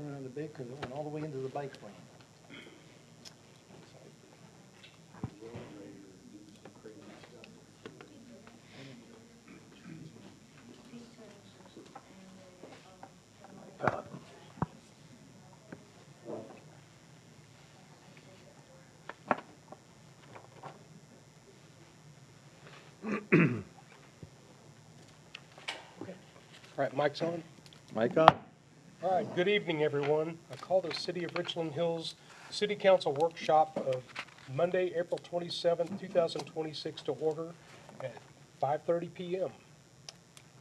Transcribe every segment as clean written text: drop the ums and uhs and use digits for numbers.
turn out big because it went all the way into the bike lane. All right, mic's on. Mic on? All right, good evening, everyone. I call the City of Richland Hills City Council Workshop of Monday, April 27th, 2026 to order at 5:30 PM.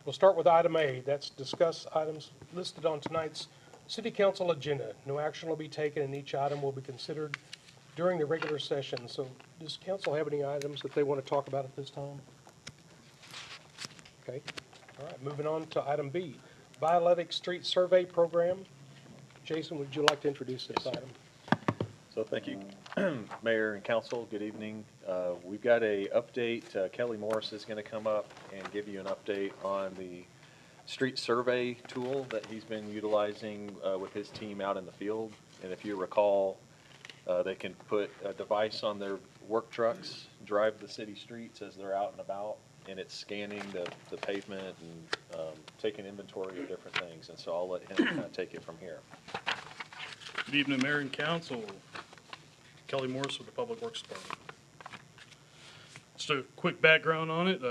We'll start with item A, that's discuss items listed on tonight's City Council agenda. No action will be taken and each item will be considered during the regular session. So does council have any items that they want to talk about at this time? Okay, all right, moving on to item B, Bialectic Street Survey Program. Jason, would you like to introduce this item? So thank you, Mayor and Council. Good evening. We've got a update. Kelly Morris is going to come up and give you an update on the street survey tool that he's been utilizing with his team out in the field. And if you recall, they can put a device on their work trucks, drive the city streets as they're out and about, and it's scanning the pavement and taking inventory of different things. And so I'll let him kind of take it from here. Good evening, Mayor and Council. Kelly Morris with the Public Works Department. Just a quick background on it.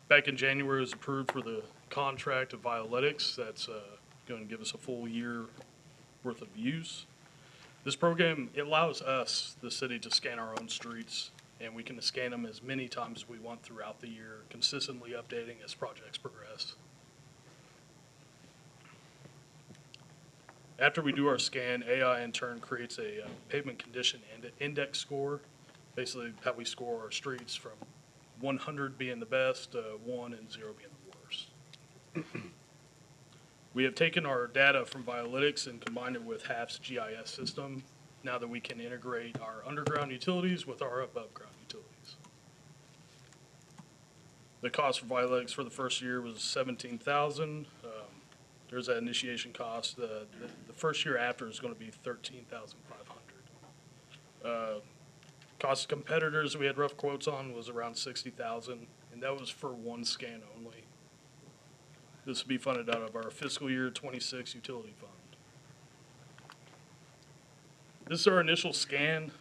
Back in January, it was approved for the contract of Bialectic. That's going to give us a full year worth of use. This program, it allows us, the city, to scan our own streets, and we can scan them as many times as we want throughout the year, consistently updating as projects progress. After we do our scan, AI in turn creates a pavement condition index score, basically how we score our streets from 100 being the best, 1 and 0 being the worst. We have taken our data from Bialectic and combined it with HAF's GIS system, now that we can integrate our underground utilities with our above ground utilities. The cost for Bialectic for the first year was $17,000. There's that initiation cost. The first year after is going to be $13,500. Cost of competitors we had rough quotes on was around $60,000, and that was for one scan only. This will be funded out of our fiscal year 26 utility fund. This is our initial scan.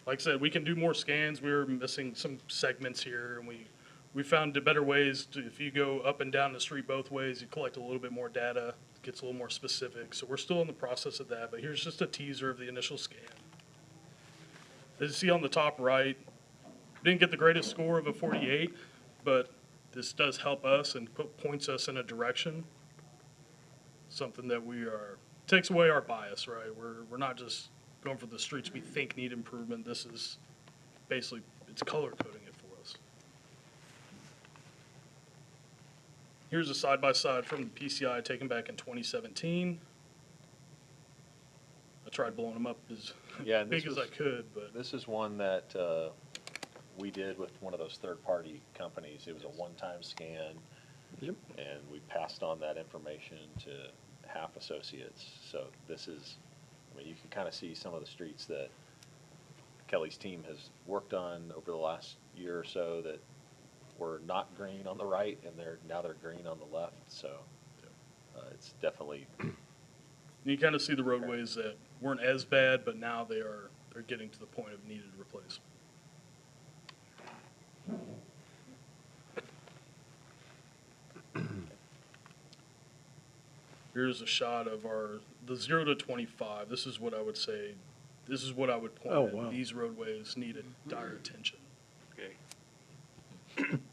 Like I said, we can do more scans. We were missing some segments here, and we found better ways to, if you go up and down the street both ways, you collect a little bit more data, it gets a little more specific. So we're still in the process of that, but here's just a teaser of the initial scan. As you see on the top right, didn't get the greatest score of a 48, but this does help us and points us in a direction. Something that takes away our bias, right? We're not just going for the streets we think need improvement. This is basically, it's color coding it for us. Here's a side-by-side from the PCI taken back in 2017. I tried blowing them up as big as I could, but This is one that we did with one of those third-party companies. It was a one-time scan, Yep. and we passed on that information to HAF Associates. So this is, I mean, you can kind of see some of the streets that Kelly's team has worked on over the last year or so that were not green on the right, and now they're green on the left. So it's definitely. you kind of see the roadways that weren't as bad, but now they're getting to the point of needed replacement. Here's a shot of the 0 to 25. This is what I would say. This is what I would point at. wow. These roadways needed dire attention. Okay.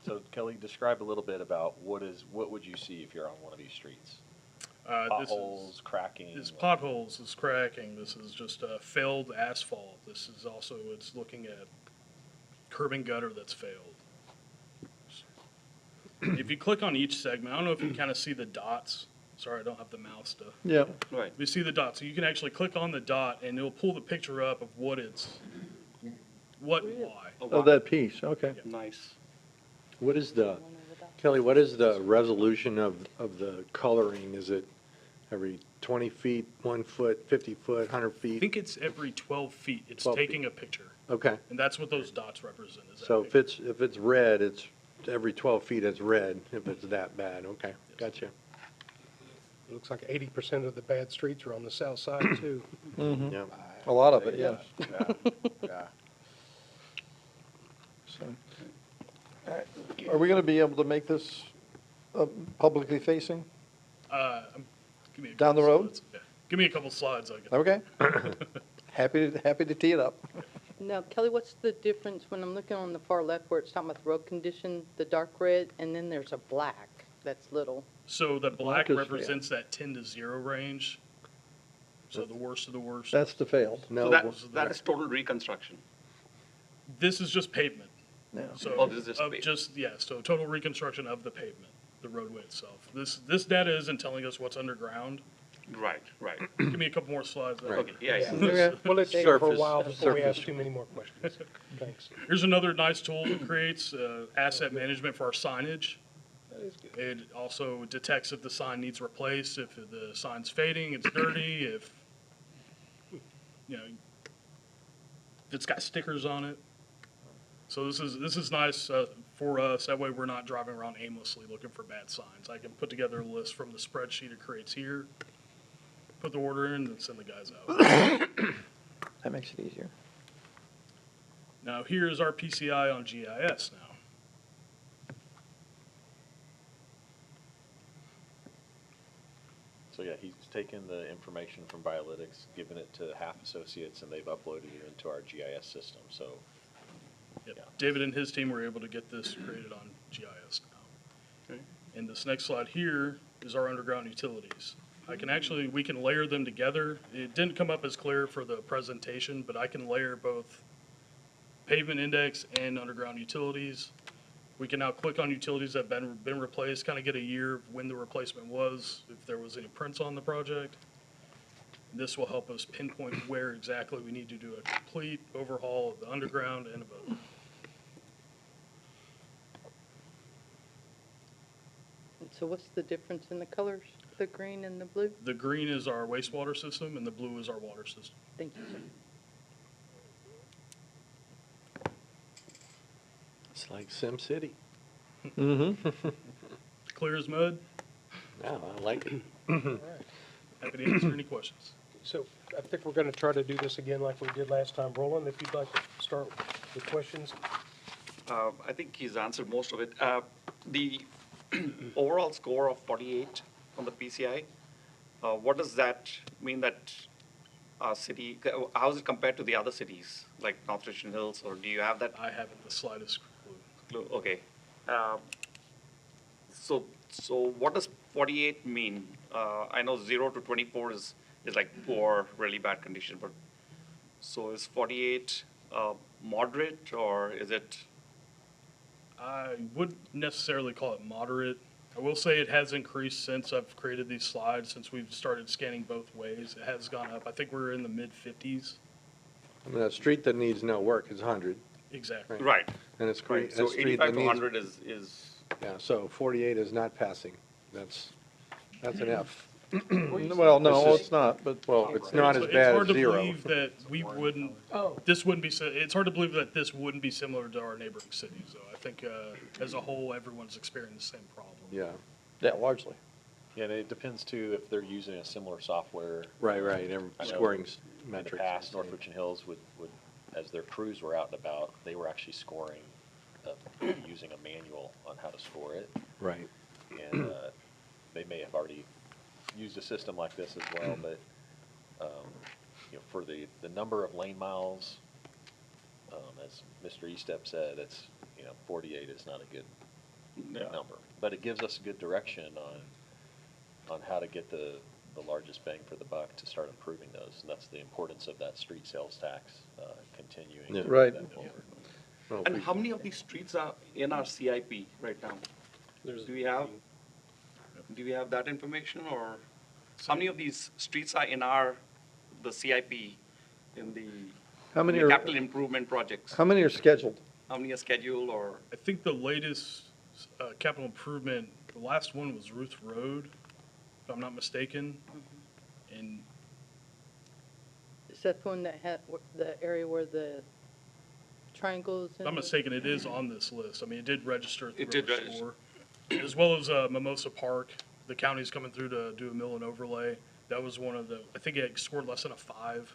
So Kelly, describe a little bit about what would you see if you're on one of these streets? Potholes, cracking. This potholes, this cracking. This is just failed asphalt. This is also, it's looking at curb and gutter that's failed. If you click on each segment, I don't know if you can kind of see the dots. Sorry, I don't have the mouse to. Yeah. Right. You see the dot, so you can actually click on the dot and it'll pull the picture up of what and why. Oh, that piece, okay. Nice. What is Kelly, what is the resolution of the coloring? Is it Every 20 feet, 1 foot, 50 foot, 100 I feet? think it's every 12 feet. It's 12 feet. taking a picture. Okay, And that's what those dots represent. Is that so picture. if it's red, it's every 12 feet it's red, if it's that bad, okay, gotcha. It looks like 80% of the bad streets are on the south side, too. Yeah. A lot of it, yes. Yeah. So, are we gonna be able to make this publicly facing? Give me a Down the couple road? slides. Yeah. Give me a couple slides. I can. Okay. Happy to tee it up. Now, Kelly, what's the difference when I'm looking on the far left where it's talking about the road condition, the dark red, and then there's a black that's little? So the black is fail. represents that 10 to 0 range. So the worst of the worst. That's the failed. No, So well, that is total reconstruction. This is just pavement. Yeah. So Oh, this is just of pavement. yeah, so total reconstruction of the pavement, the roadway itself. This data isn't telling us what's underground. Right, right. Give me a couple more slides. there. Okay, yeah, yeah. We'll let you go for a Surface- while before we ask surface. too many more questions. Thanks. Here's another nice tool that creates asset management for our signage. It also detects if the sign needs replaced, if the sign's fading, it's dirty, if, you know, if it's got stickers on it. So this is nice for us. That way we're not driving around aimlessly looking for bad signs. I can put together a list from the spreadsheet it creates here, put the order in, and send the guys out. That makes it easier. Now here's our PCI on GIS now. So yeah, he's taken the information from Biolytics, given it to Half Associates, and they've uploaded it into our GIS system, so. Yep. Yeah. David and his team were able to get this created on GIS now. Okay. And this next slide here is our underground utilities. We can layer them together. It didn't come up as clear for the presentation, but I can layer both pavement index and underground utilities. We can now click on utilities that have been replaced, kind of get a year of when the replacement was, if there was any prints on the project. This will help us pinpoint where exactly we need to do a complete overhaul of the underground and above. And so what's the difference in the colors, the green and the blue? The green is our wastewater system and the blue is our water system. Thank you, sir. It's like Sim City. Clear as mud. Yeah, I like it. Happy to answer any questions. So I think we're going to try to do this again like we did last time. Roland, if you'd like to start with questions. I think he's answered most of it. The overall score of 48 on the PCI, what does that mean that our city, how is it compared to the other cities, like North Richland Hills, or do you have that? I haven't the slightest clue. Okay. So what does 48 mean? I know 0 to 24 is like poor, really bad condition, but so is 48 moderate, or is it? I wouldn't necessarily call it moderate. I will say it has increased since I've created these slides, since we've started scanning both ways. It has gone up. I think we're in the mid-50s. I mean, a street that needs no work is 100, Exactly. Right, and it's right. a So street 85 that to needs. 100 is, Yeah, so 48 is not passing. That's an F. Well, no, it's not, but. Well, it's not as It's bad hard as to 0. believe that we wouldn't, this wouldn't be, it's hard to believe that this wouldn't be similar to our neighboring cities, though. I think, as a whole, everyone's experiencing the same problem. Yeah, Yeah, largely. Yeah, and it depends too if they're using a similar software. right. I know Scoring In metrics. the past, North Richland Hills would, as their crews were out and about, they were actually scoring, using a manual on how to score it. Right. And they may have already used a system like this as well, but, you know, for the number of lane miles, as Mr. Estep said, it's, you know, 48 is not a good yeah. number. But it gives us a good direction on how to get the largest bang for the buck to start improving those. And that's the importance of that street sales tax, continuing. Yeah. to Right. move that forward. Well, And how many of these streets are in our CIP right now? Do we have that information, or how many of these streets are in the CIP, in the How many in the are, capital improvement projects? how many are scheduled? How many are scheduled, or? I think the latest capital improvement, the last one was Ruth Road. if I'm not mistaken. And Is that the one that had, the area where the triangles? if I'm mistaken, it is on this list. I mean, it did register at the It did River register. Store. As well as Mimosa Park. The county's coming through to do a mill and overlay. That was one of the, I think it scored less than a 5.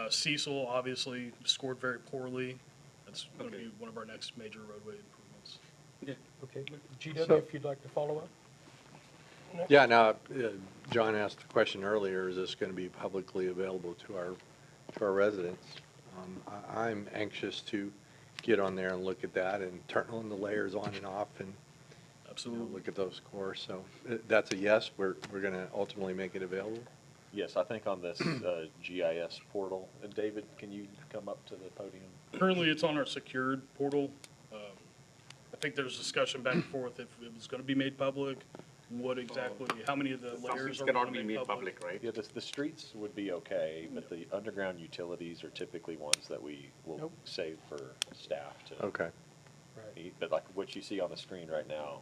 Cecil obviously scored very poorly. That's going to Okay. be one of our next major roadway improvements. Okay, GW, So- if you'd like to follow up? Yeah, now, John asked the question earlier, is this going to be publicly available to our residents? I'm anxious to get on there and look at that and turn on the layers on and off and, Absolutely. look at those scores. So that's a yes, we're going to ultimately make it available? Yes, I think on this GIS portal, and David, can you come up to the podium? Currently, it's on our secured portal. I think there's discussion back and forth if it was going to be made public, what exactly, how many of the Some layers things are cannot going be to made make public, right? Yeah, the streets would be okay, but the underground utilities are typically ones that we will Nope. save for staff to Okay. eat. But like what you see on the screen right now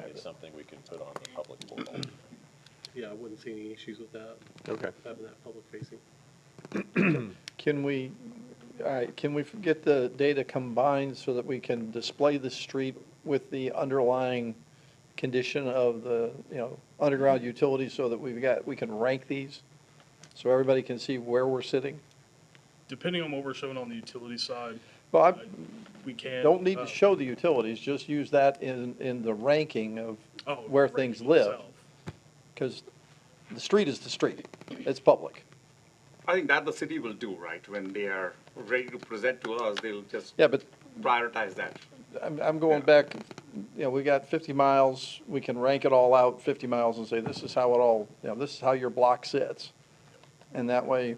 is something we can put on the public portal. Yeah, I wouldn't see any issues with that, Okay. having that public facing. Can we, all right, can we get the data combined so that we can display the street with the underlying condition of the, underground utilities so that we can rank these? So everybody can see where we're sitting? Depending on what we're showing on the utility side, Well, I we can. don't need to show the utilities, just use that in the ranking of where things live. Because the street is the street. It's public. I think that the city will do, right? When they are ready to present to us, they'll just Yeah, but prioritize that. I'm going back, we got 50 miles, we can rank it all out 50 miles and say, this is how it all, this is how your block sits. And that way,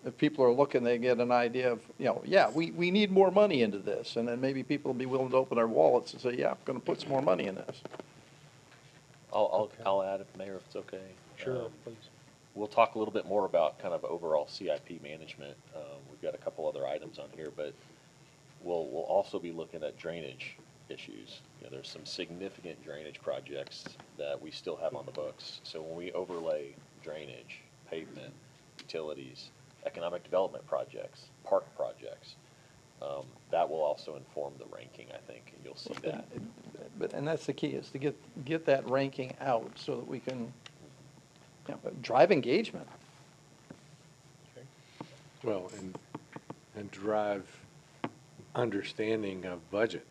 if people are looking, they get an idea of, yeah, we need more money into this. And then maybe people will be willing to open their wallets and say, yeah, I'm gonna put some more money in this. I'll add, if Mayor, if it's okay. Sure, please. We'll talk a little bit more about kind of overall CIP management. We've got a couple other items on here, but we'll also be looking at drainage issues. There's some significant drainage projects that we still have on the books. So when we overlay drainage, pavement, utilities, economic development projects, park projects, that will also inform the ranking, I think, and you'll see that. And that's the key, is to get that ranking out so that we can, drive engagement. Well, and drive understanding of budget.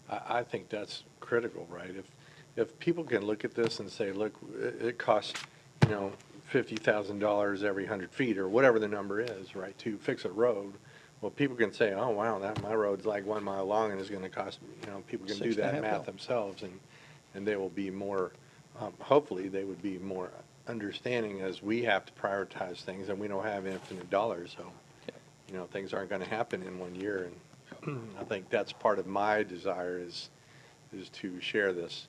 I think that's critical, right? If people can look at this and say, look, it costs, $50,000 every 100 feet, or whatever the number is, right, to fix a road, well, people can say, oh, wow, my road's like 1 mile long and it's gonna cost, people can do that 6.5 math mil. themselves, and they will be more, hopefully, they would be more understanding as we have to prioritize things, and we don't have infinite dollars, so, things aren't gonna happen in 1 year, and I think that's part of my desire is to share this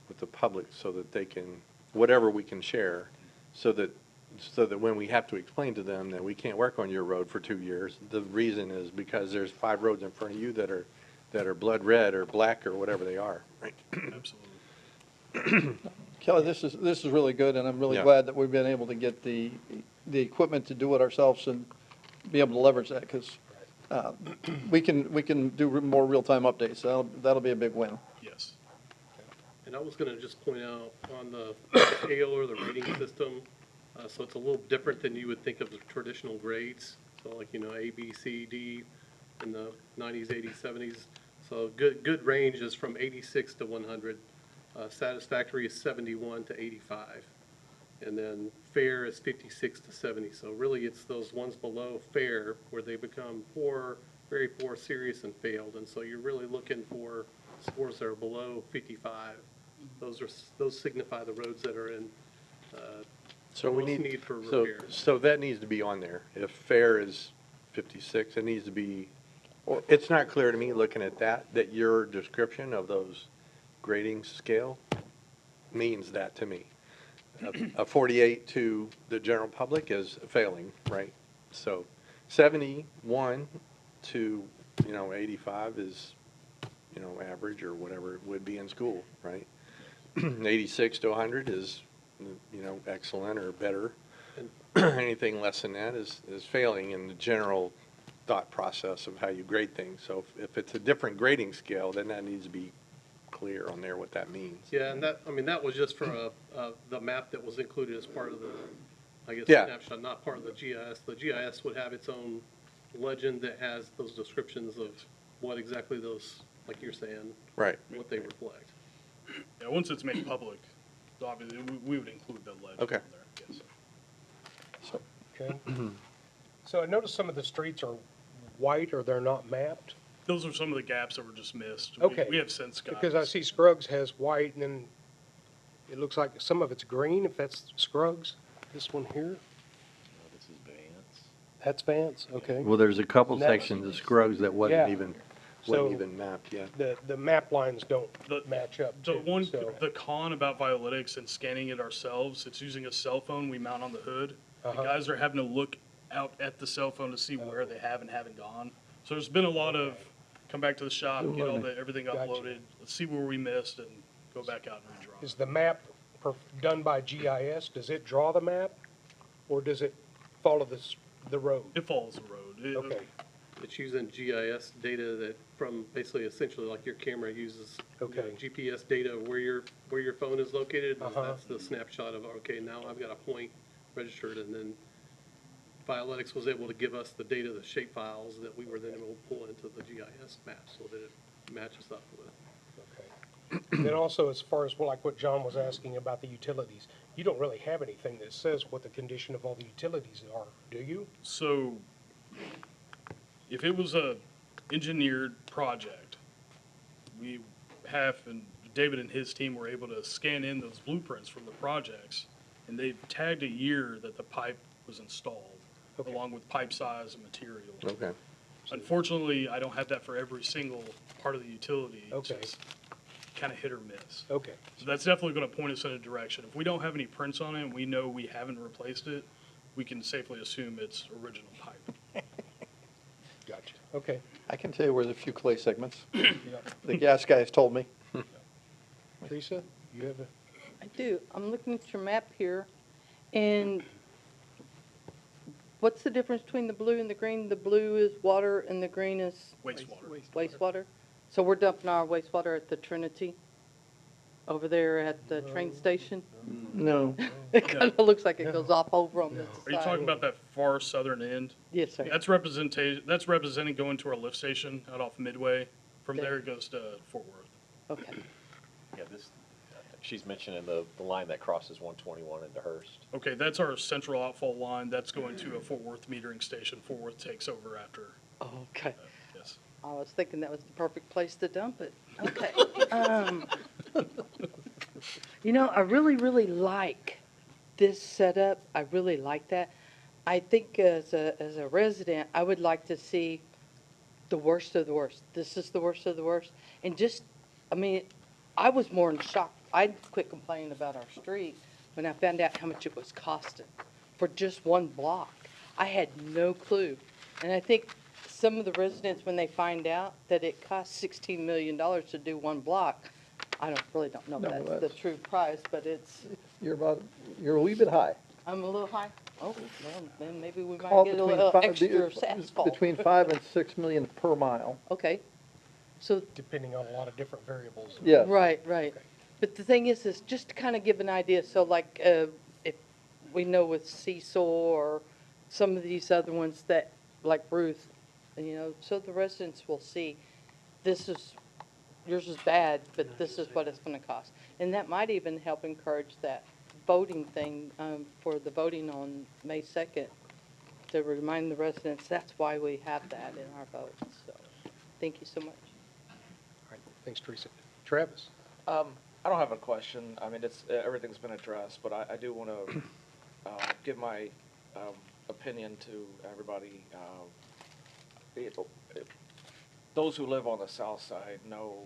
with the public so that they can, whatever we can share, so that when we have to explain to them that we can't work on your road for 2 years, the reason is because there's 5 roads in front of you that are blood red or black or whatever they are, right? Absolutely. Kelly, this is really good, and I'm really Yeah. glad that we've been able to get the equipment to do it ourselves and be able to leverage that, because we can do more real-time updates. That'll be a big win. Yes. And I was gonna just point out on the scale or the rating system, so it's a little different than you would think of the traditional grades. So like, A, B, C, D in the 90s, 80s, 70s. So good range is from 86 to 100. Satisfactory is 71 to 85. And then fair is 56 to 70. So really, it's those ones below fair where they become poor, very poor, serious, and failed. And so you're really looking for scores that are below 55. Those signify the roads that are in So we most need, need for so, repair. so that needs to be on there. If fair is 56, it needs to be, it's not clear to me, looking at that your description of those grading scale means that to me. A 48 to the general public is failing, right? So 71 to, 85 is, average or whatever it would be in school, right? 86 to 100 is, excellent or better. Anything less than that is failing in the general thought process of how you grade things. So if it's a different grading scale, then that needs to be clear on there what that means. Yeah, and that was just for the map that was included as part of the, I guess, Yeah. snapshot, not part of the GIS. The GIS would have its own legend that has those descriptions of what exactly those, like you're saying, Right. what they reflect. Yeah, once it's made public, obviously, we would include the legend Okay. in there, yes. So, Okay. So I noticed some of the streets are white or they're not mapped. Those are some of the gaps that were just missed. Okay. We have since got. Because I see Scruggs has white and then it looks like some of it's green, if that's Scruggs. This one here, This is Vance. that's Vance, okay. Well, there's a couple That's- sections of Scruggs that Yeah. wasn't even So- mapped yet. The map lines don't The- match up The too, one, so. the con about Violytics and scanning it ourselves, it's using a cell phone we mount on the hood. The Uh-huh. guys are having to look out at the cell phone to see where they have and haven't gone. So there's been a lot of, come back to the shop, get all everything Gotcha. uploaded, let's see where we missed and go back out and redraw. Is the map done by GIS? Does it draw the map? Or does it follow the road? It follows the road. Okay, It's using GIS data that from basically essentially like your camera uses Okay. GPS data where your phone is located. And Uh-huh. that's the snapshot of, okay, now I've got a point registered, and then Violytics was able to give us the data, the shape files that we were then able to pull into the GIS map so that it matches up with. okay. Then also, as far as like what John was asking about the utilities, you don't really have anything that says what the condition of all the utilities are, do you? So if it was a engineered project, we have, and David and his team were able to scan in those blueprints from the projects, and they've tagged a year that the pipe was installed, Okay. along with pipe size and material. Okay. Unfortunately, I don't have that for every single part of the utility. It's Okay. just kind of hit or miss. Okay, So that's definitely going to point us in a direction. If we don't have any prints on it and we know we haven't replaced it, we can safely assume it's original pipe. gotcha. Okay. I can tell you where the few clay segments, the gas guys told me. Teresa, you have a, I do. I'm looking at your map here, and what's the difference between the blue and the green? The blue is water and the green is Wastewater. wastewater? So we're dumping our wastewater at the Trinity, over there at the train station? No. It kind of looks like it goes off over on this Are you side. talking about that far southern end? Yes, sir. That's representing going to our lift station out off Midway. From there it goes to Fort Worth. Okay. Yeah, she's mentioning the line that crosses 121 into Hearst. Okay, that's our central outfall line. That's going to a Fort Worth metering station. Fort Worth takes over after, Okay. yes. I was thinking that was the perfect place to dump it. Okay. I really, really like this setup. I really like that. I think as a resident, I would like to see the worst of the worst. This is the worst of the worst. And I was more in shock. I quit complaining about our street when I found out how much it was costing for just one block. I had no clue. And I think some of the residents, when they find out that it costs $16 million to do one block, I really don't know if No, that's the that's- true price, but You're a wee bit high. I'm a little high. Oh, well, then maybe we might Call get a between little five- extra asphalt. Between 5 and 6 million per mile. Okay. So, depending on a lot of different variables. Yes. right. Okay. But the thing is just to kind of give an idea, so like, if we know with Cecil or some of these other ones that, like Ruth, so the residents will see, yours is bad, but this is what it's gonna cost. And that might even help encourage that voting thing, for the voting on May 2nd, to remind the residents, that's why we have that in our votes, so, thank you so much. All right, thanks, Teresa. Travis? I don't have a question. I mean, everything's been addressed, but I do want to give my opinion to everybody. Those who live on the south side know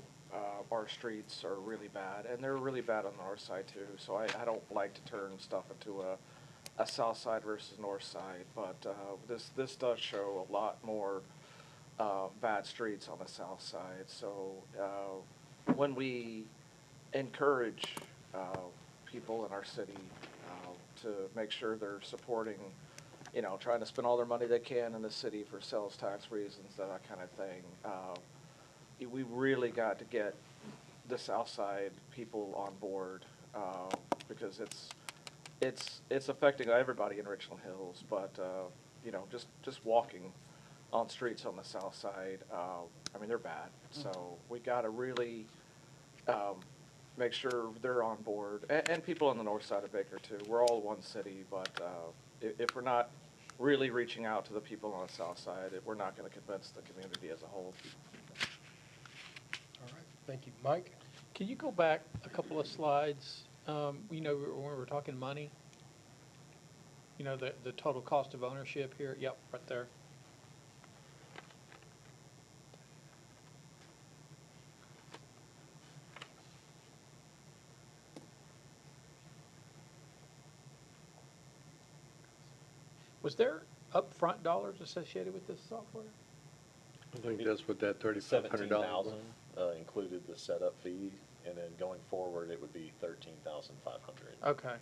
our streets are really bad, and they're really bad on the north side too. So I don't like to turn stuff into a south side versus north side, but this does show a lot more bad streets on the south side. So when we encourage people in our city to make sure they're supporting, you know, trying to spend all their money they can in the city for sales tax reasons, that kind of thing. We really got to get the South Side people on board, because it's affecting everybody in Richland Hills, but, you know, just walking on streets on the South Side, I mean, they're bad. So we gotta really, make sure they're on board, and people on the north side of Baker too. We're all one city, but, if we're not really reaching out to the people on the south side, we're not gonna convince the community as a whole. All right, thank you. Mike? Can you go back a couple of slides? You know, when we were talking money, you know, the total cost of ownership here, yep, right there. Was there upfront dollars associated with this software? I think that's what that $3,500 was. Included the setup fee, and then going forward, it would be 13,500. Okay,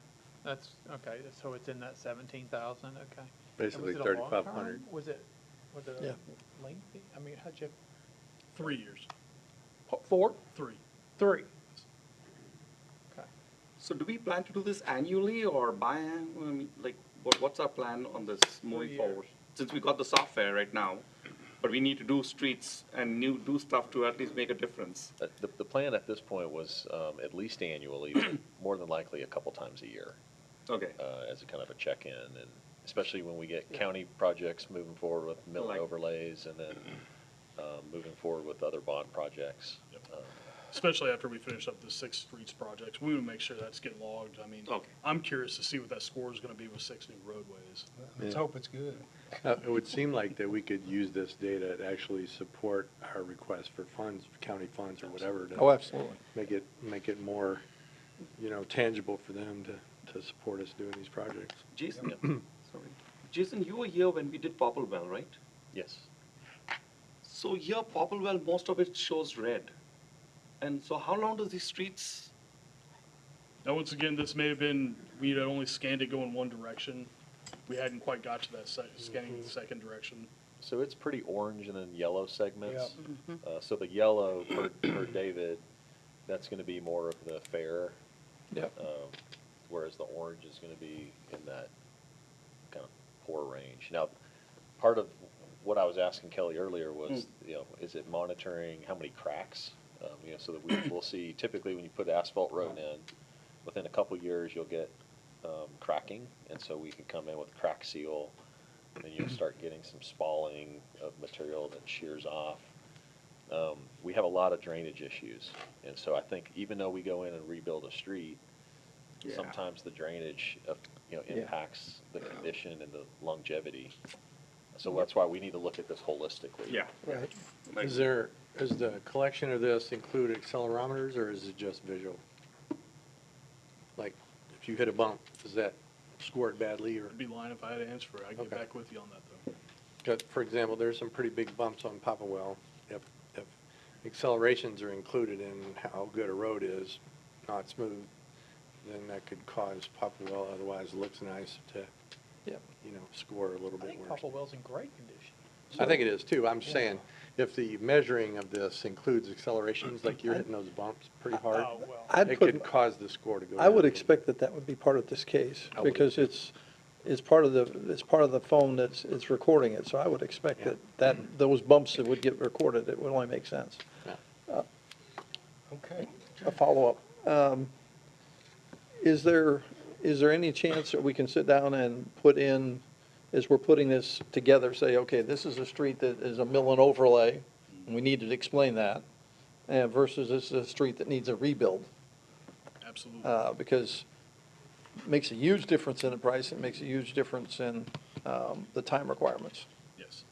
that's, okay, so it's in that 17,000, okay. And Basically was it a long term? 3,500. Was it Yeah. lengthy? I mean, how'd you, 3 years, 4? 3. 3? Okay. So do we plan to do this annually or like, what's our plan on this moving year. forward? Since we got the software right now, but we need to do streets and do stuff to at least make a difference. The plan at this point was at least annually, but more than likely a couple times a year, Okay. as a kind of a check-in, and especially when we get county projects moving forward with mill Like- overlays, and then moving forward with other bond projects. Especially after we finish up the 6 streets projects, we would make sure that's getting logged. I mean, Okay. I'm curious to see what that score is gonna be with 6 new roadways. Let's Yeah. hope it's good. It would seem like that we could use this data to actually support our request for funds, county funds or whatever. to Oh, absolutely. Make it more, you know, tangible for them to support us doing these projects. Jason, sorry. Jason, you were here when we did Popplewell, right? Yes. So here, Popplewell, most of it shows red. And so how long does these streets, Now, once again, this may have been, we had only scanned it going one direction. We hadn't quite got to that scanning the second direction. So it's pretty orange and then yellow segments. Mhm. So the yellow for David, that's gonna be more of the fair. Yep. Whereas the orange is gonna be in that kind of poor range. Now, part of what I was asking Kelly earlier was, you know, is it monitoring how many cracks? You know, so that we'll see, typically when you put asphalt road in, within a couple years, you'll get cracking, and so we can come in with crack seal, and you'll start getting some spalling of material that shears off. We have a lot of drainage issues, and so I think even though we go in and rebuild a street, Yeah. sometimes the drainage impacts the condition and the longevity. So that's why we need to look at this holistically. yeah. Right. Like- Does the collection of this include accelerometers, or is it just visual? Like, if you hit a bump, does that score it badly, or? I'd be lying if I had an answer for it. I'd get Okay. back with you on that, though. 'Cause, for example, there's some pretty big bumps on Popplewell. If accelerations are included in how good a road is, not smooth, then that could cause Popplewell, otherwise looks nice, to, Yep. you know, score a little I bit think worse. Popplewell's in great condition. I think it is too. I'm saying, if the measuring of this includes accelerations, like you're hitting those bumps pretty hard, Oh, well. I'd it put, could cause the score to go down. I would a little expect that that would be part of this case, I would. because it's part of the phone it's recording it, so I would expect that those bumps that would get recorded, it would only make sense. Okay. A follow-up. Is there any chance that we can sit down and put in, as we're putting this together, say, okay, this is a street that is a mill and overlay, and we need to explain that, versus this is a street that needs a rebuild? Absolutely. Because it makes a huge difference in the price, it makes a huge difference in the time requirements. Yes.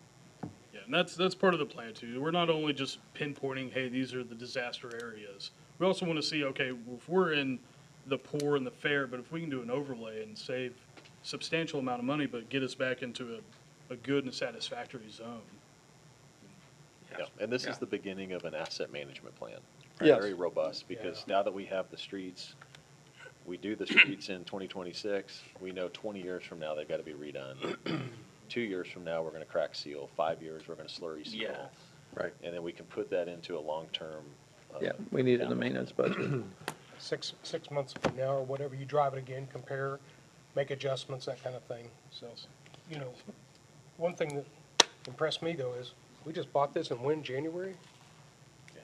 Yeah, and that's part of the plan too. We're not only just pinpointing, hey, these are the disaster areas. We also want to see, okay, if we're in the poor and the fair, but if we can do an overlay and save substantial amount of money, but get us back into a good and satisfactory zone. Yeah, and this Yeah. is the beginning of an asset management plan. Yes. Very robust, because now that we have the streets, we do the streets in 2026, we know 20 years from now, they've got to be redone. 2 years from now, we're going to crack seal. 5 years, we're going to slurry seal. Yeah. Right. And then we can put that into a long-term. Yeah, we need it in the maintenance budget. 6 months from now or whatever, you drive it again, compare, make adjustments, that kind of thing. So, you know, one thing that impressed me though is, we just bought this in when, January?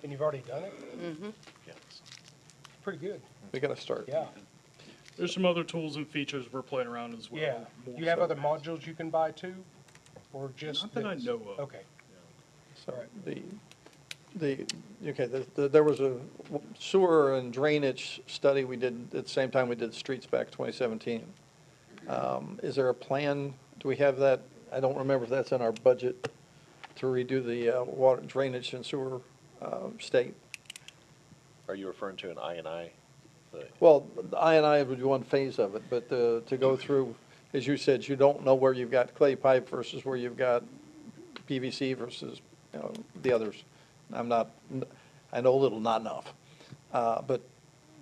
And you've already done it? Yeah. Pretty good, We gotta start. yeah. There's some other tools and features we're playing around as well. Yeah. more You have so. other modules you can buy too? Or just Not that I this? know of. Okay. So there was a sewer and drainage study we did at the same time we did the streets back 2017. Is there a plan, do we have that? I don't remember if that's in our budget to redo the water drainage and sewer state. Are you referring to an I&I? Well, the I&I would be one phase of it, but to go through, as you said, you don't know where you've got clay pipe versus where you've got PVC versus, you know, the others. I know a little, not enough. But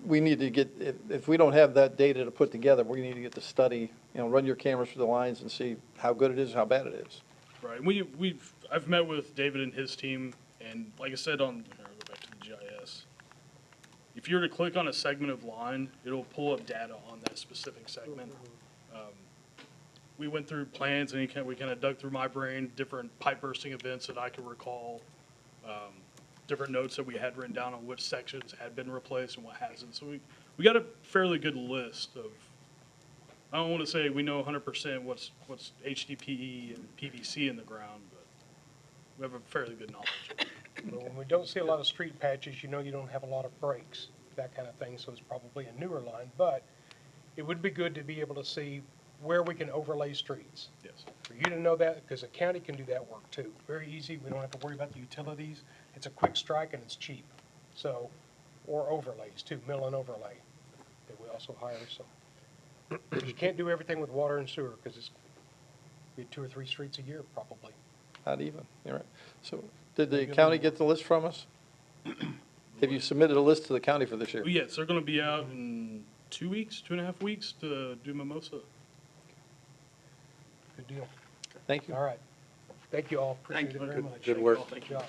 we need to get, if we don't have that data to put together, we need to get the study, you know, run your cameras through the lines and see how good it is, how bad it is. Right. I've met with David and his team, and like I said here, I'll go back to the GIS. If you were to click on a segment of line, it'll pull up data on that specific segment. We went through plans and we kind of dug through my brain, different pipe bursting events that I could recall, different notes that we had written down on which sections had been replaced and what hasn't. So we got a fairly good list of, I don't want to say we know 100% what's HDPE and PVC in the ground, but we have a fairly good knowledge. But when we don't see a lot of street patches, you know you don't have a lot of breaks, that kind of thing, so it's probably a newer line. But it would be good to be able to see where we can overlay streets. Yes. For you to know that, because the county can do that work too. Very easy, we don't have to worry about the utilities. It's a quick strike and it's cheap. So, or overlays too, mill and overlay that we also hire, so. You can't do everything with water and sewer, because it's be 2 or 3 streets a year probably. Not even, you're right. So, did the county get the list from us? Have you submitted a list to the county for this year? Well, yes, they're going to be out in 2 weeks, 2.5 weeks to do Mimosa. Good deal. Thank you. All right. Thank you all. Appreciate Thank it you. very much. Good work. Good job.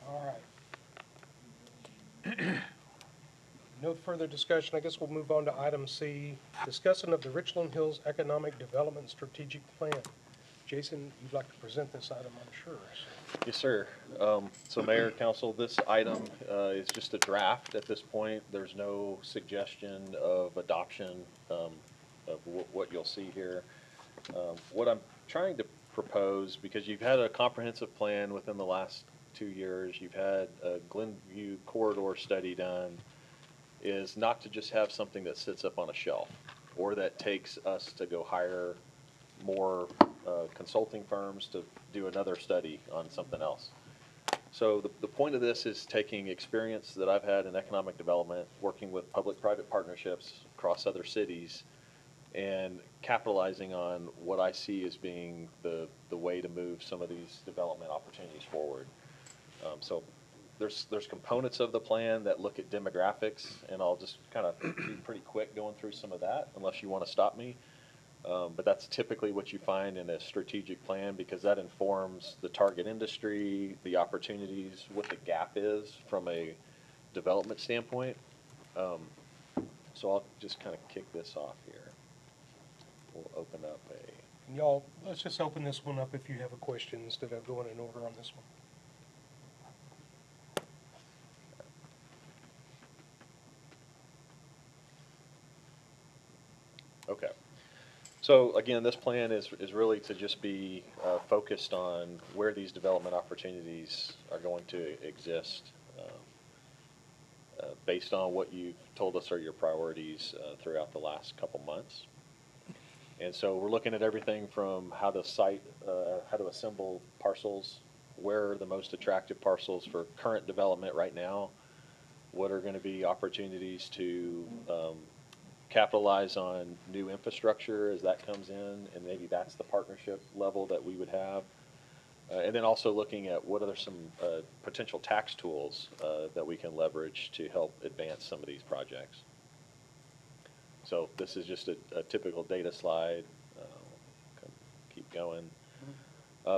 All right. No further discussion. I guess we'll move on to item C, discussion of the Richland Hills Economic Development Strategic Plan. Jason, you'd like to present this item, I'm sure. Yes, sir. So Mayor, Council, this item is just a draft at this point. There's no suggestion of adoption of what you'll see here. What I'm trying to propose, because you've had a comprehensive plan within the last 2 years, you've had a Glenview corridor study done, is not to just have something that sits up on a shelf or that takes us to go hire more consulting firms to do another study on something else. So the point of this is taking experience that I've had in economic development, working with public-private partnerships across other cities, and capitalizing on what I see as being the way to move some of these development opportunities forward. So there's components of the plan that look at demographics, and I'll just kind of be pretty quick going through some of that, unless you want to stop me. But that's typically what you find in a strategic plan, because that informs the target industry, the opportunities, what the gap is from a development standpoint. So I'll just kind of kick this off here. We'll open up And y'all, let's just open this one up if you have a question instead of going in order on this one. Okay. So again, this plan is really to just be focused on where these development opportunities are going to exist based on what you've told us are your priorities throughout the last couple months. And so we're looking at everything from how to how to assemble parcels, where are the most attractive parcels for current development right now, what are going to be opportunities to capitalize on new infrastructure as that comes in, and maybe that's the partnership level that we would have. And then also looking at what are some potential tax tools that we can leverage to help advance some of these projects. So this is just a typical data slide. Keep going.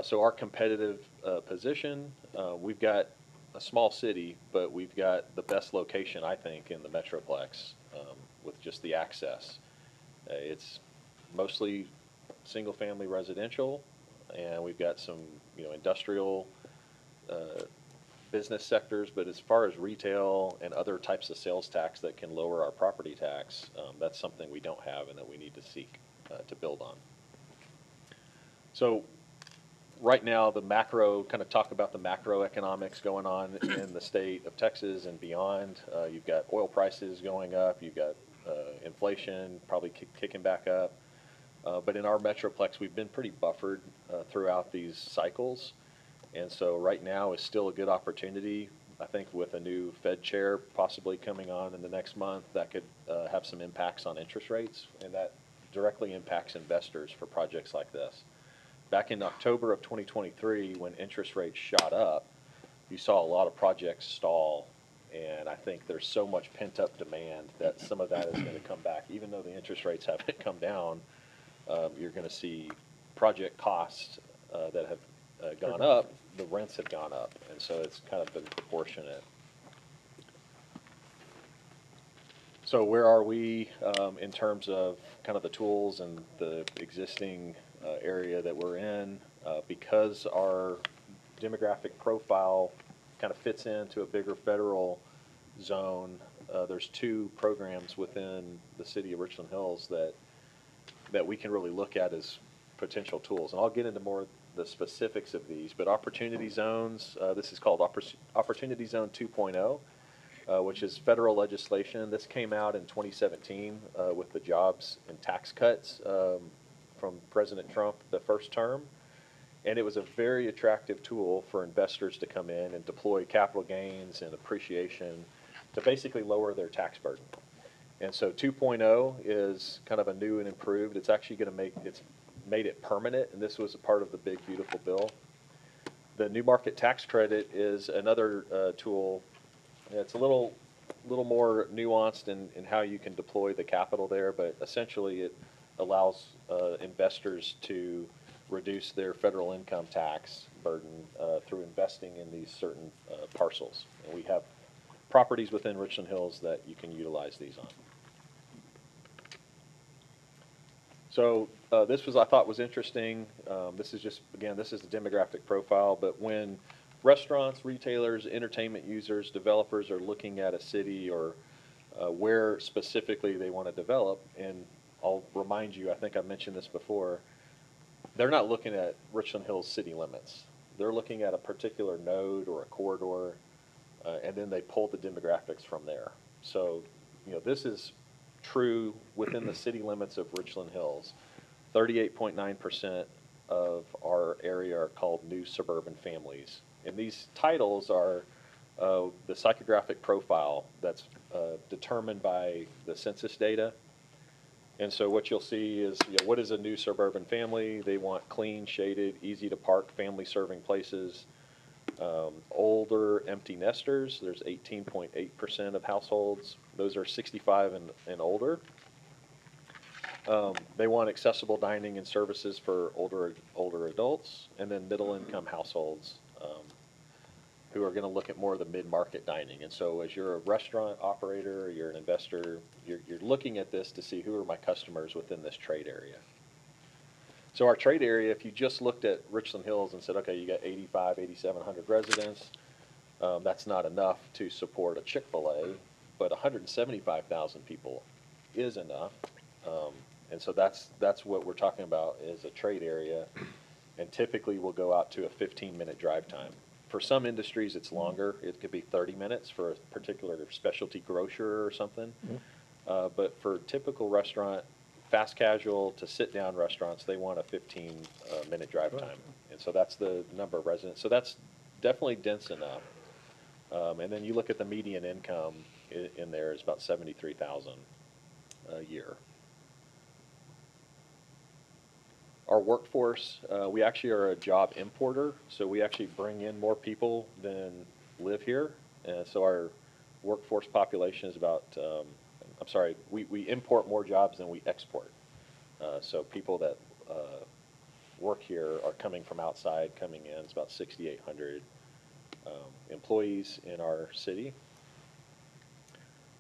So our competitive position, we've got a small city, but we've got the best location, I think, in the Metroplex with just the access. It's mostly single-family residential, and we've got some, industrial business sectors, but as far as retail and other types of sales tax that can lower our property tax, that's something we don't have and that we need to seek to build on. So right now, kind of talk about the macroeconomics going on in the state of Texas and beyond. You've got oil prices going up, you've got inflation probably kicking back up. But in our Metroplex, we've been pretty buffered throughout these cycles. And so right now is still a good opportunity. I think with a new Fed chair possibly coming on in the next month, that could have some impacts on interest rates, and that directly impacts investors for projects like this. Back in October of 2023, when interest rates shot up, you saw a lot of projects stall, and I think there's so much pent-up demand that some of that is going to come back. Even though the interest rates haven't come down, you're going to see project costs that have gone up, the rents have gone up, and so it's kind of been proportionate. So where are we in terms of kind of the tools and the existing area that we're in? Because our demographic profile kind of fits into a bigger federal zone, there's 2 programs within the city of Richland Hills that we can really look at as potential tools. And I'll get into more of the specifics of these, but opportunity zones, this is called Opportunity Zone 2.0, which is federal legislation. This came out in 2017 with the jobs and tax cuts from President Trump the first term. And it was a very attractive tool for investors to come in and deploy capital gains and appreciation to basically lower their tax burden. And so 2.0 is kind of a new and improved. It's actually going to it's made it permanent, and this was a part of the big, beautiful bill. The new market tax credit is another tool. It's a little more nuanced in how you can deploy the capital there, but essentially it allows investors to reduce their federal income tax burden through investing in these certain parcels. And we have properties within Richland Hills that you can utilize these on. So this I thought was interesting. This is just, again, this is the demographic profile, but when restaurants, retailers, entertainment users, developers are looking at a city or where specifically they want to develop, and I'll remind you, I think I mentioned this before, they're not looking at Richland Hills city limits. They're looking at a particular node or a corridor, and then they pull the demographics from there. So, this is true within the city limits of Richland Hills. 38.9% of our area are called new suburban families. And these titles are the psychographic profile that's determined by the census data. And so what you'll see is, what is a new suburban family? They want clean, shaded, easy to park, family-serving places. Older empty nesters, there's 18.8% of households. Those are 65 and older. They want accessible dining and services for older adults, and then middle-income households who are going to look at more of the mid-market dining. And so as you're a restaurant operator, you're an investor, you're looking at this to see who are my customers within this trade area. So our trade area, if you just looked at Richland Hills and said, okay, you got 8,700 residents, that's not enough to support a Chick-fil-A, but 175,000 people is enough. And so that's what we're talking about is a trade area, and typically we'll go out to a 15-minute drive time. For some industries, it's longer. It could be 30 minutes for a particular specialty grocer or something. But for typical restaurant, fast casual to sit-down restaurants, they want a 15-minute drive time. And so that's the number of residents. So that's definitely dense enough. And then you look at the median income in there is about $73,000 a year. Our workforce, we actually are a job importer, so we actually bring in more people than live here. And so our workforce population is about, I'm sorry, we import more jobs than we export. So people that work here are coming from outside, coming in. It's about 6,800 employees in our city.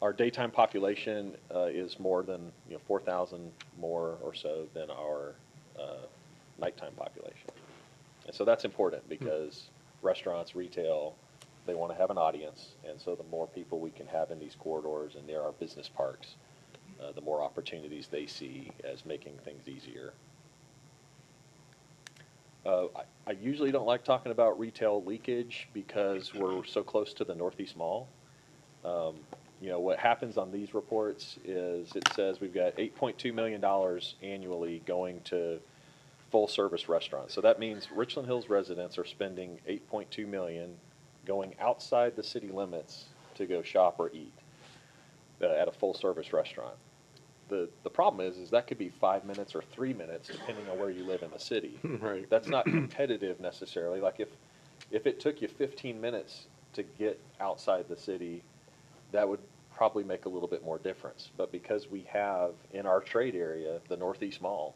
Our daytime population is more than 4,000 more or so than our nighttime population. And so that's important because restaurants, retail, they want to have an audience. And so the more people we can have in these corridors and near our business parks, the more opportunities they see as making things easier. I usually don't like talking about retail leakage because we're so close to the Northeast Mall. What happens on these reports is it says we've got $8.2 million annually going to full-service restaurants. So that means Richland Hills residents are spending $8.2 million going outside the city limits to go shop or eat at a full-service restaurant. The problem is that could be 5 minutes or 3 minutes depending on where you live in the city. Right. That's not competitive necessarily. Like if it took you 15 minutes to get outside the city, that would probably make a little bit more difference. But because we have in our trade area the Northeast Mall,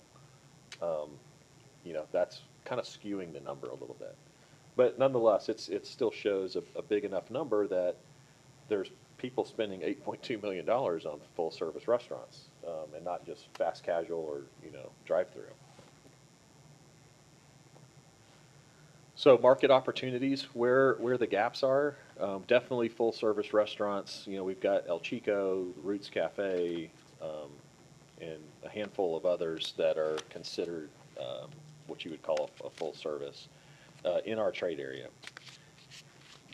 that's kind of skewing the number a little bit. But nonetheless, it still shows a big enough number that there's people spending $8.2 million on full service restaurants, and not just fast casual or drive-through. So market opportunities, where the gaps are, definitely full service restaurants. We've got El Chico, Roots Cafe, and a handful of others that are considered what you would call a full service in our trade area.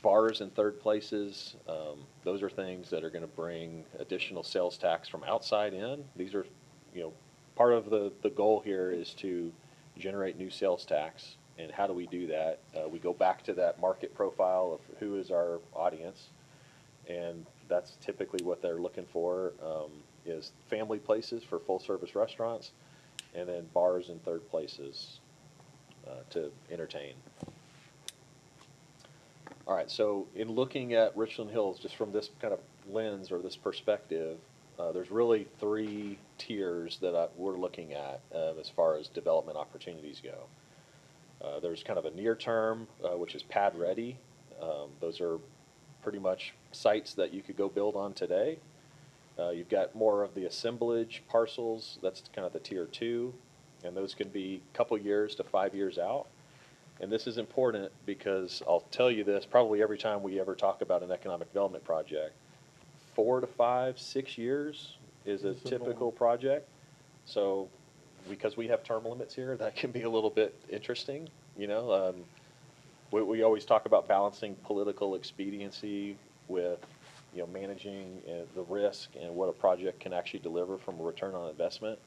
Bars and third places, those are things that are going to bring additional sales tax from outside in. These are, part of the goal here is to generate new sales tax. And how do we do that? We go back to that market profile of who is our audience, and that's typically what they're looking for, is family places for full-service restaurants, and then bars and third places to entertain. All right, so in looking at Richland Hills, just from this kind of lens or this perspective, there's really 3 tiers that we're looking at as far as development opportunities go. There's kind of a near term, which is pad ready. Those are pretty much sites that you could go build on today. You've got more of the assemblage parcels. That's kind of the tier 2, and those can be a couple years to 5 years out. And this is important because I'll tell you this probably every time we ever talk about an economic development project, 4 to 5, 6 years is a typical project. So because we have term limits here, that can be a little bit interesting. We always talk about balancing political expediency with managing the risk and what a project can actually deliver from a return on investment.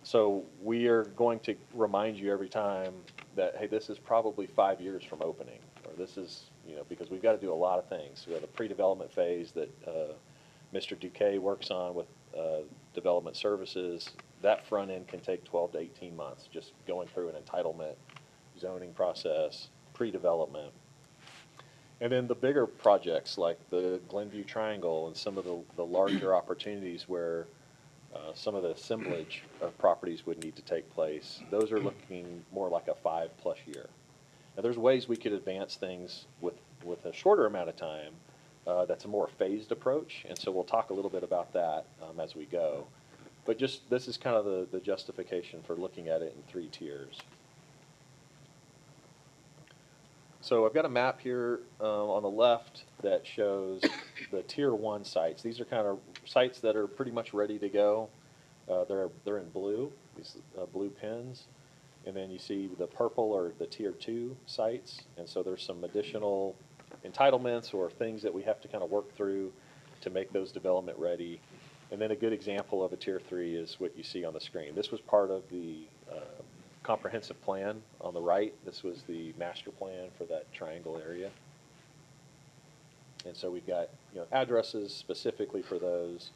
So we are going to remind you every time that, hey, this is probably 5 years from opening, or this is, because we've got to do a lot of things. We have a pre-development phase that Mr. Duque works on with development services. That front end can take 12 to 18 months, just going through an entitlement, zoning process, pre-development. And then the bigger projects like the Glenview Triangle and some of the larger opportunities where some of the assemblage of properties would need to take place, those are looking more like a 5+ year. Now there's ways we could advance things with a shorter amount of time. That's a more phased approach, and so we'll talk a little bit about that as we go. But just this is kind of the justification for looking at it in 3 tiers. So I've got a map here on the left that shows the tier 1 sites. These are kind of sites that are pretty much ready to go. They're in blue, these blue pins. And then you see the purple are the tier 2 sites. And so there's some additional entitlements or things that we have to kind of work through to make those development ready. And then a good example of a tier 3 is what you see on the screen. This was part of the comprehensive plan on the right. This was the master plan for that triangle area. And so we've got addresses specifically for those.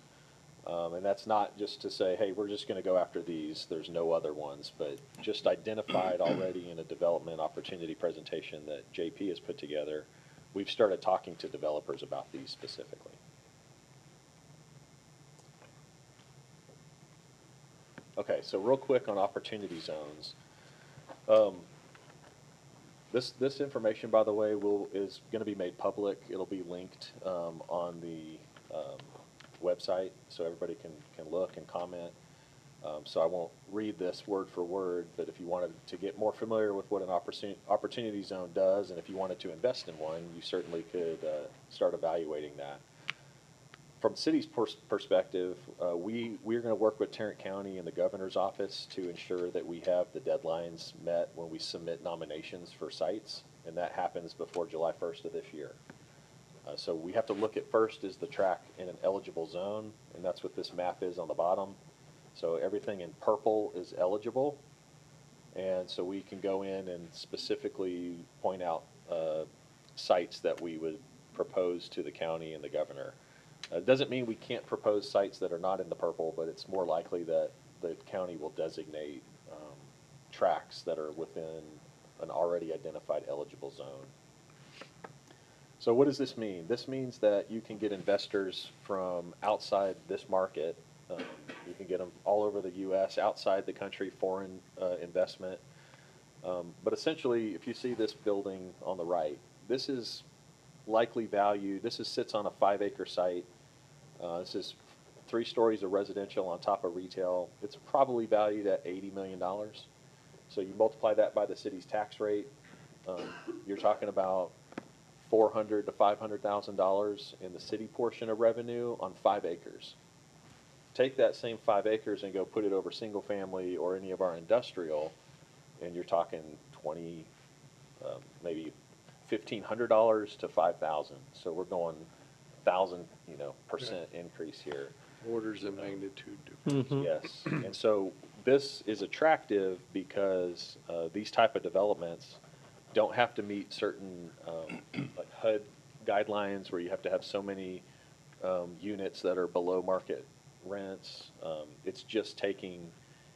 And that's not just to say, hey, we're just gonna go after these, there's no other ones, but just identified already in a development opportunity presentation that JP has put together. We've started talking to developers about these specifically. Okay, so real quick on opportunity zones. This information, by the way, is gonna be made public. It'll be linked, on the, website, so everybody can look and comment. So I won't read this word for word, but if you wanted to get more familiar with what an opportunity zone does, and if you wanted to invest in one, you certainly could, start evaluating that. From the city's perspective, we're gonna work with Tarrant County and the governor's office to ensure that we have the deadlines met when we submit nominations for sites, and that happens before July 1st of this year. So we have to look at first, is the track in an eligible zone, and that's what this map is on the bottom. So everything in purple is eligible, and so we can go in and specifically point out sites that we would propose to the county and the governor. It doesn't mean we can't propose sites that are not in the purple, but it's more likely that the county will designate tracks that are within an already identified eligible zone. So what does this mean? This means that you can get investors from outside this market. You can get them all over the U.S., outside the country, foreign investment. But essentially, if you see this building on the right, this is likely valued, sits on a 5-acre site. This is 3 stories of residential on top of retail. It's probably valued at $80 million. So you multiply that by the city's tax rate, you're talking about $400,000 to $500,000 in the city portion of revenue on 5 acres. Take that same 5 acres and go put it over single family or any of our industrial, and you're talking maybe $1,500 to $5,000. So we're going 1,000% increase here. Orders of magnitude difference. Yes, and so this is attractive because these type of developments don't have to meet certain like HUD guidelines where you have to have so many units that are below market rents. It's just taking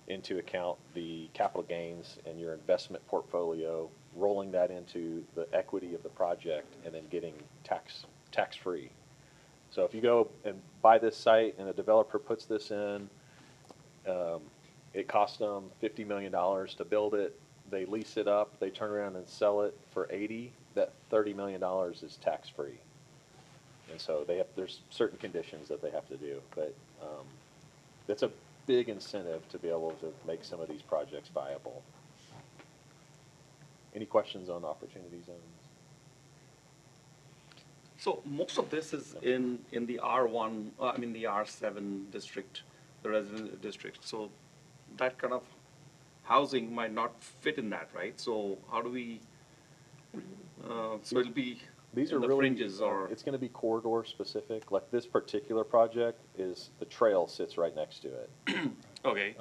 into account the capital gains and your investment portfolio, rolling that into the equity of the project, and then getting tax-free. So if you go and buy this site and a developer puts this in, it costs them $50 million to build it. They lease it up, they turn around and sell it for 80, that $30 million is tax-free. And so there's certain conditions that they have to do, but it's a big incentive to be able to make some of these projects viable. Any questions on opportunity zones? So most of this is in the R1, the R7 district, the residential district. So that kind of housing might not fit in that, right? So how do we, so it'll be These in are the really, fringes or? it's gonna be corridor specific. Like this particular project is, the trail sits right next to it. Okay,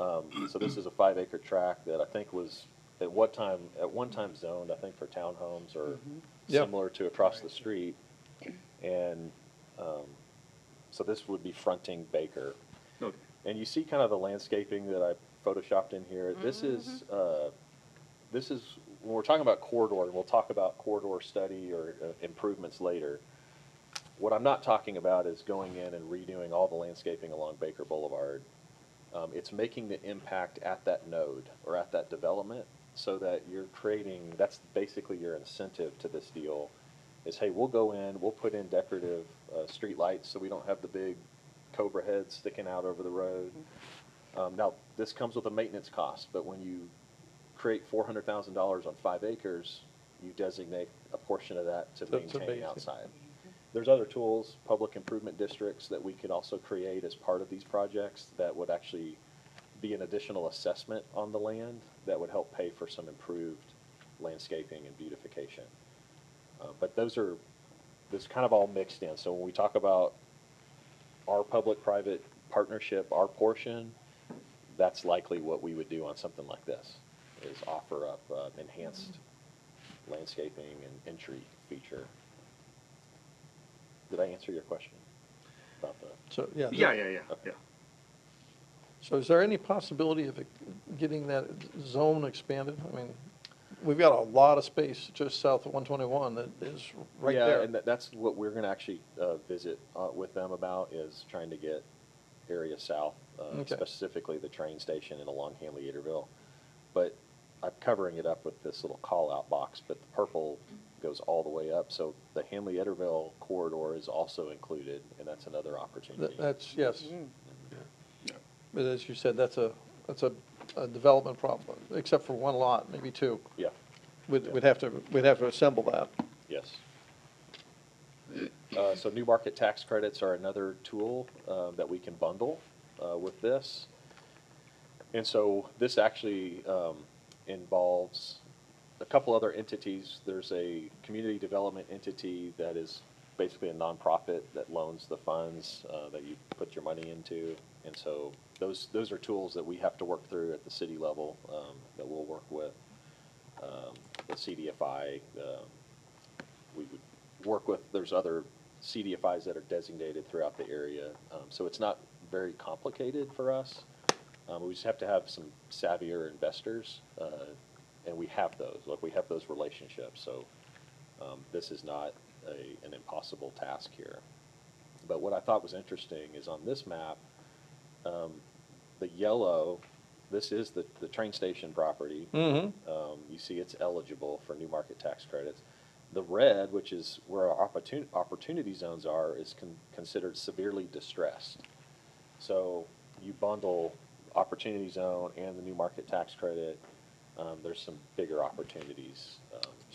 So this is a 5-acre tract that I think was at one time zoned, I think for townhomes or Yep. similar to across the street. And, so this would be fronting Baker. okay. And you see kind of the landscaping that I photoshopped in here. This is, when we're talking about corridor, and we'll talk about corridor study or improvements later. What I'm not talking about is going in and redoing all the landscaping along Baker Boulevard. It's making the impact at that node or at that development so that you're creating, that's basically your incentive to this deal, is, hey, we'll go in, we'll put in decorative street lights so we don't have the big Cobra heads sticking out over the road. Now, this comes with a maintenance cost, but when you create $400,000 on 5 acres, you designate a portion of that to maintain maintain. outside. There's other tools, public improvement districts that we could also create as part of these projects that would actually be an additional assessment on the land that would help pay for some improved landscaping and beautification. But this kind of all mixed in. So when we talk about our public-private partnership, our portion, that's likely what we would do on something like this, is offer up enhanced landscaping and entry feature. Did I answer your question about the? So, yeah. Yeah. So is there any possibility of getting that zone expanded? I mean, we've got a lot of space just south of 121 that is right Yeah, there. and that's what we're gonna actually, visit, with them about, is trying to get area south, Okay. specifically the train station and along Hanley-Ederville. But I'm covering it up with this little call-out box, but the purple goes all the way up, so the Hanley-Ederville corridor is also included, and that's another opportunity. That's, yes. But as you said, that's a development problem, except for one lot, maybe two. Yeah, We'd have to assemble that. yes. So new market tax credits are another tool that we can bundle with this. And so this actually involves a couple other entities. There's a community development entity that is basically a nonprofit that loans the funds that you put your money into. And so those are tools that we have to work through at the city level that we'll work with. The CDFI, we would work with, there's other CDFIs that are designated throughout the area. So it's not very complicated for us. We just have to have some savvier investors, and we have those. Like, we have those relationships. So this is not an impossible task here. But what I thought was interesting is on this map, the yellow, this is the train station property. Mm-hmm. You see it's eligible for new market tax credits. The red, which is where our opportunity zones are, is considered severely distressed. So you bundle opportunity zone and the new market tax credit, there's some bigger opportunities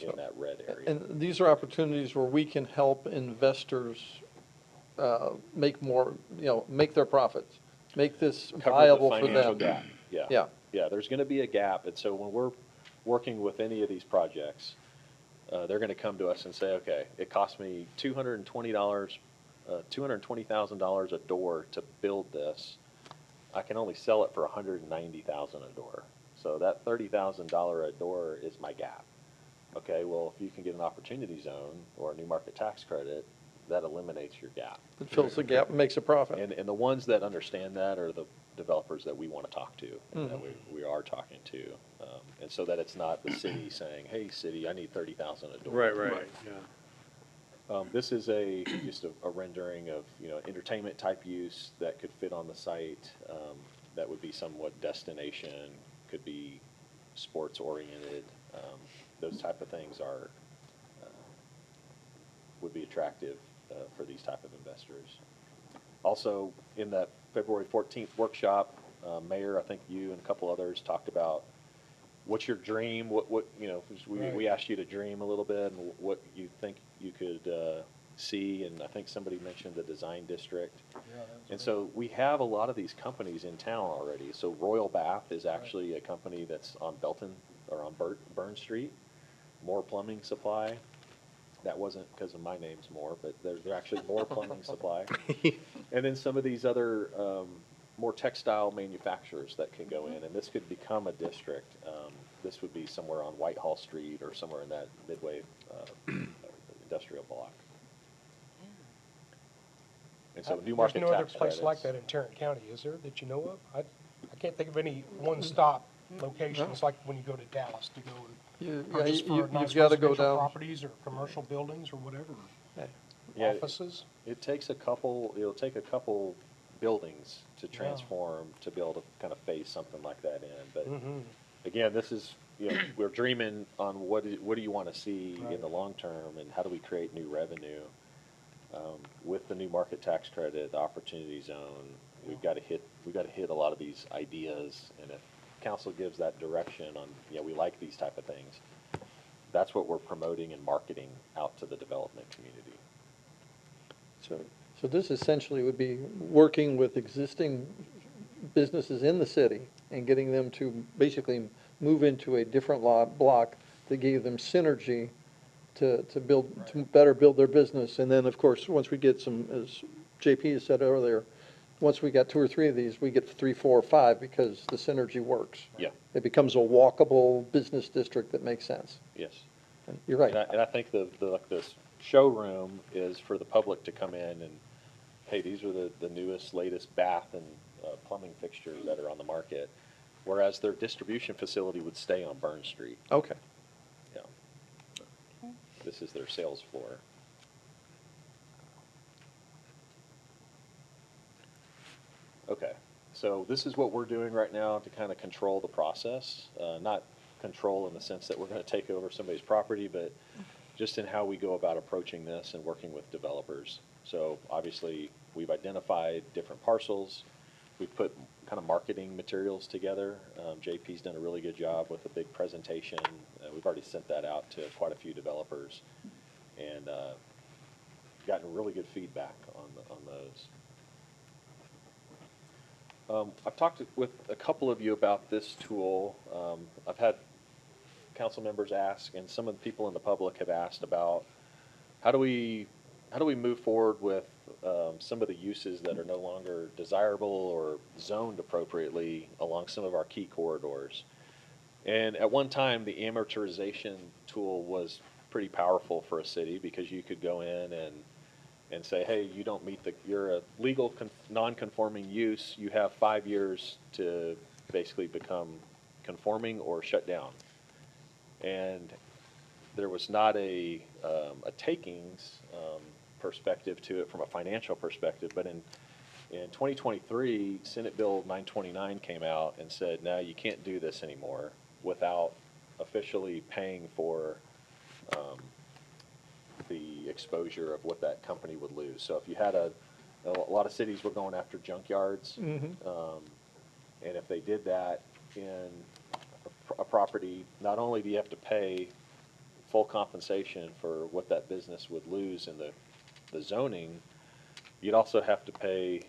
in that red area. And these are opportunities where we can help investors make more, make their profits, make this Cover the viable for financial them. gap. Yeah. Yeah, there's gonna be a gap, and so when we're working with any of these projects, they're gonna come to us and say, okay, it cost me $220, $220,000 a door to build this. I can only sell it for $190,000 a door. So that $30,000 a door is my gap. Okay, well, if you can get an opportunity zone or a new market tax credit, that eliminates your gap. It fills the gap and makes a profit. And the ones that understand that are the developers that we want to talk to, and that we are talking to. And so that it's not the city saying, hey, city, I need 30,000 a door. Right, yeah. This is just a rendering of, entertainment type use that could fit on the site. That would be somewhat destination, could be sports oriented. Those type of things would be attractive for these type of investors. Also, in that February 14th workshop, Mayor, I think you and a couple others talked about what's your dream, we asked you to dream a little bit and what you think you could see, and I think somebody mentioned the design district. And so we have a lot of these companies in town already. So Royal Bath is actually a company that's on Belton, or on Burn Street. Moore Plumbing Supply. That wasn't because of my name's Moore, but they're actually Moore Plumbing Supply. And then some of these other more textile manufacturers that can go in, and this could become a district. This would be somewhere on Whitehall Street or somewhere in that Midway industrial block. And so new market There's no other tax place like credits. that in Tarrant County, is there, that you know of? I can't think of any one-stop locations like when you go to Dallas to go and purchase for nice You've got to go residential down. properties or commercial buildings or whatever, Yeah, offices. it'll take a couple buildings to transform to be able to kind of phase something like that in. But again, this is, we're dreaming on what do you want to see in the long term, and how do we create new revenue? With the new market tax credit, the opportunity zone, we've got to hit a lot of these ideas, and if council gives that direction on, we like these type of things, that's what we're promoting and marketing out to the development community. So this essentially would be working with existing businesses in the city and getting them to basically move into a different block that gave them synergy to better build their business. And then, of course, once we get some, as JP has said earlier, once we got 2 or 3 of these, we get 3, 4, or 5 because the synergy works. Yeah. It becomes a walkable business district that makes sense. Yes. You're right. And I think this showroom is for the public to come in and, hey, these are the newest, latest bath and plumbing fixtures that are on the market, whereas their distribution facility would stay on Burn Street. Okay. Yeah. This is their sales floor. Okay, so this is what we're doing right now to kind of control the process. Not control in the sense that we're going to take over somebody's property, but just in how we go about approaching this and working with developers. So obviously, we've identified different parcels. We've put kind of marketing materials together. JP's done a really good job with a big presentation. We've already sent that out to quite a few developers and gotten really good feedback on those. I've talked with a couple of you about this tool. I've had council members ask, and some of the people in the public have asked about how do we move forward with some of the uses that are no longer desirable or zoned appropriately along some of our key corridors. And at one time, the amortization tool was pretty powerful for a city because you could go in and say, hey, you don't meet you're a legal non-conforming use, you have 5 years to basically become conforming or shut down. And there was not a takings perspective to it from a financial perspective, but in 2023, Senate Bill 929 came out and said, no, you can't do this anymore without officially paying for the exposure of what that company would lose. So if you had a lot of cities were going after junkyards, and if they did that in a property, not only do you have to pay full compensation for what that business would lose in the zoning, you'd also have to pay,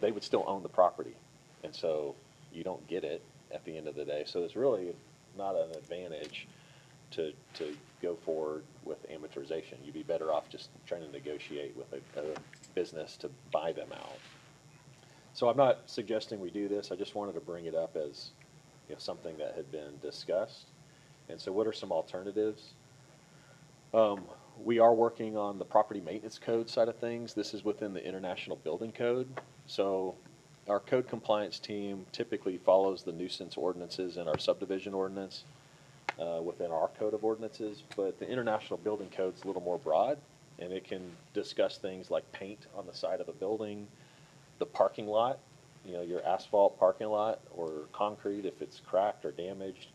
they would still own the property. And so you don't get it at the end of the day. So it's really not an advantage to go forward with amortization. You'd be better off just trying to negotiate with a business to buy them out. So I'm not suggesting we do this. I just wanted to bring it up as something that had been discussed. And so what are some alternatives? We are working on the property maintenance code side of things. This is within the International Building Code. So our code compliance team typically follows the nuisance ordinances in our subdivision ordinance within our code of ordinances, but the International Building Code's a little more broad, and it can discuss things like paint on the side of a building, the parking lot, your asphalt parking lot or concrete if it's cracked or damaged.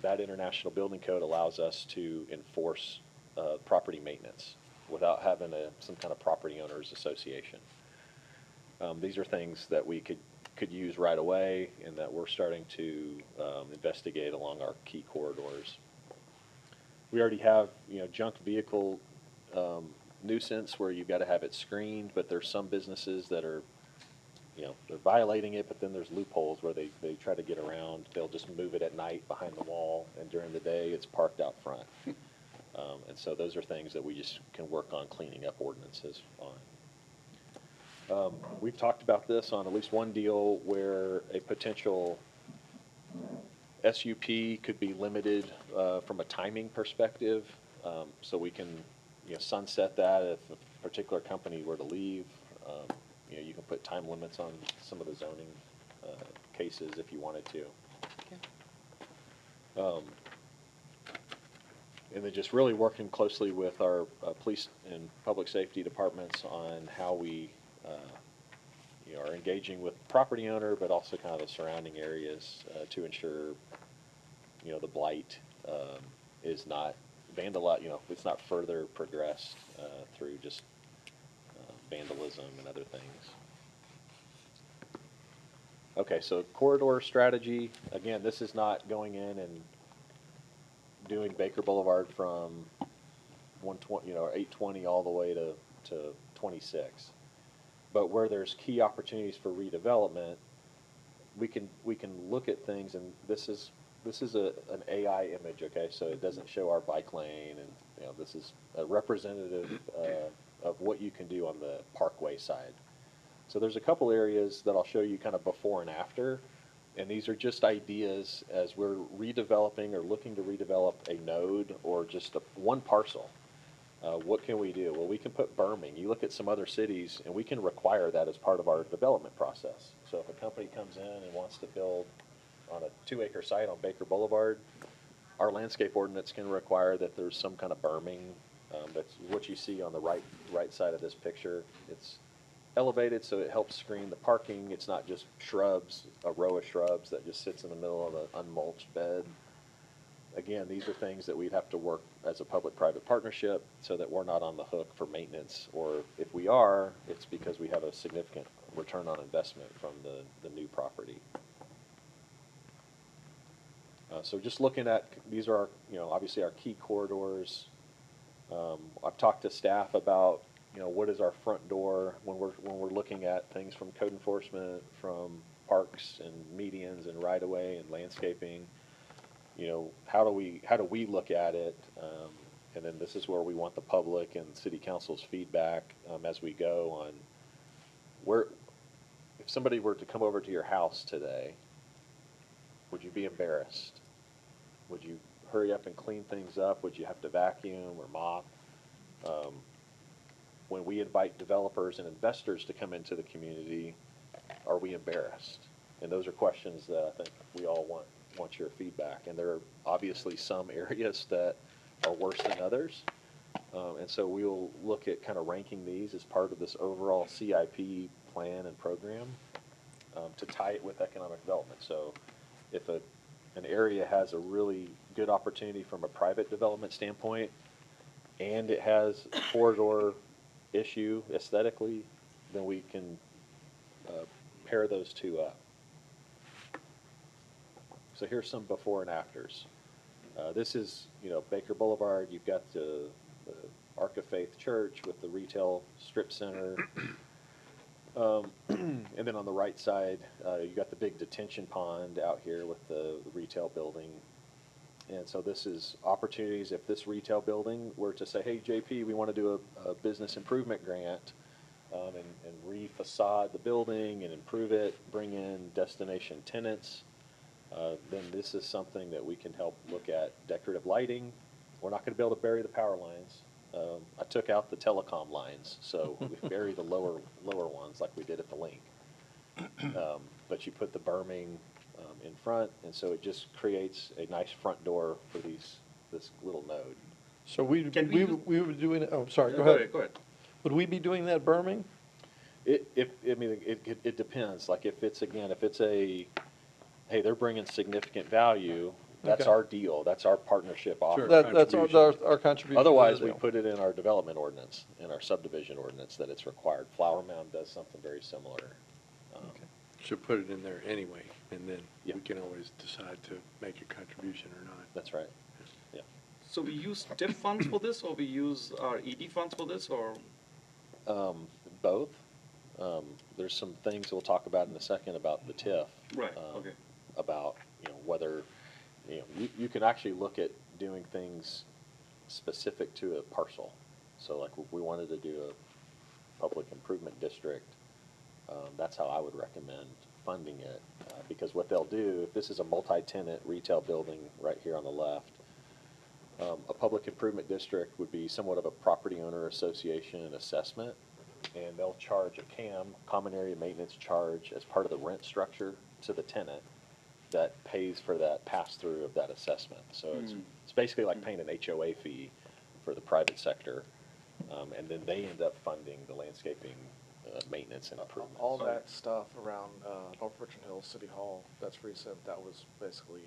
That International Building Code allows us to enforce property maintenance without having some kind of property owners association. These are things that we could use right away and that we're starting to investigate along our key corridors. We already have, junk vehicle nuisance where you've got to have it screened, but there's some businesses that are, they're violating it, but then there's loopholes where they try to get around. They'll just move it at night behind the wall, and during the day it's parked out front. And so those are things that we just can work on cleaning up ordinances on. We've talked about this on at least one deal where a potential SUP could be limited from a timing perspective. So we can sunset that if a particular company were to leave. You can put time limits on some of the zoning cases if you wanted to. And then just really working closely with our police and public safety departments on how we are engaging with the property owner, but also kind of the surrounding areas to ensure, the blight is not it's not further progressed through just vandalism and other things. Okay, so corridor strategy. Again, this is not going in and doing Baker Boulevard from 120, 820 all the way to 26. But where there's key opportunities for redevelopment, we can look at things, and this is an AI image, okay? So it doesn't show our bike lane, and this is a representative of what you can do on the parkway side. So there's a couple areas that I'll show you kind of before and after, and these are just ideas as we're redeveloping or looking to redevelop a node or just one parcel. What can we do? Well, we can put berming. You look at some other cities, and we can require that as part of our development process. So if a company comes in and wants to build on a 2-acre site on Baker Boulevard, our landscape ordinance can require that there's some kind of berming. That's what you see on the right side of this picture. It's elevated, so it helps screen the parking. It's not just shrubs, a row of shrubs that just sits in the middle of an unmulched bed. Again, these are things that we'd have to work as a public-private partnership so that we're not on the hook for maintenance, or if we are, it's because we have a significant return on investment from the new property. So just looking at, these are, obviously our key corridors. I've talked to staff about, what is our front door when we're looking at things from code enforcement, from parks and medians and right-of-way and landscaping. How do we look at it? And then this is where we want the public and city council's feedback as we go on if somebody were to come over to your house today, would you be embarrassed? Would you hurry up and clean things up? Would you have to vacuum or mop? When we invite developers and investors to come into the community, are we embarrassed? And those are questions that I think we all want your feedback. And there are obviously some areas that are worse than others. And so we'll look at kind of ranking these as part of this overall CIP plan and program to tie it with economic development. So if an area has a really good opportunity from a private development standpoint, and it has a corridor issue aesthetically, then we can pair those two up. So here's some before and afters. This is, Baker Boulevard. You've got the Ark of Faith Church with the retail strip center. And then on the right side, you got the big detention pond out here with the retail building. And so this is opportunities if this retail building were to say, hey, JP, we want to do a business improvement grant and re-facade the building and improve it, bring in destination tenants, then this is something that we can help look at. Decorative lighting. We're not going to be able to bury the power lines. I took out the telecom lines, so we bury the lower ones like we did at the link. But you put the berming in front, and so it just creates a nice front door for this little node. So we would doing, oh, sorry, go Go ahead. ahead. Would we be doing that berming? It depends. Like if it's a, hey, they're bringing significant value, that's Okay. our deal, that's our partnership offer. That's our contribution. Otherwise, to the we deal. put it in our development ordinance, in our subdivision ordinance, that it's required. Flower Mound does something very similar. Should put it in there anyway, and then Yeah. we can always decide to make a contribution or not. That's right. Yeah. So we use TIF funds for this, or we use our ED funds for this, or? Both. There's some things we'll talk about in a second about the TIF. Right, okay. About, whether, you can actually look at doing things specific to a parcel. So like if we wanted to do a public improvement district, that's how I would recommend funding it. Because what they'll do, if this is a multi-tenant retail building right here on the left, a public improvement district would be somewhat of a property owner association assessment, and they'll charge a CAM, common area maintenance charge, as part of the rent structure to the tenant that pays for that pass-through of that assessment. So it's basically like paying an HOA fee for the private sector, and then they end up funding the landscaping, maintenance and improvements. All that stuff around North Richland Hills City Hall, that's recent, that was basically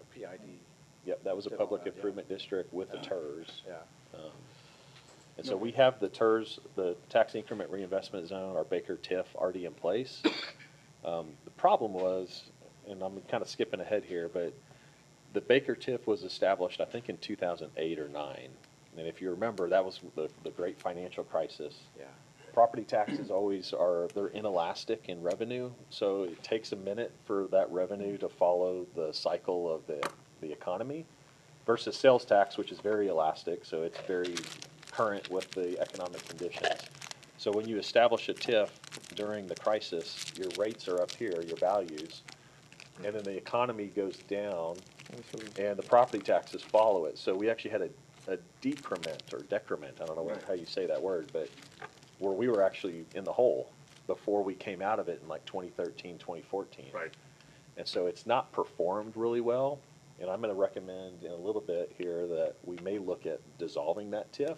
a PID. Yep, that was a Did all public that, yeah. improvement district with the TERS. Yeah. And so we have the TERS, the tax increment reinvestment zone, our Baker TIF already in place. The problem was, and I'm kind of skipping ahead here, but the Baker TIF was established, I think, in 2008 or 9. And if you remember, that was the great financial crisis. Yeah. Property taxes always they're inelastic in revenue, so it takes a minute for that revenue to follow the cycle of the economy, versus sales tax, which is very elastic, so it's very current with the economic conditions. So when you establish a TIF during the crisis, your rates are up here, your values, and then the economy goes down, and the property taxes follow it. So we actually had a decrement or decrement, I don't know how you say that word, but where we were actually in the hole before we came out of it in like 2013, 2014. Right. And so it's not performed really well, and I'm gonna recommend in a little bit here that we may look at dissolving that TIF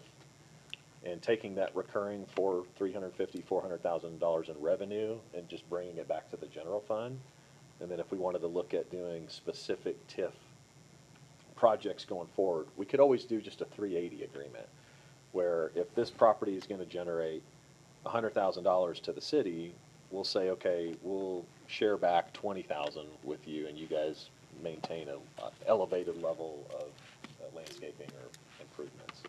and taking that recurring for $350,000, $400,000 in revenue and just bringing it back to the general fund. And then if we wanted to look at doing specific TIF projects going forward, we could always do just a 380 agreement, where if this property is gonna generate $100,000 to the city, we'll say, okay, we'll share back 20,000 with you, and you guys maintain a elevated level of landscaping or improvements.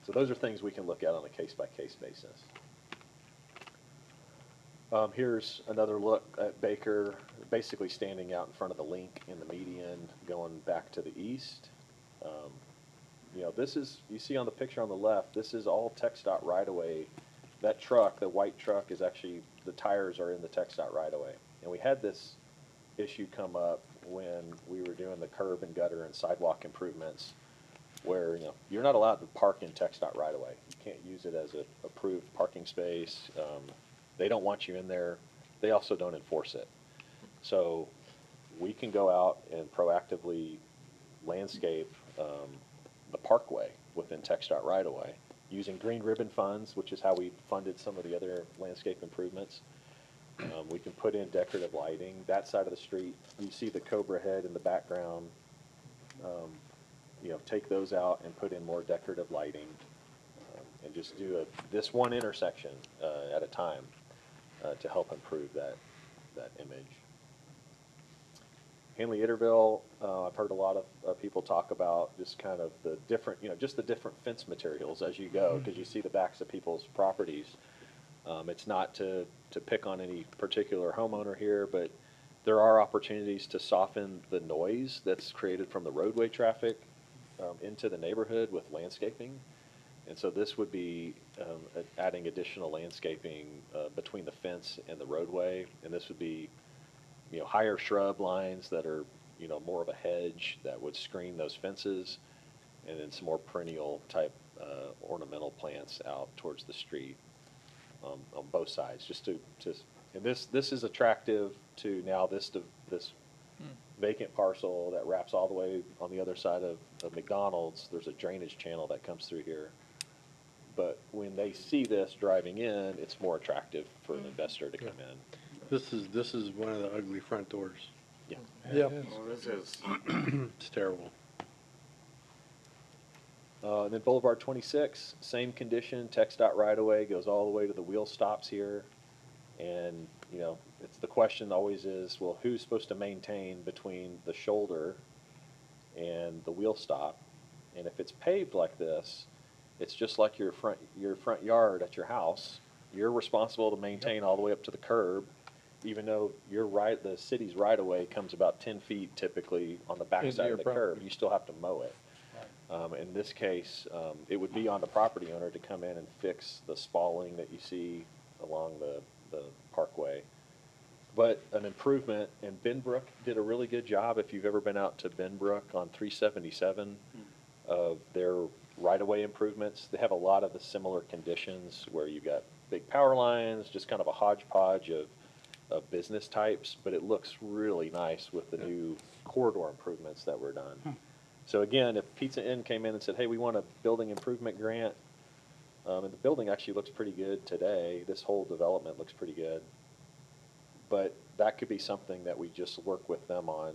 So those are things we can look at on a case-by-case basis. Here's another look at Baker, basically standing out in front of the link in the median, going back to the east. You know, this is, you see on the picture on the left, this is all TxDOT right-of-way. That truck, the white truck, is actually, the tires are in the TxDOT right-of-way. And we had this issue come up when we were doing the curb and gutter and sidewalk improvements, where, you know, you're not allowed to park in TxDOT right-of-way. You can't use it as an approved parking space. They don't want you in there. They also don't enforce it. So we can go out and proactively landscape the parkway within TxDOT right-of-way using green ribbon funds, which is how we funded some of the other landscape improvements. We can put in decorative lighting. That side of the street, you see the Cobra head in the background. You know, take those out and put in more decorative lighting, and just do this one intersection at a time to help improve that image. Hanley Itterville, I've heard a lot of people talk about just kind of the different, you know, just the different fence materials as you go, because you see the backs of people's properties. It's not to pick on any particular homeowner here, but there are opportunities to soften the noise that's created from the roadway traffic into the neighborhood with landscaping. And so this would be adding additional landscaping between the fence and the roadway, and this would be, you know, higher shrub lines that are, you know, more of a hedge that would screen those fences, and then some more perennial type ornamental plants out towards the street on both sides, just and this is attractive to now this vacant parcel that wraps all the way on the other side of McDonald's. There's a drainage channel that comes through here. But when they see this driving in, it's more attractive for an investor to come in. This is one of the ugly front doors. Yeah. Yeah. Oh, this is, It's terrible. And then Boulevard 26, same condition, TxDOT right-of-way, goes all the way to the wheel stops here. And, you know, it's the question always is, well, who's supposed to maintain between the shoulder and the wheel stop? And if it's paved like this, it's just like your front yard at your house. You're responsible to maintain all the way up to the curb, even though the city's right-of-way comes about 10 feet typically on the back Into side your of the property. curb. You still have to mow it. In this case, it would be on the property owner to come in and fix the spalling that you see along the parkway. But an improvement, and Benbrook did a really good job, if you've ever been out to Benbrook on 377, of their right-of-way improvements. They have a lot of the similar conditions where you've got big power lines, just kind of a hodgepodge of business types, but it looks really nice with the new corridor improvements that were done. So again, if Pizza Inn came in and said, hey, we want a building improvement grant, and the building actually looks pretty good today, this whole development looks pretty good, but that could be something that we just work with them on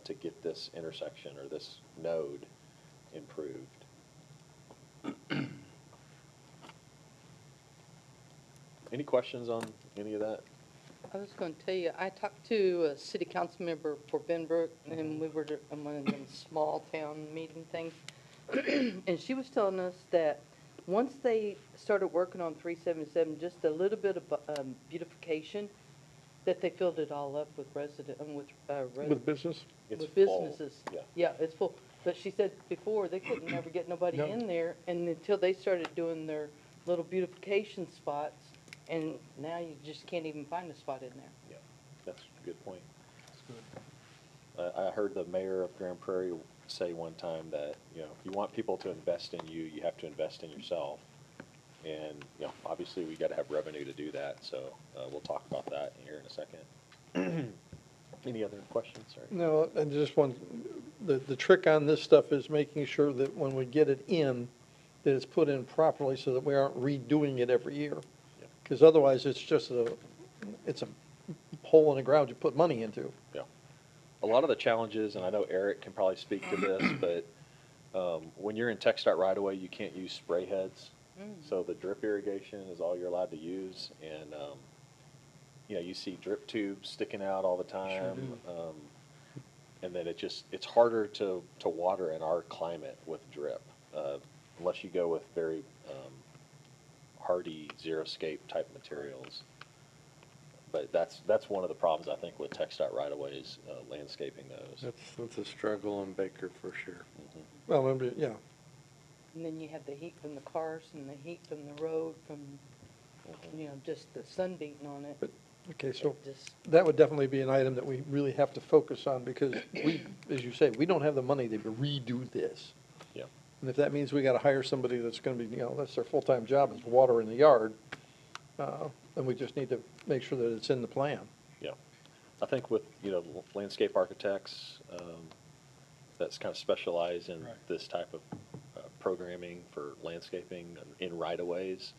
to get this intersection or this node improved. Any questions on any of that? I was going to tell you, I talked to a city council member for Benbrook, and we were in one of them small town meeting things. And she was telling us that once they started working on 377, just a little bit of beautification, that they filled it all up with With business? It's with full, businesses. yeah. Yeah, it's full. But she said before, they couldn't never get nobody No. in there, and until they started doing their little beautification spots, and now you just can't even find a spot in there. Yeah, that's a good point. I heard the mayor of Grand Prairie say one time that, you know, if you want people to invest in you, you have to invest in yourself. And, you know, obviously we gotta have revenue to do that, so, we'll talk about that here in a second. Any other questions, sorry? No, and just one, the trick on this stuff is making sure that when we get it in, that it's put in properly so that we aren't redoing it every year. Yeah. Because otherwise, it's a hole in the ground you put money into. Yeah. A lot of the challenges, and I know Eric can probably speak to this, but when you're in TechStart right away, you can't use spray heads. So the drip irrigation is all you're allowed to use, and you know, you see drip tubes sticking out all the time. And then it's harder to water in our climate with drip, unless you go with very hardy xeriscape type materials. But that's one of the problems, I think, with TechStart right away is landscaping those. That's a struggle in Baker for sure. Well, yeah, And then you have the heat from the cars and the heat from the road, from, you know, just the sun beating on it. okay, so It just, that would definitely be an item that we really have to focus on, because we, as you say, we don't have the money to redo this. Yeah. And if that means we gotta hire somebody that's gonna be, you know, that's their full-time job, is water in the yard, then we just need to make sure that it's in the plan. Yeah. I think with, you know, landscape architects, that's kind of specialize in this type of programming for landscaping in right-of-ways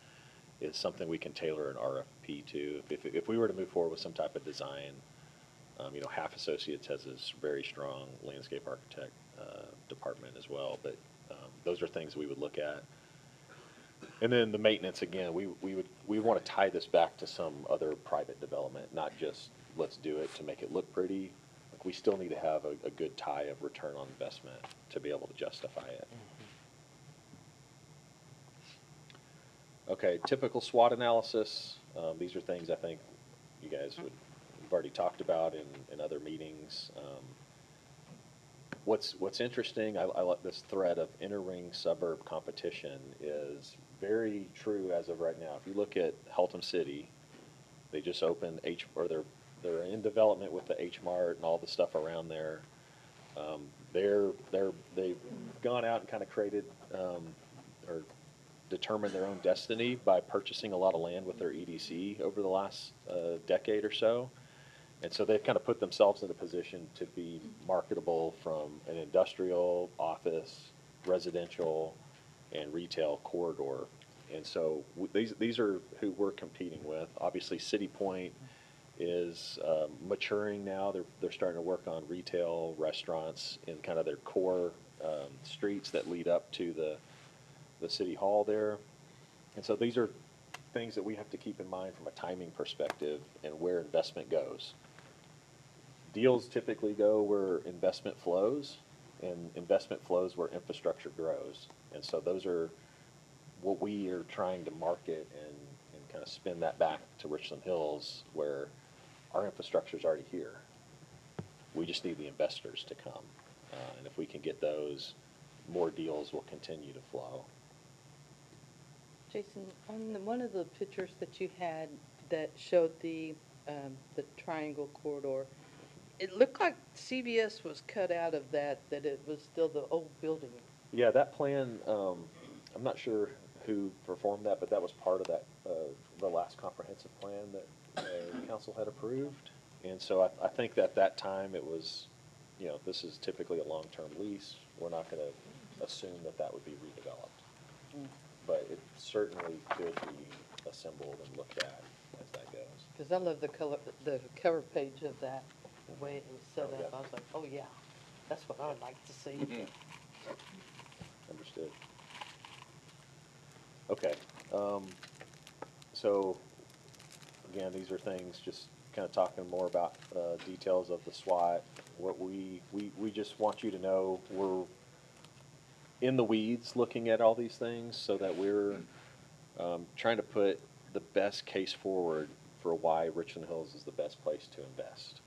is something we can tailor an RFP to. If we were to move forward with some type of design, you know, Half Associates has this very strong landscape architect department as well, but those are things we would look at. And then the maintenance, again, we want to tie this back to some other private development, not just let's do it to make it look pretty. Like, we still need to have a good tie of return on investment to be able to justify it. Okay, typical SWOT analysis. These are things I think you guys we've already talked about in other meetings. What's interesting, I like this thread of inner ring suburb competition is very true as of right now. If you look at Haltom City, they just opened they're in development with the H Mart and all the stuff around there. They've gone out and kind of created or determined their own destiny by purchasing a lot of land with their EDC over the last decade or so. And so they've kind of put themselves in a position to be marketable from an industrial, office, residential, and retail corridor. And so these are who we're competing with. Obviously, City Point is maturing now. They're starting to work on retail, restaurants in kind of their core streets that lead up to the city hall there. And so these are things that we have to keep in mind from a timing perspective and where investment goes. Deals typically go where investment flows, and investment flows where infrastructure grows. And so those are what we are trying to market and kind of spin that back to Richland Hills, where our infrastructure is already here. We just need the investors to come. And if we can get those, more deals will continue to flow. Jason, on one of the pictures that you had that showed the triangle corridor, it looked like CVS was cut out of that it was still the old building. Yeah, that plan, I'm not sure who performed that, but that was part of that, the last comprehensive plan that the council had approved. And so I think that that time it was, you know, this is typically a long-term lease. We're not going to assume that that would be redeveloped. But it certainly could be assembled and looked at as that goes. Because I love the cover page of that, the way it was set Oh, yeah. up. I was like, oh, yeah, that's what I would like to see. Understood. Okay, so, again, these are things, just kind of talking more about details of the SWOT. What we just want you to know, we're in the weeds looking at all these things so that we're trying to put the best case forward for why Richland Hills is the best place to invest.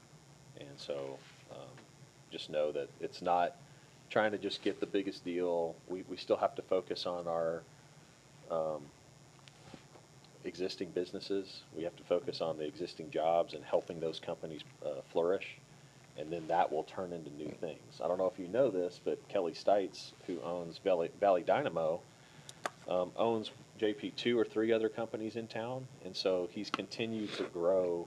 And so just know that it's not trying to just get the biggest deal. We still have to focus on our existing businesses. We have to focus on the existing jobs and helping those companies flourish. And then that will turn into new things. I don't know if you know this, but Kelly Stites, who owns Valley Dynamo, owns JP 2 or 3 other companies in town. And so he's continued to grow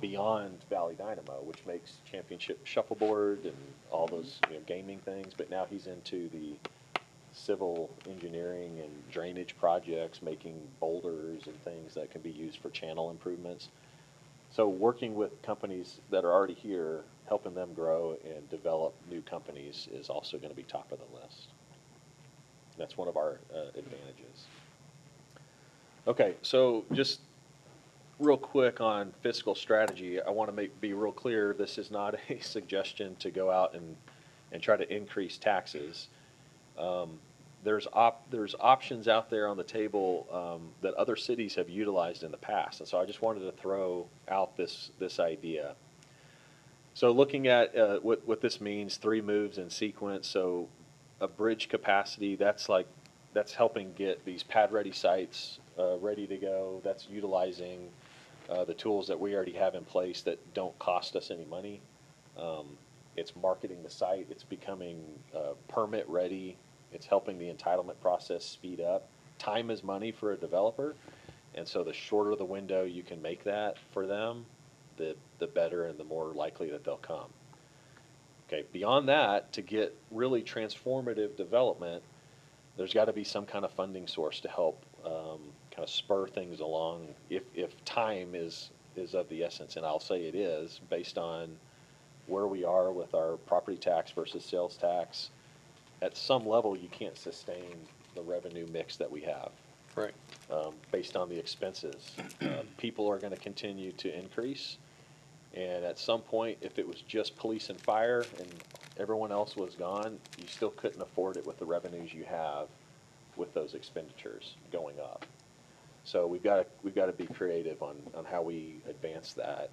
beyond Valley Dynamo, which makes Championship Shuffleboard and all those gaming things. But now he's into the civil engineering and drainage projects, making boulders and things that can be used for channel improvements. So working with companies that are already here, helping them grow and develop new companies is also going to be top of the list. That's one of our advantages. Okay, so just real quick on fiscal strategy, I want to be real clear, this is not a suggestion to go out and try to increase taxes. There's options out there on the table that other cities have utilized in the past, and so I just wanted to throw out this idea. So looking at what this means, 3 moves in sequence. So a bridge capacity, that's helping get these pad-ready sites ready to go. That's utilizing the tools that we already have in place that don't cost us any money. It's marketing the site. It's becoming permit ready. It's helping the entitlement process speed up. Time is money for a developer, and so the shorter the window you can make that for them, the better and the more likely that they'll come. Okay, beyond that, to get really transformative development, there's got to be some kind of funding source to help kind of spur things along if time is of the essence, and I'll say it is based on where we are with our property tax versus sales tax. At some level, you can't sustain the revenue mix that we have. Right. Based on the expenses. People are going to continue to increase, and at some point, if it was just police and fire and everyone else was gone, you still couldn't afford it with the revenues you have with those expenditures going up. So we've got to be creative on how we advance that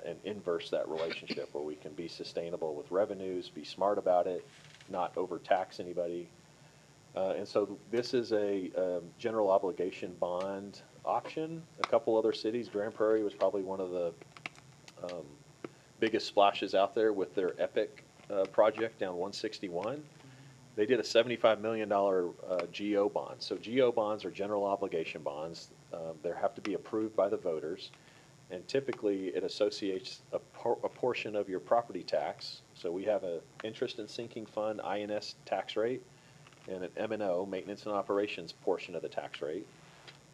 and inverse that relationship where we can be sustainable with revenues, be smart about it, not overtax anybody. And so this is a general obligation bond option. A couple other cities, Grand Prairie was probably one of the biggest splashes out there with their EPIC project down 161. They did a $75 million GO bond. So GO bonds are general obligation bonds. They have to be approved by the voters. And typically, it associates a portion of your property tax. So we have an interest in sinking fund, INS tax rate, and an M&O, maintenance and operations portion of the tax rate.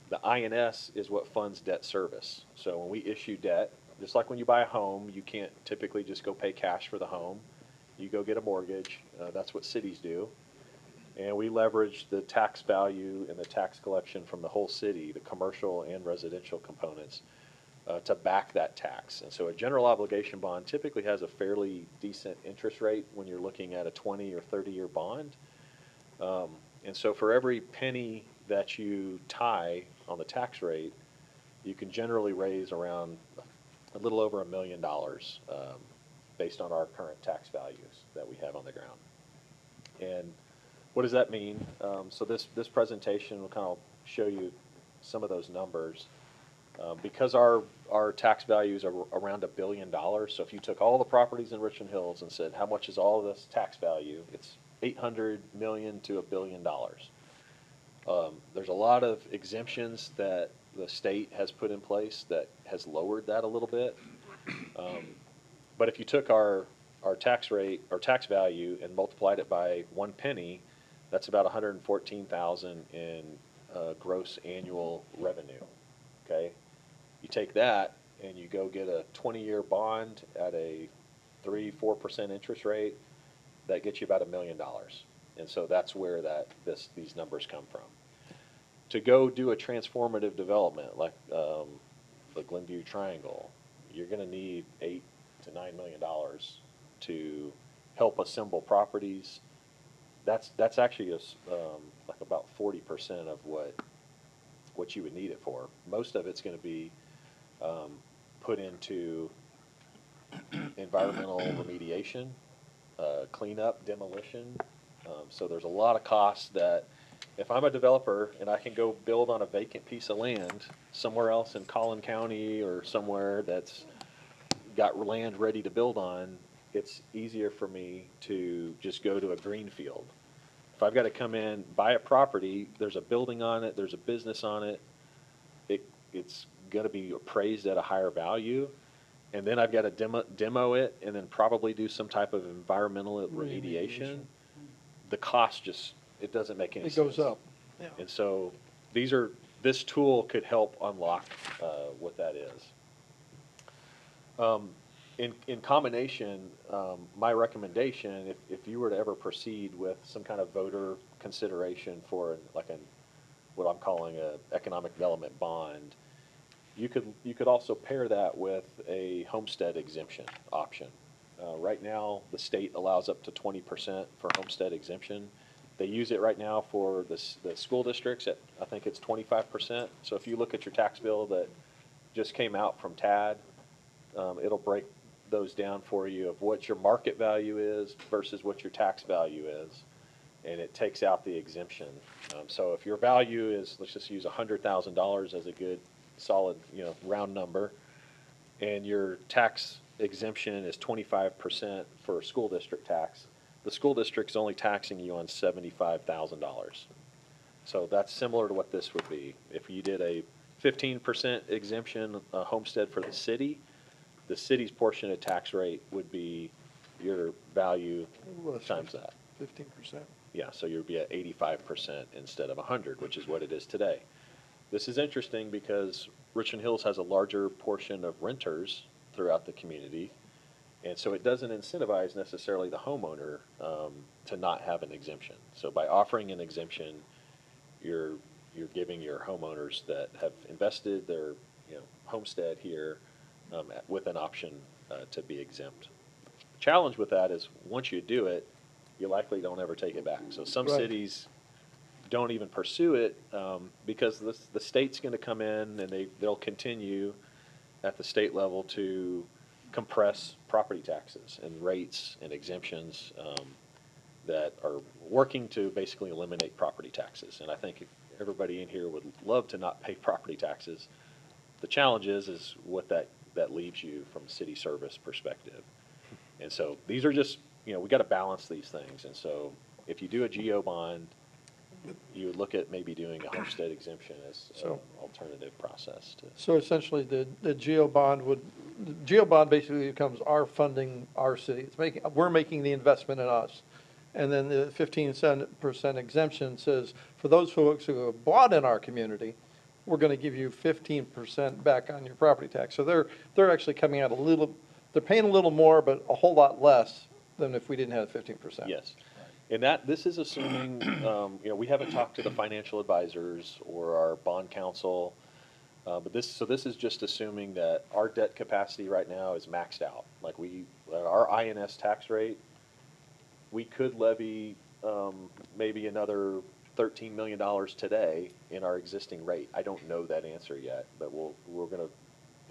The INS is what funds debt service. So when we issue debt, just like when you buy a home, you can't typically just go pay cash for the home. You go get a mortgage. That's what cities do. And we leverage the tax value and the tax collection from the whole city, the commercial and residential components, to back that tax. And so a general obligation bond typically has a fairly decent interest rate when you're looking at a 20 or 30-year bond. And so for every penny that you tie on the tax rate, you can generally raise around a little over $1 million based on our current tax values that we have on the ground. And what does that mean? So this presentation will kind of show you some of those numbers. Because our tax values are around $1 billion, so if you took all the properties in Richland Hills and said, how much is all this tax value? It's $800 million to $1 billion. There's a lot of exemptions that the state has put in place that has lowered that a little bit. But if you took our tax rate, our tax value, and multiplied it by 1 penny, that's about $114,000 in gross annual revenue. Okay, you take that and you go get a 20-year bond at a 3-4% interest rate, that gets you about $1 million. And so that's where these numbers come from. To go do a transformative development like the Glenview Triangle, you're going to need $8 to $9 million to help assemble properties. That's actually like about 40% of what you would need it for. Most of it's going to be put into environmental remediation, cleanup, demolition. So there's a lot of costs that if I'm a developer and I can go build on a vacant piece of land somewhere else in Collin County or somewhere that's got land ready to build on, it's easier for me to just go to a green field. If I've got to come in, buy a property, there's a building on it, there's a business on it, it's going to be appraised at a higher value, and then I've got to demo it, and then probably do some type of environmental remediation. The cost just, it doesn't make any It sense. goes up. And so this tool could help unlock what that is. In combination, my recommendation, if you were to ever proceed with some kind of voter consideration for what I'm calling a economic development bond, you could also pair that with a homestead exemption option. Right now, the state allows up to 20% for homestead exemption. They use it right now for the school districts at, I think it's 25%. So if you look at your tax bill that just came out from TAD, it'll break those down for you of what your market value is versus what your tax value is, and it takes out the exemption. So if your value is, let's just use $100,000 as a good solid, round number, and your tax exemption is 25% for school district tax, the school district's only taxing you on $75,000. So that's similar to what this would be. If you did a 15% exemption homestead for the city's portion of tax rate would be your value times that. 15%. Yeah, so you'd be at 85% instead of 100, which is what it is today. This is interesting because Richland Hills has a larger portion of renters throughout the community, and so it doesn't incentivize necessarily the homeowner to not have an exemption. So by offering an exemption, you're giving your homeowners that have invested their homestead here with an option to be exempt. The challenge with that is once you do it, you likely don't ever take it back. So some Right. cities don't even pursue it because the state's going to come in and they'll continue at the state level to compress property taxes and rates and exemptions that are working to basically eliminate property taxes. And I think everybody in here would love to not pay property taxes. The challenge is what that leaves you from a city service perspective. And so these are just, we got to balance these things. And so if you do a GO bond, you would look at maybe doing a homestead exemption as an alternative process to. So essentially, the GO bond basically becomes our funding our city. We're making the investment in us. And then the 15% exemption says, for those folks who have bought in our community, we're going to give you 15% back on your property tax. So they're actually coming out they're paying a little more, but a whole lot less than if we didn't have 15%. Yes. And this is assuming, we haven't talked to the financial advisors or our bond counsel, but this is just assuming that our debt capacity right now is maxed out. Like our INS tax rate, we could levy maybe another $13 million today in our existing rate. I don't know that answer yet, but we're going to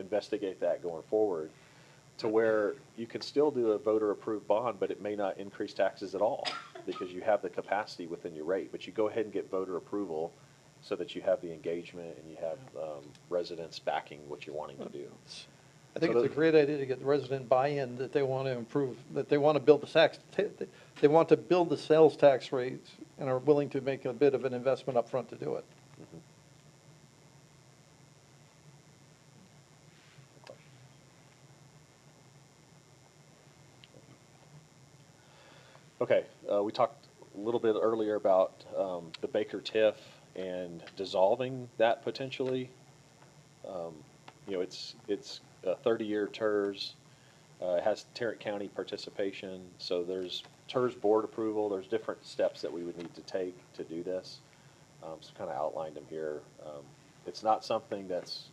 investigate that going forward to where you can still do a voter-approved bond, but it may not increase taxes at all because you have the capacity within your rate. But you go ahead and get voter approval so that you have the engagement and you have residents backing what you're wanting to do. I think So it's a great idea to get the resident buy-in that they want to improve, that they want to build they want to build the sales tax rates and are willing to make a bit of an investment up front to do it. Okay, we talked a little bit earlier about the Baker TIF and dissolving that potentially. It's a 30-year TERS. It has Tarrant County participation, so there's TERS board approval. There's different steps that we would need to take to do this. So kind of outlined them here. It's not something that's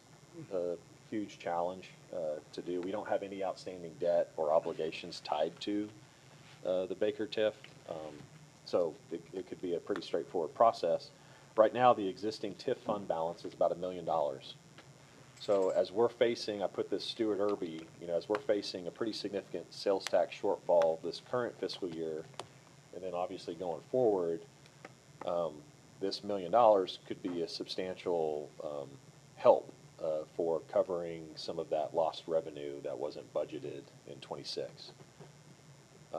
a huge challenge to do. We don't have any outstanding debt or obligations tied to the Baker TIF, so it could be a pretty straightforward process. Right now, the existing TIF fund balance is about $1 million. So as we're facing, I put this Stuart Irby, as we're facing a pretty significant sales tax shortfall this current fiscal year, and then obviously going forward, this $1 million could be a substantial help for covering some of that lost revenue that wasn't budgeted in '26,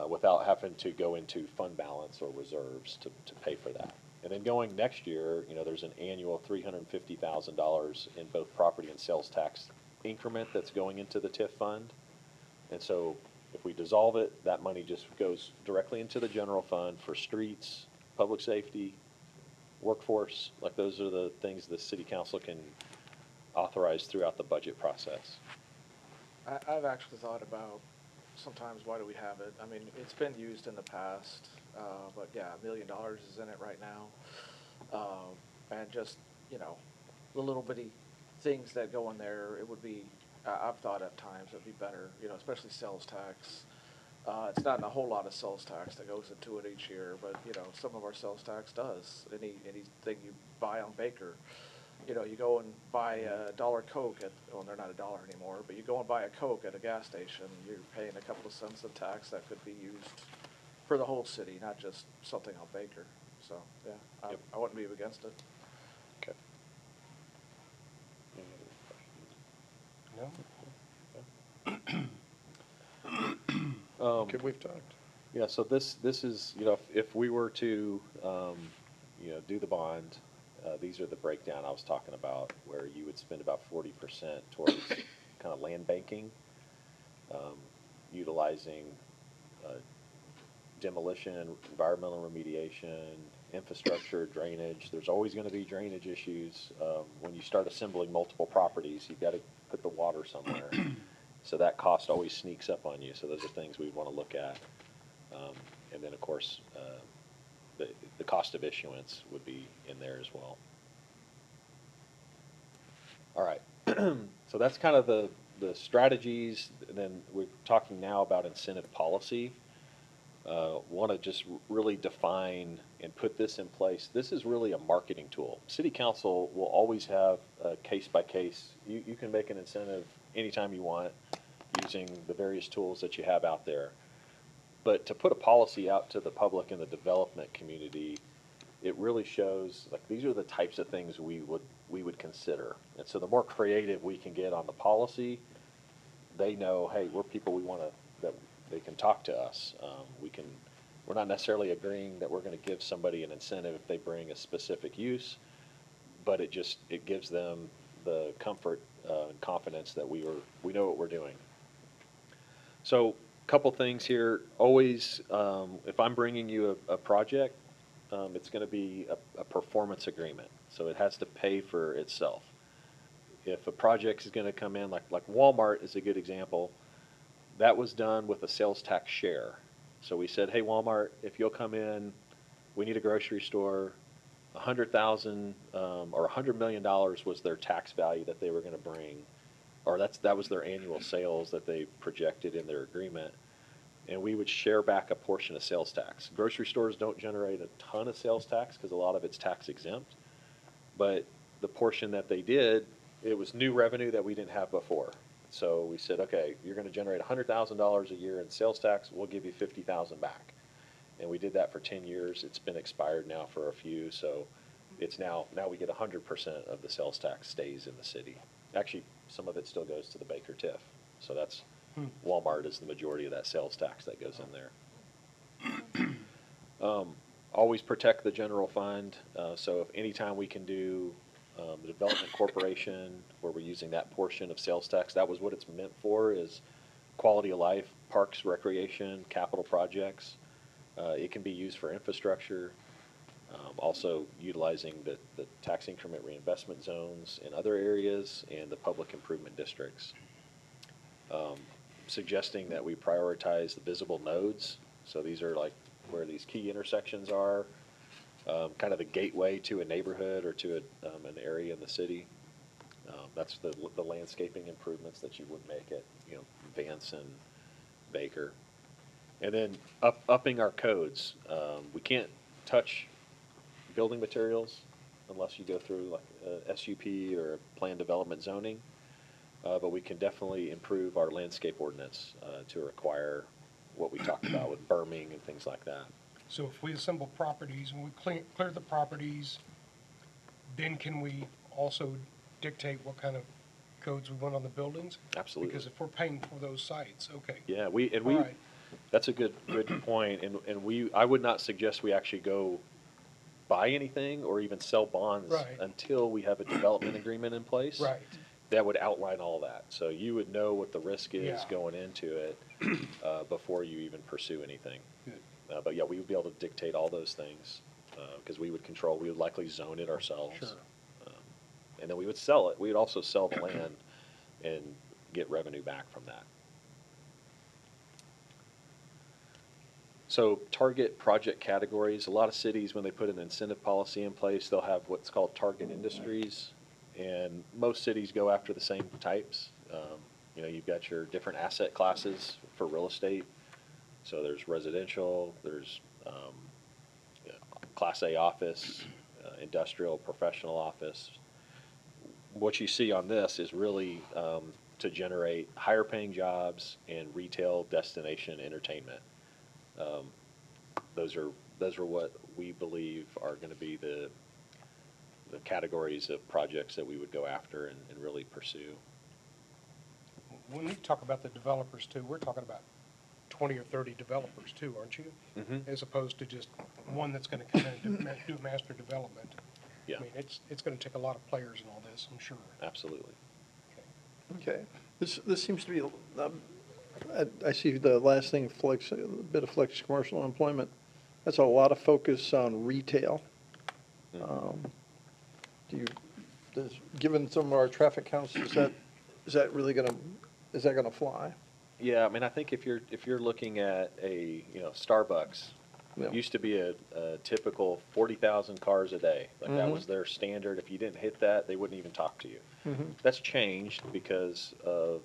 without having to go into fund balance or reserves to pay for that. And then going next year, there's an annual $350,000 in both property and sales tax increment that's going into the TIF fund. And so if we dissolve it, that money just goes directly into the general fund for streets, public safety, workforce. Like, those are the things the city council can authorize throughout the budget process. I've actually thought about sometimes, why do we have it? I mean, it's been used in the past, but yeah, $1 million is in it right now. And just, the little bitty things that go in there, it would be, I've thought at times it'd be better, especially sales tax. It's not a whole lot of sales tax that goes into it each year, but, some of our sales tax does. Anything you buy on Baker, you go and buy a $1 Coke well, they're not $1 anymore, but you go and buy a Coke at a gas station, you're paying a couple of cents of tax that could be used for the whole city, not just something on Baker. So, yeah, Yep. I wouldn't be against it. Okay. No? Okay, we've talked. Yeah, so this is, if we were to, do the bond, these are the breakdown I was talking about, where you would spend about 40% towards kind of land banking, utilizing demolition, environmental remediation, infrastructure, drainage. There's always going to be drainage issues. When you start assembling multiple properties, you've got to put the water somewhere. So that cost always sneaks up on you. So those are things we want to look at. And then, of course, the cost of issuance would be in there as well. All right. So that's kind of the strategies. And then we're talking now about incentive policy. Want to just really define and put this in place. This is really a marketing tool. City Council will always have a case by case. You can make an incentive anytime you want using the various tools that you have out there. But to put a policy out to the public and the development community, it really shows, like, these are the types of things we would consider. And so the more creative we can get on the policy, they know, hey, we're people that they can talk to us. We're not necessarily agreeing that we're going to give somebody an incentive if they bring a specific use, but it gives them the comfort and confidence that we know what we're doing. So, couple things here. Always, if I'm bringing you a project, it's going to be a performance agreement. So it has to pay for itself. If a project is going to come in, like Walmart is a good example, that was done with a sales tax share. So we said, hey, Walmart, if you'll come in, we need a grocery store. $100,000 or $100 million was their tax value that they were going to bring, or that was their annual sales that they projected in their agreement. And we would share back a portion of sales tax. Grocery stores don't generate a ton of sales tax because a lot of it's tax exempt. But the portion that they did, it was new revenue that we didn't have before. So we said, okay, you're going to generate $100,000 a year in sales tax. We'll give you $50,000 back. And we did that for 10 years. It's been expired now for a few. So it's now we get 100% of the sales tax stays in the city. Actually, some of it still goes to the Baker TIF. So that's Walmart is the majority of that sales tax that goes in there. Always protect the general fund. So if anytime we can do the development corporation where we're using that portion of sales tax, that was what it's meant for, is quality of life, parks, recreation, capital projects. It can be used for infrastructure. Also utilizing the tax increment reinvestment zones in other areas and the public improvement districts. Suggesting that we prioritize the visible nodes. So these are like where these key intersections are, kind of the gateway to a neighborhood or to an area in the city. That's the landscaping improvements that you would make at Vance and Baker. And then upping our codes. We can't touch building materials unless you go through like a SUP or a planned development zoning. But we can definitely improve our landscape ordinance to require what we talked about with berming and things like that. So if we assemble properties and we clear the properties, then can we also dictate what kind of codes we want on the buildings? Absolutely. Because if we're paying for those sites, okay. Yeah, All right. that's a good point, and I would not suggest we actually go buy anything or even sell bonds Right. until we have a development agreement in place. Right. That would outline all that, so you would know what the risk is Yeah. going into it, before you even pursue anything. Good. But yeah, we would be able to dictate all those things, because we would likely zone it ourselves. Sure. And then we would sell it. We would also sell the land and get revenue back from that. So target project categories, a lot of cities, when they put an incentive policy in place, they'll have what's called target industries. And most cities go after the same types. You know, you've got your different asset classes for real estate. So there's residential, there's Class A office, industrial, professional office. What you see on this is really to generate higher paying jobs and retail, destination, entertainment. Those are what we believe are going to be the categories of projects that we would go after and really pursue. When you talk about the developers too, we're talking about 20 or 30 developers too, aren't you? Mhm. As opposed to just one that's gonna come in and do master development. Yeah. I mean, it's gonna take a lot of players in all this, I'm sure. Absolutely. Okay, this seems to be, I see the last thing, flex, a bit of flex commercial employment. That's a lot of focus on retail. Given some of our traffic counts, is that really is that gonna fly? Yeah, I mean, I think if you're looking at Starbucks, Yeah. used to be a typical 40,000 cars a day. Like that was their standard. If you didn't hit that, they wouldn't even talk to you. That's changed because of,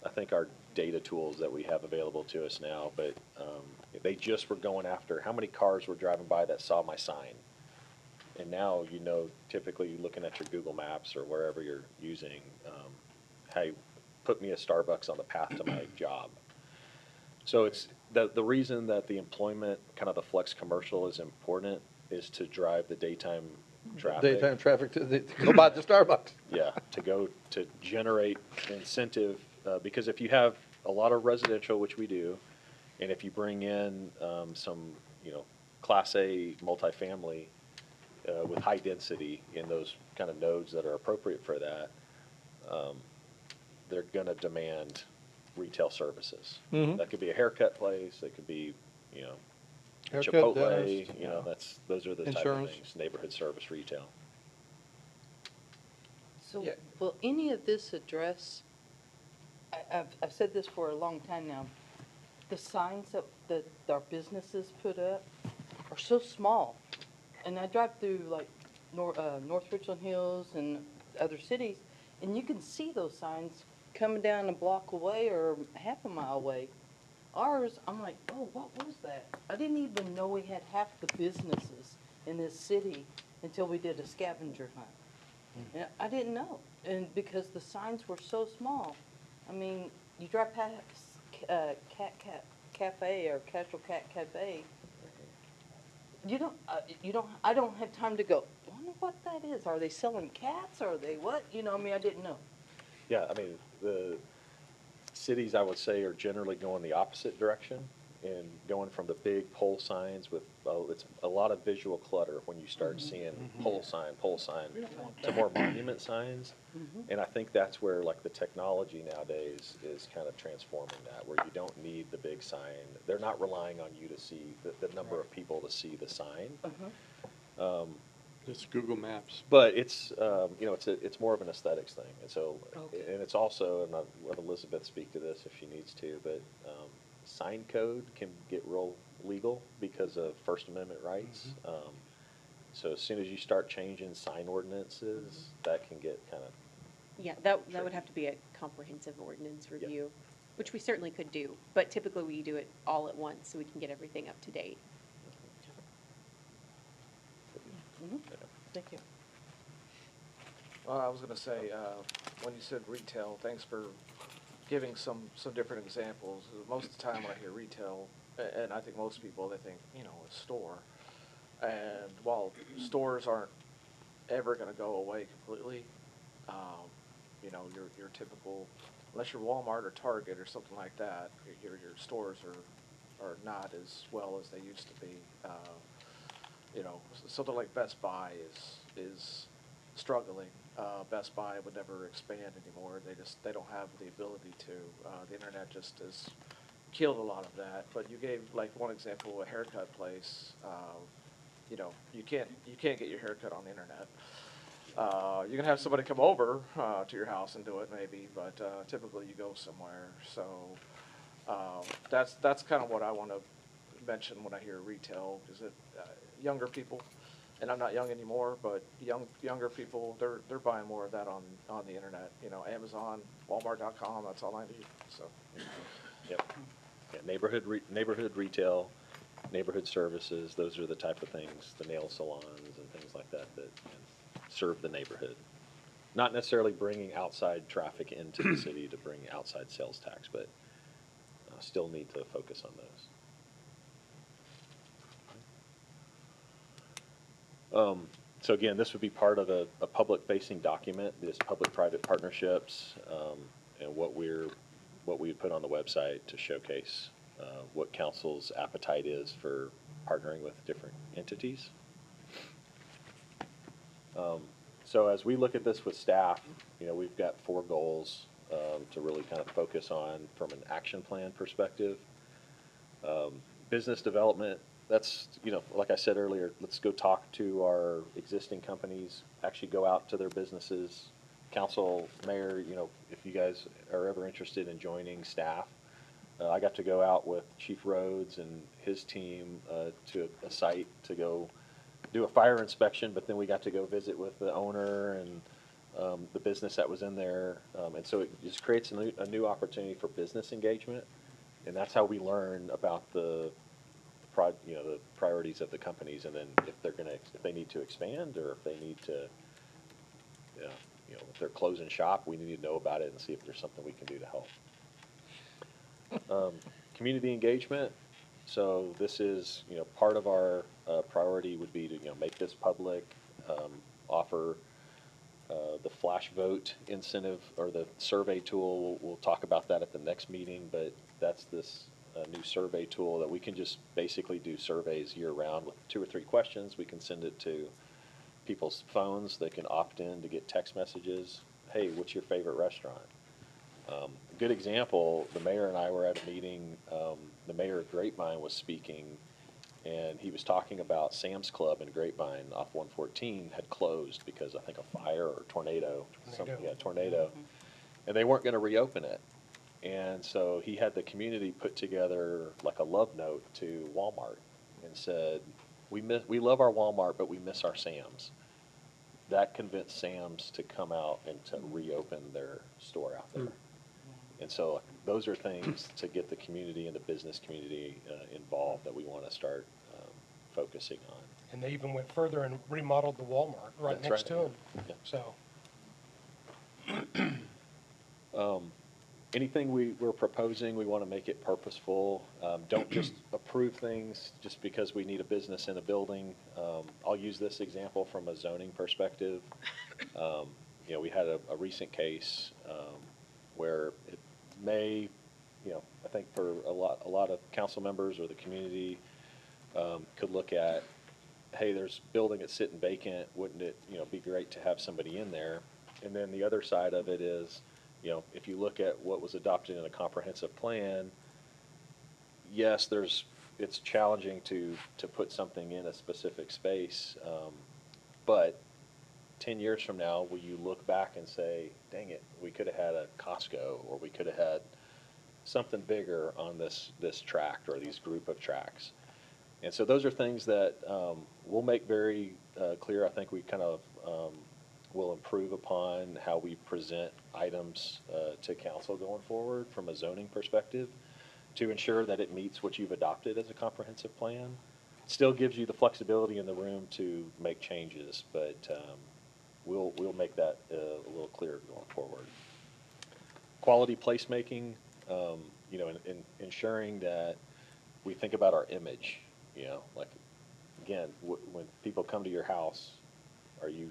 I think, our data tools that we have available to us now. But they just were going after how many cars were driving by that saw my sign. And now, typically you're looking at your Google Maps or wherever you're using, hey, put me a Starbucks on the path to my job. So it's the reason that the employment, kind of the flex commercial is important is to drive the daytime traffic. Daytime traffic to go by the Starbucks. Yeah, to generate incentive, because if you have a lot of residential, which we do, and if you bring in some, Class A multifamily with high density in those kind of nodes that are appropriate for that, they're gonna demand retail services. That could be a haircut place, it could be, Haircut, Chipotle, dentist, those are the type of Insurance. things, neighborhood service retail. So Yeah. will any of this address, I've said this for a long time now, the signs that our businesses put up are so small. And I drive through like North Richland Hills and other cities, and you can see those signs coming down a block away or half a mile away. Ours, I'm like, oh, what was that? I didn't even know we had half the businesses in this city until we did a scavenger hunt. And I didn't know, and because the signs were so small. I mean, you drive past Cat Cafe or Casual Cat Cafe, you don't, I don't have time to go, wonder what that is. Are they selling cats? Are they what? I didn't know. Yeah, I mean, the cities, I would say, are generally going the opposite direction and going from the big pole signs with, it's a lot of visual clutter when you start seeing pole sign, to more monument signs. And I think that's where, like, the technology nowadays is kind of transforming that, where you don't need the big sign. They're not relying on you to see the number of people to see the sign. Just Google Maps. But it's, it's more of an aesthetics thing, and so, Okay. and it's also, and I'll let Elizabeth speak to this if she needs to, but sign code can get real legal because of First Amendment rights. So as soon as you start changing sign ordinances, that can get kind of, Yeah, that would have to be a comprehensive ordinance review, which we certainly could do, but typically we do it all at once so we can get everything up to date. Thank you. I was gonna say, when you said retail, thanks for giving some different examples. Most of the time when I hear retail, and I think most people, they think, a store. And while stores aren't ever gonna go away completely, you know, your typical, unless you're Walmart or Target or something like that, your stores are not as well as they used to be. You know, something like Best Buy is struggling. Best Buy would never expand anymore. They don't have the ability to. The internet just has killed a lot of that. But you gave like one example, a haircut place. You know, you can't get your haircut on the internet. You can have somebody come over to your house and do it maybe, but typically you go somewhere. So that's kind of what I want to mention when I hear retail, is that younger people, and I'm not young anymore, but younger people, they're buying more of that on the internet. You know, Amazon, Walmart.com, that's all I need. So. Yep. Yeah, neighborhood retail, neighborhood services, those are the type of things, the nail salons and things like that serve the neighborhood. Not necessarily bringing outside traffic into the city to bring outside sales tax, but still need to focus on those. So again, this would be part of a public-facing document, this public-private partnerships, and what we would put on the website to showcase what council's appetite is for partnering with different entities. So as we look at this with staff, you know, we've got 4 goals to really kind of focus on from an action plan perspective. Business development, that's, you know, like I said earlier, let's go talk to our existing companies, actually go out to their businesses. Council, mayor, you know, if you guys are ever interested in joining staff, I got to go out with Chief Rhodes and his team to a site to go do a fire inspection, but then we got to go visit with the owner and the business that was in there. And so it just creates a new opportunity for business engagement. And that's how we learn about the priorities of the companies, and then if they need to expand, or if they need to, you know, if they're closing shop, we need to know about it and see if there's something we can do to help. Community engagement. So this is, you know, part of our priority would be to, you know, make this public, offer the flash vote incentive or the survey tool. We'll talk about that at the next meeting, but that's this new survey tool that we can just basically do surveys year round with 2 or 3 questions. We can send it to people's phones. They can opt in to get text messages. Hey, what's your favorite restaurant? Good example, the mayor and I were at a meeting, the mayor of Grapevine was speaking, and he was talking about Sam's Club in Grapevine off 114 had closed because I think a fire or tornado. Tornado. And they weren't going to reopen it. And so he had the community put together like a love note to Walmart and said, we love our Walmart, but we miss our Sam's. That convinced Sam's to come out and to reopen their store out there. And so those are things to get the community and the business community involved that we want to start focusing on. And they even went further and remodeled the Walmart right That's next to them. Yeah. So. Anything we're proposing, we want to make it purposeful. Don't just approve things just because we need a business in a building. I'll use this example from a zoning perspective. You know, we had a recent case where it may, you know, I think for a lot of council members or the community could look at, hey, there's a building that's sitting vacant. Wouldn't it, you know, be great to have somebody in there? And then the other side of it is, you know, if you look at what was adopted in a comprehensive plan, yes, it's challenging to put something in a specific space, but 10 years from now, will you look back and say, dang it, we could have had a Costco, or we could have had something bigger on this tract or these group of tracks? And so those are things that we'll make very clear. I think we kind of will improve upon how we present items to council going forward from a zoning perspective to ensure that it meets what you've adopted as a comprehensive plan. Still gives you the flexibility in the room to make changes, but we'll make that a little clearer going forward. Quality placemaking, you know, in ensuring that we think about our image, you know, like, again, when people come to your house, are you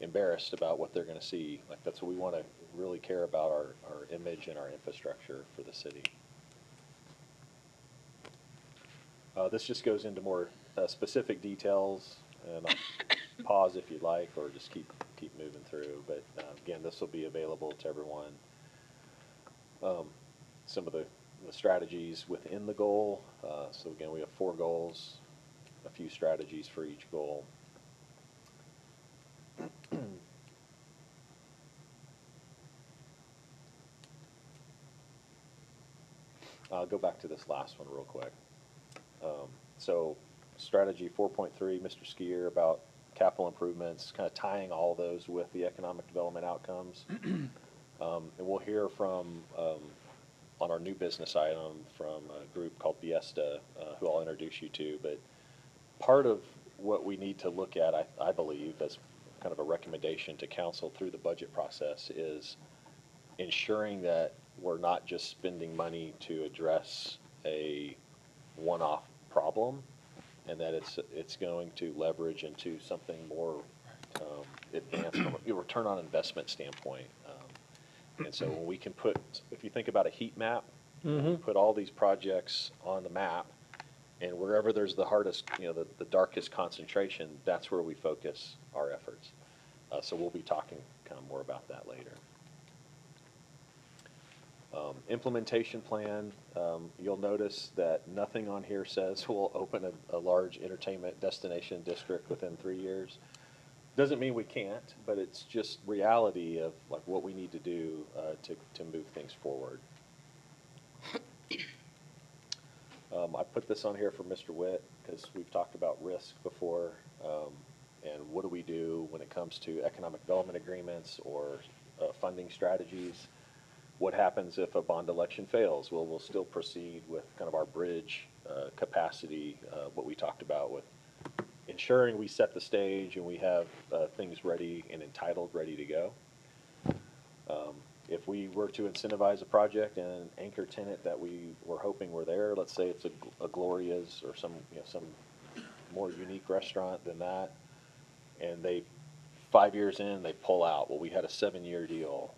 embarrassed about what they're gonna see. Like, that's what we wanna really care about, our image and our infrastructure for the city. This just goes into more specific details, and I'll pause if you'd like, or just keep moving through. But again, this will be available to everyone. Some of the strategies within the goal. So again, we have 4 goals, a few strategies for each goal. I'll go back to this last one real quick. So strategy 4.3, Mr. Skier, about capital improvements, kind of tying all those with the economic development outcomes. And we'll hear from, on our new business item, from a group called Biesta, who I'll introduce you to. But part of what we need to look at, I believe, as kind of a recommendation to council through the budget process, is ensuring that we're not just spending money to address a one-off problem, and that it's going to leverage into something more advanced from a return on investment standpoint. And so when we can put, if you think about a heat map, put all these projects on the map, and wherever there's the hardest, the darkest concentration, that's where we focus our efforts. So we'll be talking kind of more about that later. Implementation plan, you'll notice that nothing on here says we'll open a large entertainment destination district within 3 years. Doesn't mean we can't, but it's just reality of like what we need to do to move things forward. I put this on here for Mr. Witt because we've talked about risk before, and what do we do when it comes to economic development agreements or funding strategies. What happens if a bond election fails? Well, we'll still proceed with kind of our bridge capacity, what we talked about with ensuring we set the stage and we have things ready and entitled, ready to go. If we were to incentivize a project and an anchor tenant that we were hoping were there, let's say it's a Gloria's or some more unique restaurant than that, and 5 years in, they pull out. Well, we had a 7-year deal.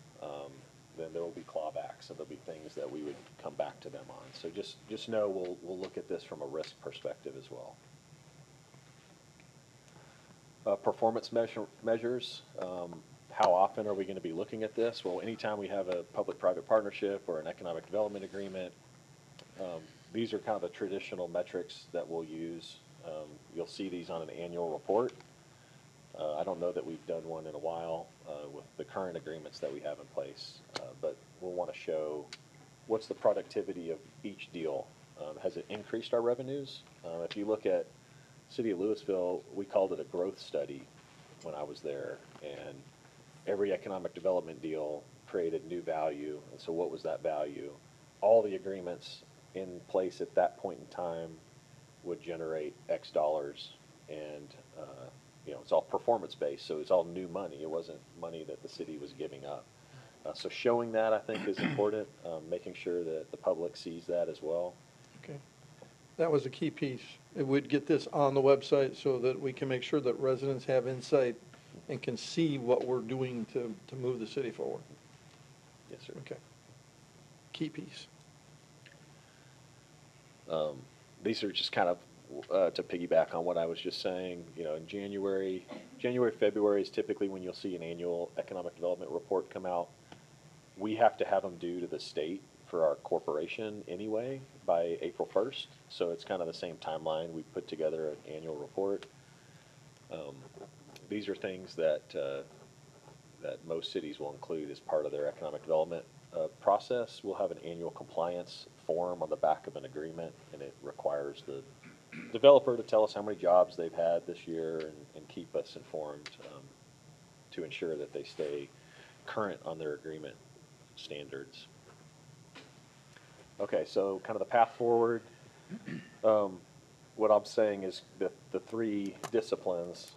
Then there will be clawbacks, and there'll be things that we would come back to them on. So just know we'll look at this from a risk perspective as well. Performance measures. How often are we going to be looking at this? Well, anytime we have a public-private partnership or an economic development agreement, these are kind of the traditional metrics that we'll use. You'll see these on an annual report. I don't know that we've done one in a while with the current agreements that we have in place, but we'll want to show what's the productivity of each deal. Has it increased our revenues? If you look at City of Louisville, we called it a growth study when I was there, and every economic development deal created new value. And so what was that value? All the agreements in place at that point in time would generate X dollars, and it's all performance-based, so it's all new money. It wasn't money that the city was giving up. So showing that, I think, is important, making sure that the public sees that as well. Okay. That was a key piece. It would get this on the website so that we can make sure that residents have insight and can see what we're doing to move the city forward. Yes, sir. Okay. Key piece. These are just kind of to piggyback on what I was just saying. In January, February is typically when you'll see an annual economic development report come out. We have to have them due to the state for our corporation anyway by April 1st. So it's kind of the same timeline. We put together an annual report. These are things that most cities will include as part of their economic development process. We'll have an annual compliance form on the back of an agreement, and it requires the developer to tell us how many jobs they've had this year and keep us informed to ensure that they stay current on their agreement standards. Okay, so kind of the path forward. What I'm saying is the 3 disciplines.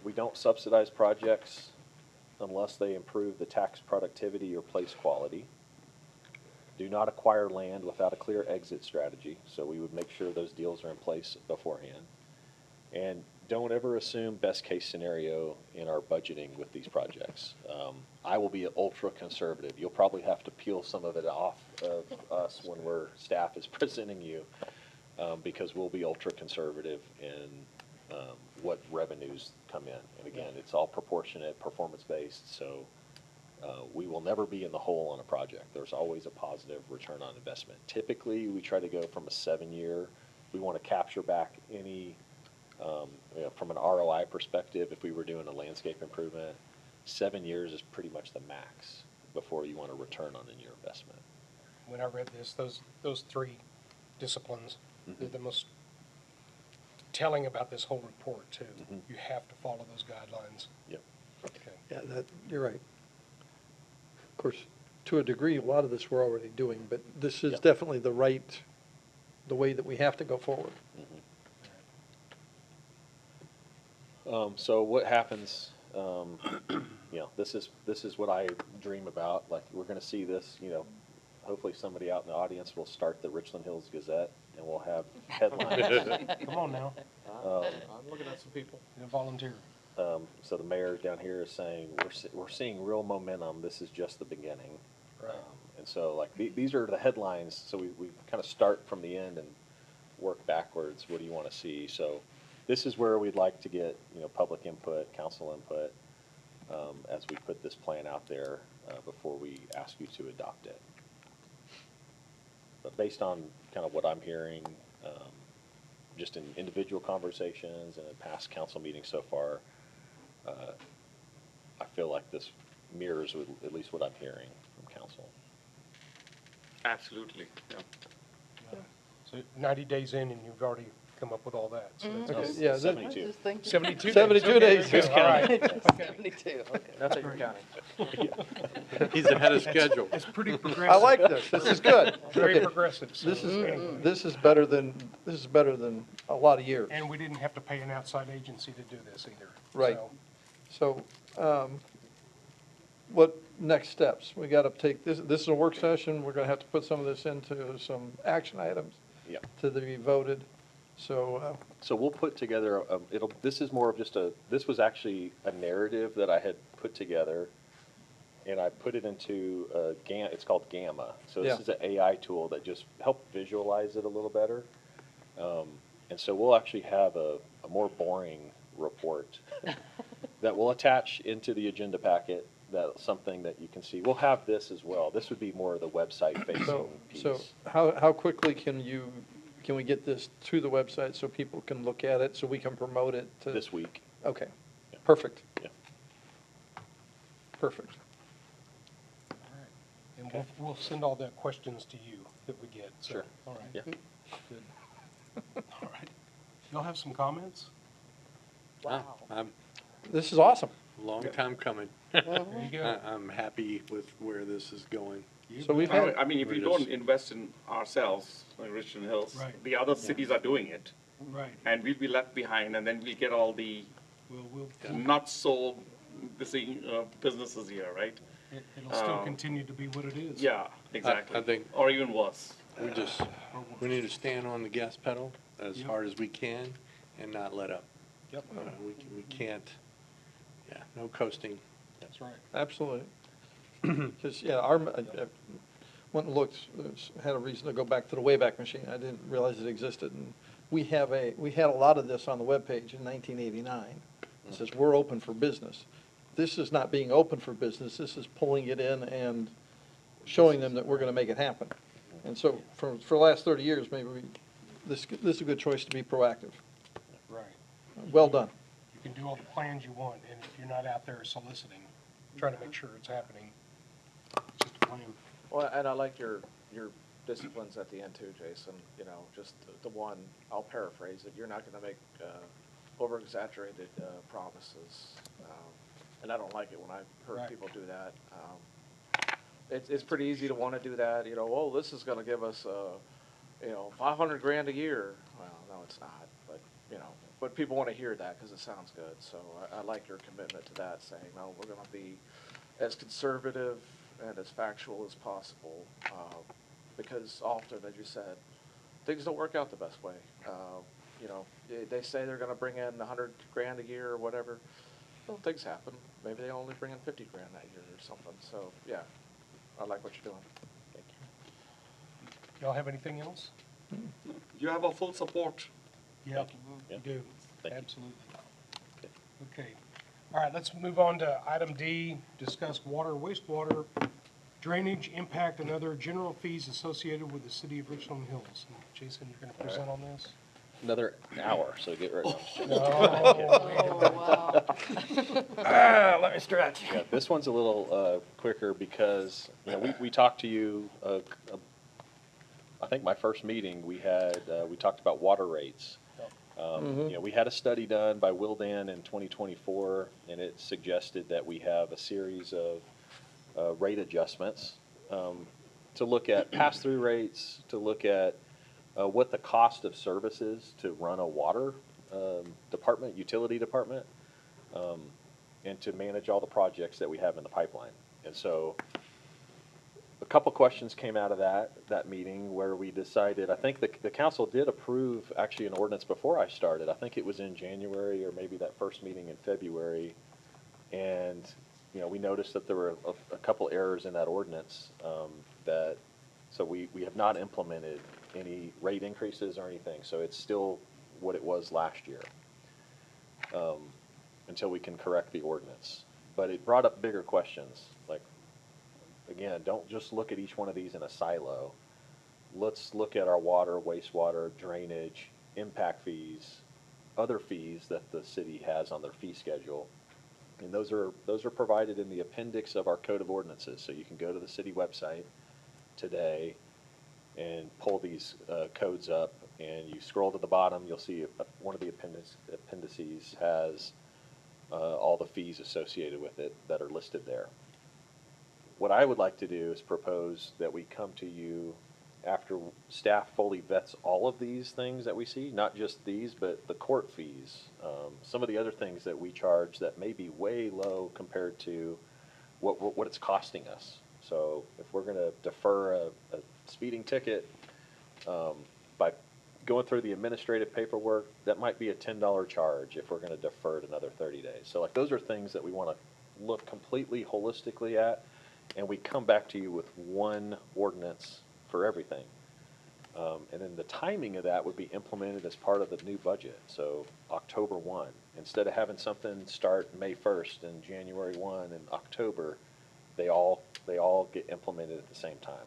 We don't subsidize projects unless they improve the tax productivity or place quality. Do not acquire land without a clear exit strategy, so we would make sure those deals are in place beforehand. And don't ever assume best-case scenario in our budgeting with these projects. I will be ultra-conservative. You'll probably have to peel some of it off of us when staff is presenting you, because we'll be ultra-conservative in what revenues come in. And again, it's all proportionate, performance-based, so we will never be in the hole on a project. There's always a positive return on investment. Typically, we try to go from a 7-year. We want to capture back any, from an ROI perspective, if we were doing a landscape improvement, 7 years is pretty much the max before you want a return on your investment. When I read this, those three disciplines, they're the most telling about this whole report too. You have to follow those guidelines. Yep. Okay. Yeah, you're right. Of course, to a degree, a lot of this we're already doing, but this is Yeah. definitely the way that we have to go forward. So what happens, this is what I dream about. Like, we're gonna see this, hopefully somebody out in the audience will start the Richland Hills Gazette, and we'll have headlines. Come on now, I'm looking at some people. you volunteer. So the mayor down here is saying, we're seeing real momentum, this is just the beginning. Right. And so, like, these are the headlines, so we kind of start from the end and work backwards. What do you want to see? So this is where we'd like to get, public input, council input, as we put this plan out there, before we ask you to adopt it. But based on kind of what I'm hearing, just in individual conversations and in past council meetings so far, I feel like this mirrors with at least what I'm hearing from council. Absolutely, yeah. So 90 days in and you've already come up with all that. So that's Okay, awesome. yeah, that- 72. 72 days. 72 Okay, days. there you go. All right. 72, okay. That's what you're counting. He's ahead of schedule. It's pretty I progressive. like this. This is good. Very Okay. progressive. So anyway. This is better than a lot of years. And we didn't have to pay an outside agency to do this either. Right. So, So, what next steps? We got to take this is a work session. We're going to have to put some of this into some action items Yeah. to be voted. So, So we'll put together, this is more of just this was actually a narrative that I had put together, and I put it into it's called Gamma. So this Yeah. is an AI tool that just helped visualize it a little better. And so we'll actually have a more boring report that we'll attach into the agenda packet, that's something that you can see. We'll have this as well. This would be more of the website facing piece. so how quickly can we get this to the website so people can look at it, so we can promote it to? This week. Okay, Yeah. perfect. Yeah. Perfect. and we'll send all the questions to you that we get. So, Sure. All right. Yeah. Good. All right. Y'all have some comments? Wow. I'm This is awesome. long time coming. There you go. I'm happy with where this is going. So we've had, I mean, if we We're just- don't invest in ourselves, like Richland Hills, Right. the other cities are doing it, Right. and we'll be left behind, and then we'll get all the We'll not so busy businesses here, right? it'll still continue to be what it is. Yeah, exactly. I think Or even worse. We need to stand on the gas pedal as Yep. hard as we can and not let up. Yep. We can't, no coasting. That's right. absolutely. Because, yeah, went and looked, had a reason to go back to the Wayback Machine. I didn't realize it existed. And we had a lot of this on the webpage in 1989. It says, we're open for business. This is not being open for business. This is pulling it in and showing them that we're going to make it happen. And so for the last 30 years, maybe this is a good choice to be proactive. Right. Well done. You can do all the plans you want, and if you're not out there soliciting, trying to make sure it's happening, it's just a plan. Well, and I like your disciplines at the end too, Jason, just the one, I'll paraphrase it, you're not gonna make, over-exaggerated, promises. And I don't like it when I've heard Right. people do that. It's pretty easy to wanna do that, oh, this is gonna give us, $500,000 a year. Well, no, it's not, but people wanna hear that, cause it sounds good, so I like your commitment to that, saying, no, we're gonna be as conservative and as factual as possible, because often, as you said, things don't work out the best way. you know, they say they're gonna bring in 100 grand a year or whatever. Well, things happen. Maybe they only bring in 50 grand that year or something. So, yeah, I like what you're doing. Thank you. Y'all have anything else? You have our full support. Yep, Yeah. you do, Thank you. absolutely. Okay, all right, let's move on to item D, discuss water, wastewater, drainage, impact, and other general fees associated with the city of Richland Hills. And Jason, you're gonna present on this? Another hour, so get ready. Oh, wow. Let me stretch. Yeah, this one's a little quicker because, you know, we talked to you, I think my first meeting, we talked about water rates. You know, we had a study done by Wildan in 2024, and it suggested that we have a series of rate adjustments to look at pass-through rates, to look at what the cost of service is to run a water department, utility department, and to manage all the projects that we have in the pipeline. And so a couple questions came out of that meeting where we decided, I think the council did approve actually an ordinance before I started. I think it was in January or maybe that first meeting in February. And, you know, we noticed that there were a couple errors in that ordinance so we have not implemented any rate increases or anything. So it's still what it was last year until we can correct the ordinance. But it brought up bigger questions. Like, again, don't just look at each one of these in a silo. Let's look at our water, wastewater, drainage, impact fees, other fees that the city has on their fee schedule. And those are provided in the appendix of our code of ordinances. So you can go to the city website today and pull these codes up, and you scroll to the bottom, you'll see one of the appendices has all the fees associated with it that are listed there. What I would like to do is propose that we come to you after staff fully vets all of these things that we see, not just these, but the court fees, some of the other things that we charge that may be way low compared to what it's costing us. So if we're going to defer a speeding ticket by going through the administrative paperwork, that might be a $10 charge if we're going to defer it another 30 days. So like those are things that we want to look completely holistically at, and we come back to you with one ordinance for everything. And then the timing of that would be implemented as part of the new budget, so October 1. Instead of having something start May 1st and January 1 and October, they all get implemented at the same time.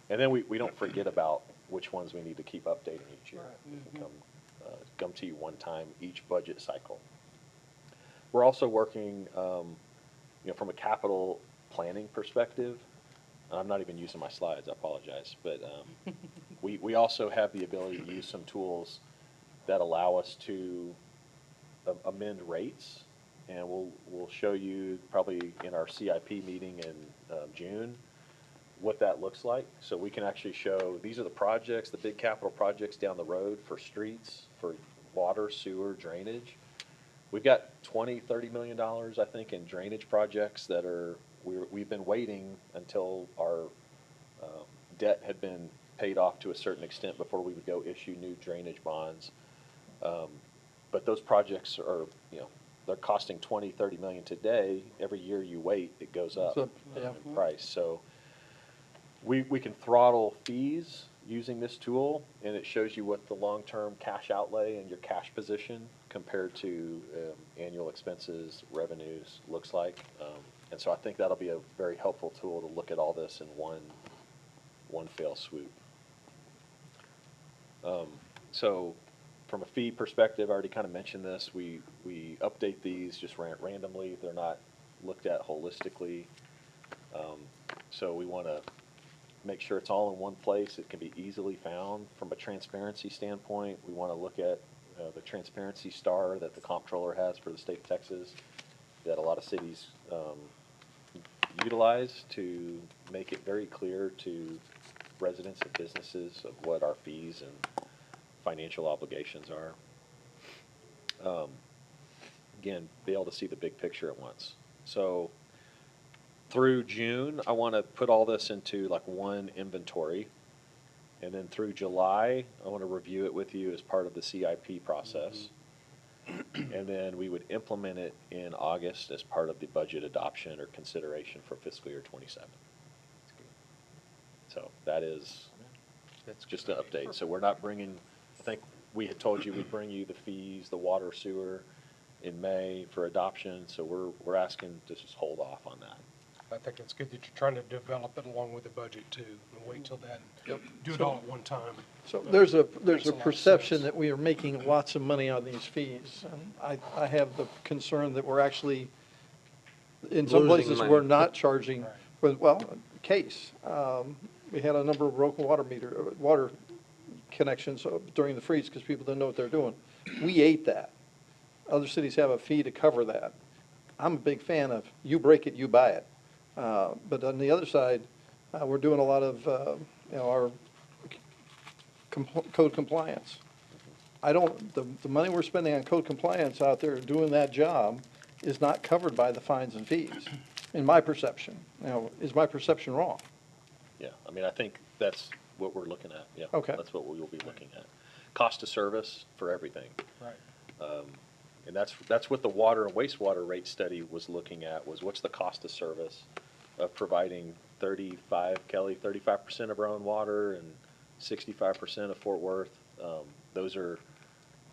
And then we don't forget about which ones we need to keep updating each year. We can come to you one time each budget cycle. We're also working, you know, from a capital planning perspective. I'm not even using my slides, I apologize, but we also have the ability to use some tools that allow us to amend rates, and we'll show you probably in our CIP meeting in June what that looks like. So we can actually show, these are the projects, the big capital projects down the road for streets, for water, sewer, drainage. We've got $20–30 million, I think, in drainage projects that we've been waiting until our debt had been paid off to a certain extent before we would go issue new drainage bonds. But those projects are, you know, they're costing $20–30 million today. Every year you wait, it goes up in price. So we can throttle fees using this tool, and it shows you what the long-term cash outlay and your cash position compared to annual expenses, revenues looks like. And so I think that'll be a very helpful tool to look at all this in one fell swoop. So from a fee perspective, I already kind of mentioned this. We update these just randomly. They're not looked at holistically. So we want to make sure it's all in one place. It can be easily found. From a transparency standpoint, we want to look at the transparency star that the comptroller has for the state of Texas, that a lot of cities utilize to make it very clear to residents and businesses of what our fees and financial obligations are. Again, be able to see the big picture at once. So through June, I want to put all this into like one inventory. And then through July, I want to review it with you as part of the CIP process. And then we would implement it in August as part of the budget adoption or consideration for fiscal year '27. So that is, that's just an update. So we're not bringing, I think we had told you we'd bring you the fees, the water sewer in May for adoption. So we're asking to just hold off on that. I think it's good that you're trying to develop it along with the budget too, and wait till then. Do it all at one time. So there's a Makes a lot of perception sense. that we are making lots of money on these fees. And I have the concern that we're actually, in some Losing places, money. we're not charging, Right. for well, case. We had a number of broken water connections during the freeze because people didn't know what they're doing. We ate that. Other cities have a fee to cover that. I'm a big fan of, you break it, you buy it. But on the other side, we're doing a lot of, our code compliance. The money we're spending on code compliance out there doing that job is not covered by the fines and fees, in my perception. Now, is my perception wrong? Yeah, I mean, I think that's what we're looking at, yeah. Okay. That's what we will be looking at. Cost of service for everything. Right. And that's what the water and wastewater rate study was looking at, was what's the cost of service of providing 35% of our own water and 65% of Fort Worth. Those are,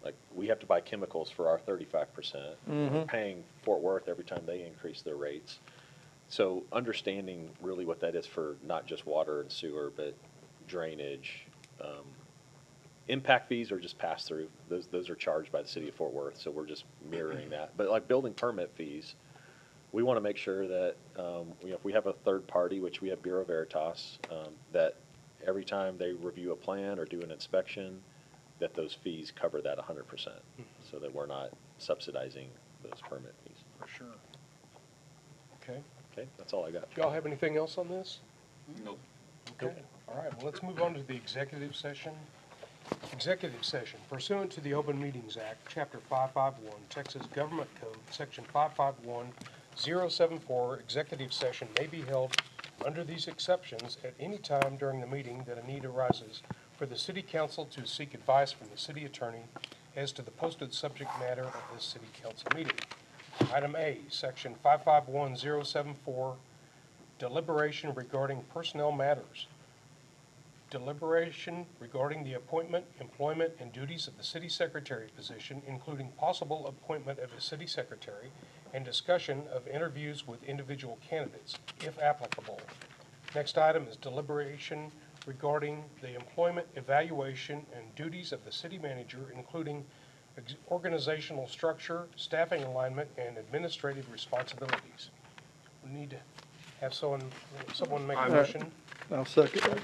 like, we have to buy chemicals for our 35%. We're paying Fort Worth every time they increase their rates. So understanding really what that is for not just water and sewer, but drainage. Impact fees are just passed through. Those are charged by the city of Fort Worth, so we're just mirroring that. But like building permit fees, we want to make sure that, if we have a third party, which we have Bureau Veritas, that every time they review a plan or do an inspection, that those fees cover that 100%, so that we're not subsidizing those permit fees. For sure. Okay. Okay, that's all I got. Do y'all have anything else on this? No. Okay, all right, well, let's move on to the executive session. Executive session pursuant to the Open Meetings Act, Chapter 551, Texas Government Code, Section 551074, executive session may be held under these exceptions at any time during the meeting that a need arises for the city council to seek advice from the city attorney as to the posted subject matter of this city council meeting. Item A, Section 551074, deliberation regarding personnel matters. Deliberation regarding the appointment, employment, and duties of the city secretary position, including possible appointment of a city secretary, and discussion of interviews with individual candidates, if applicable. Next item is deliberation regarding the employment, evaluation, and duties of the city manager, including organizational structure, staffing alignment, and administrative responsibilities. We need to have someone make a motion. I'll second it.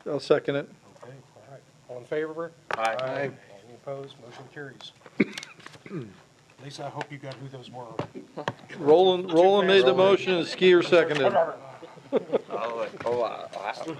Okay, all right. All in favor? Aye. Any opposed? Motion carries. Lisa, I hope you got who those were. Roland made the motion and Skier seconded. Last one.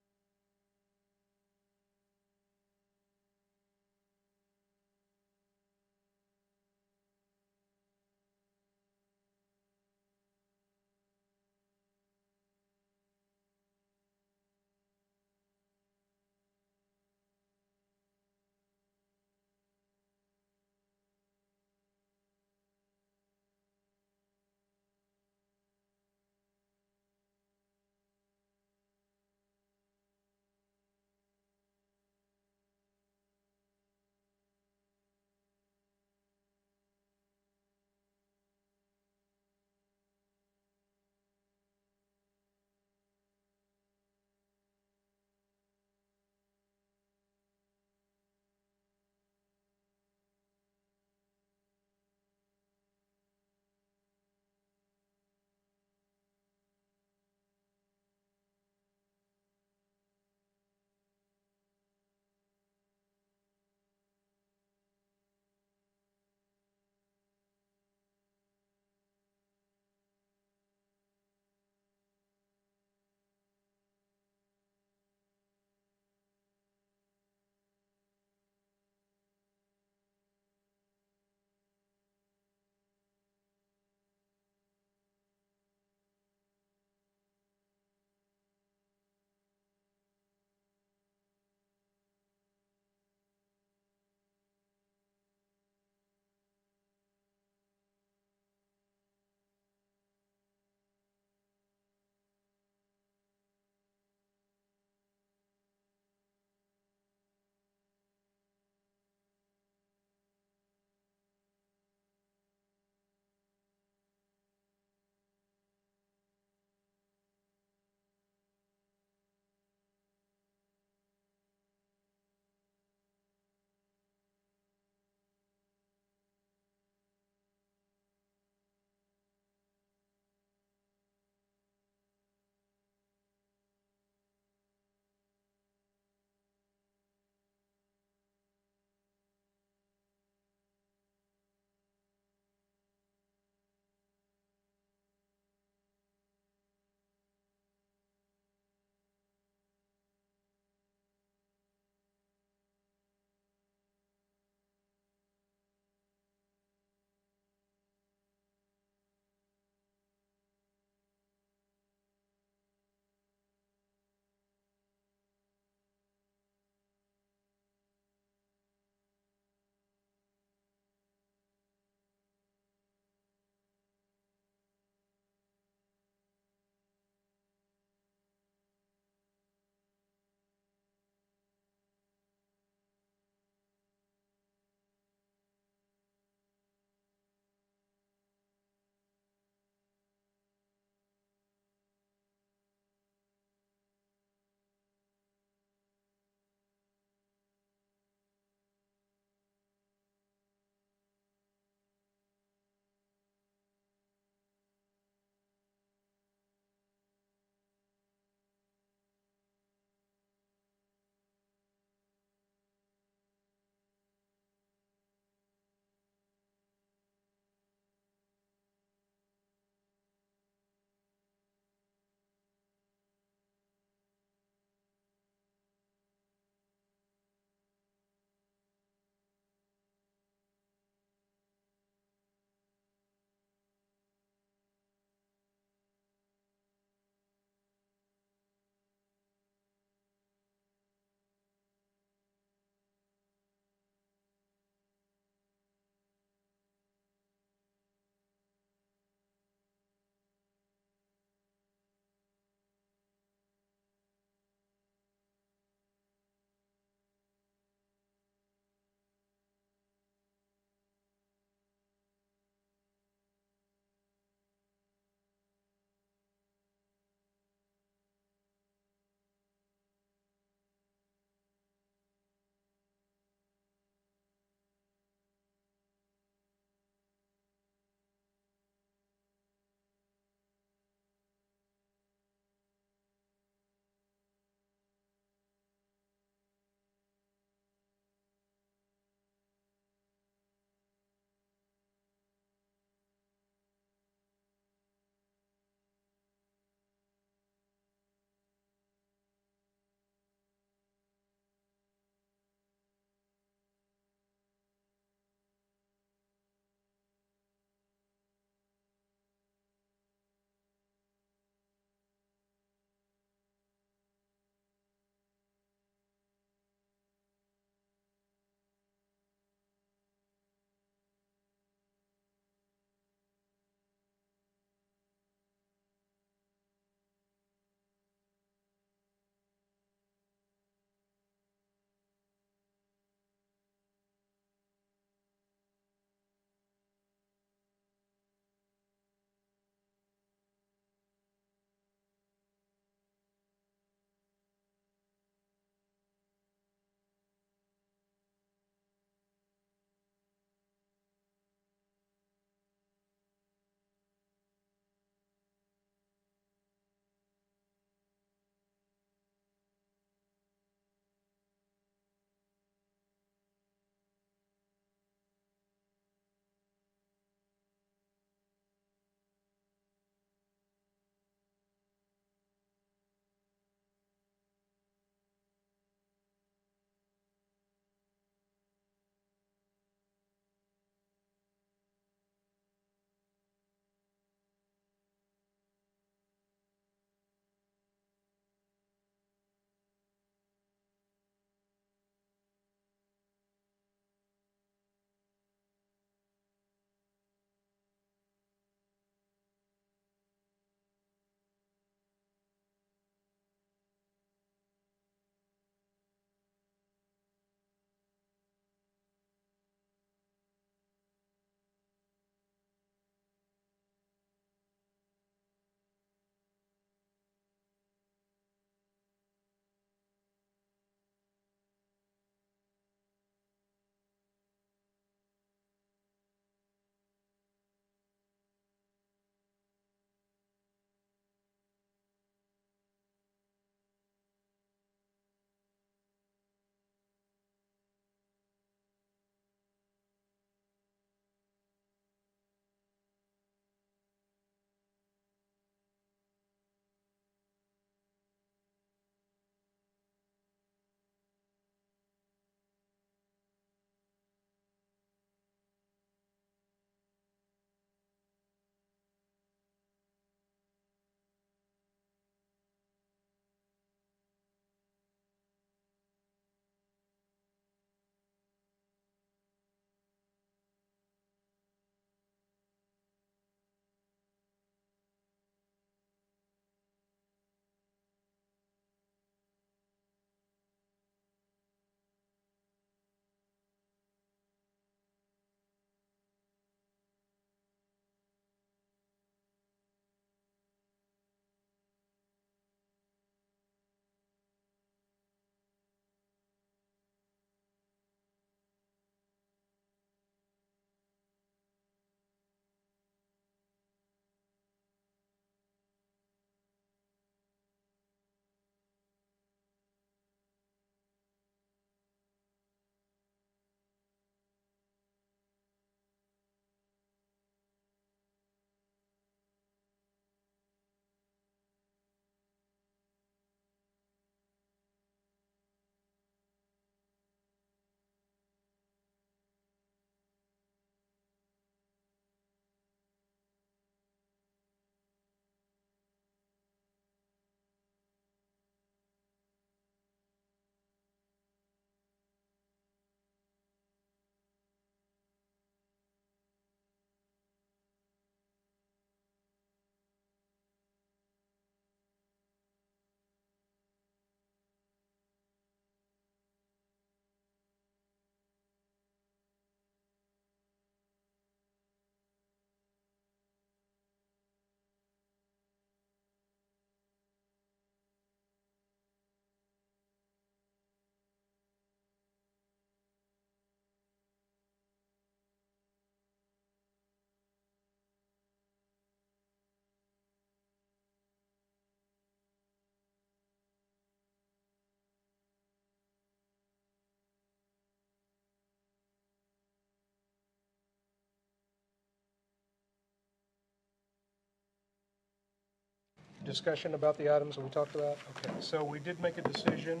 discussion about the items that we talked about? Okay, so we did make a decision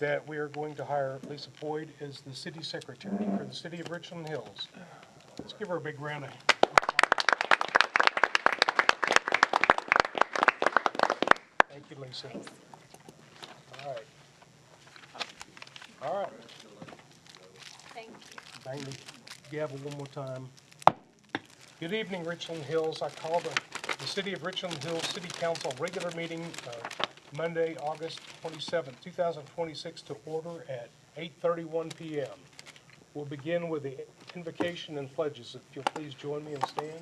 that we are going to hire Lisa Boyd as the city secretary for the city of Richland Hills. Let's give her a big round of Thank you, Lisa. All right. All right. Thank you. Bang the gavel one more time. Good evening, Richland Hills. I call the City of Richland Hills City Council regular meeting of Monday, August 27, 2026 to order at 8:31 p.m. We'll begin with the invocation and pledges. If you'll please join me and stand.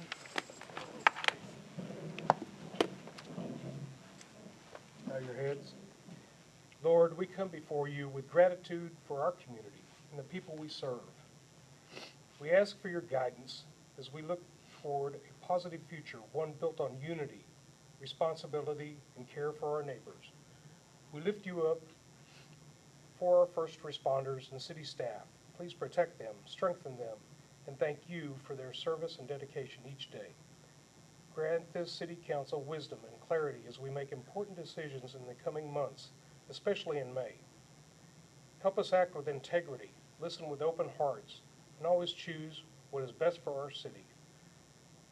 Bow your heads. Lord, we come before you with gratitude for our community and the people we serve. We ask for your guidance as we look toward a positive future, one built on unity, responsibility, and care for our neighbors. We lift you up for our first responders and city staff. Please protect them, strengthen them, and thank you for their service and dedication each day. Grant this city council wisdom and clarity as we make important decisions in the coming months, especially in May. Help us act with integrity, listen with open hearts, and always choose what is best for our city.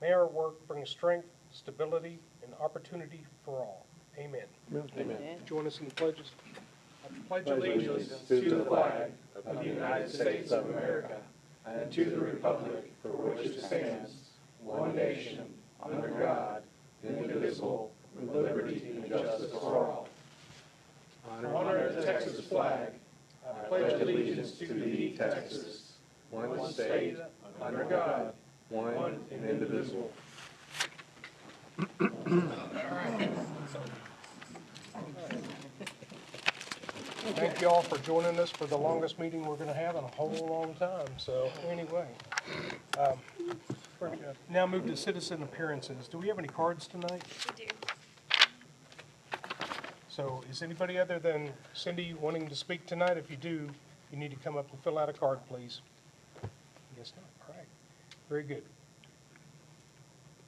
May our work bring strength, stability, and opportunity for all. Amen. Amen. Join us in the pledges. I pledge allegiance to the flag of the United States of America and to the republic for which it stands, one nation, under God, indivisible, with liberty and justice for all. Honor the Texas flag. I pledge allegiance to thee, Texas, one state, under God, one and indivisible. Thank you all for joining us for the longest meeting we're going to have in a whole long time. So anyway, we're going to now move to citizen appearances. Do we have any cards tonight? We do. So is anybody other than Cindy wanting to speak tonight? If you do, you need to come up and fill out a card, please. I guess not. All right. Very good.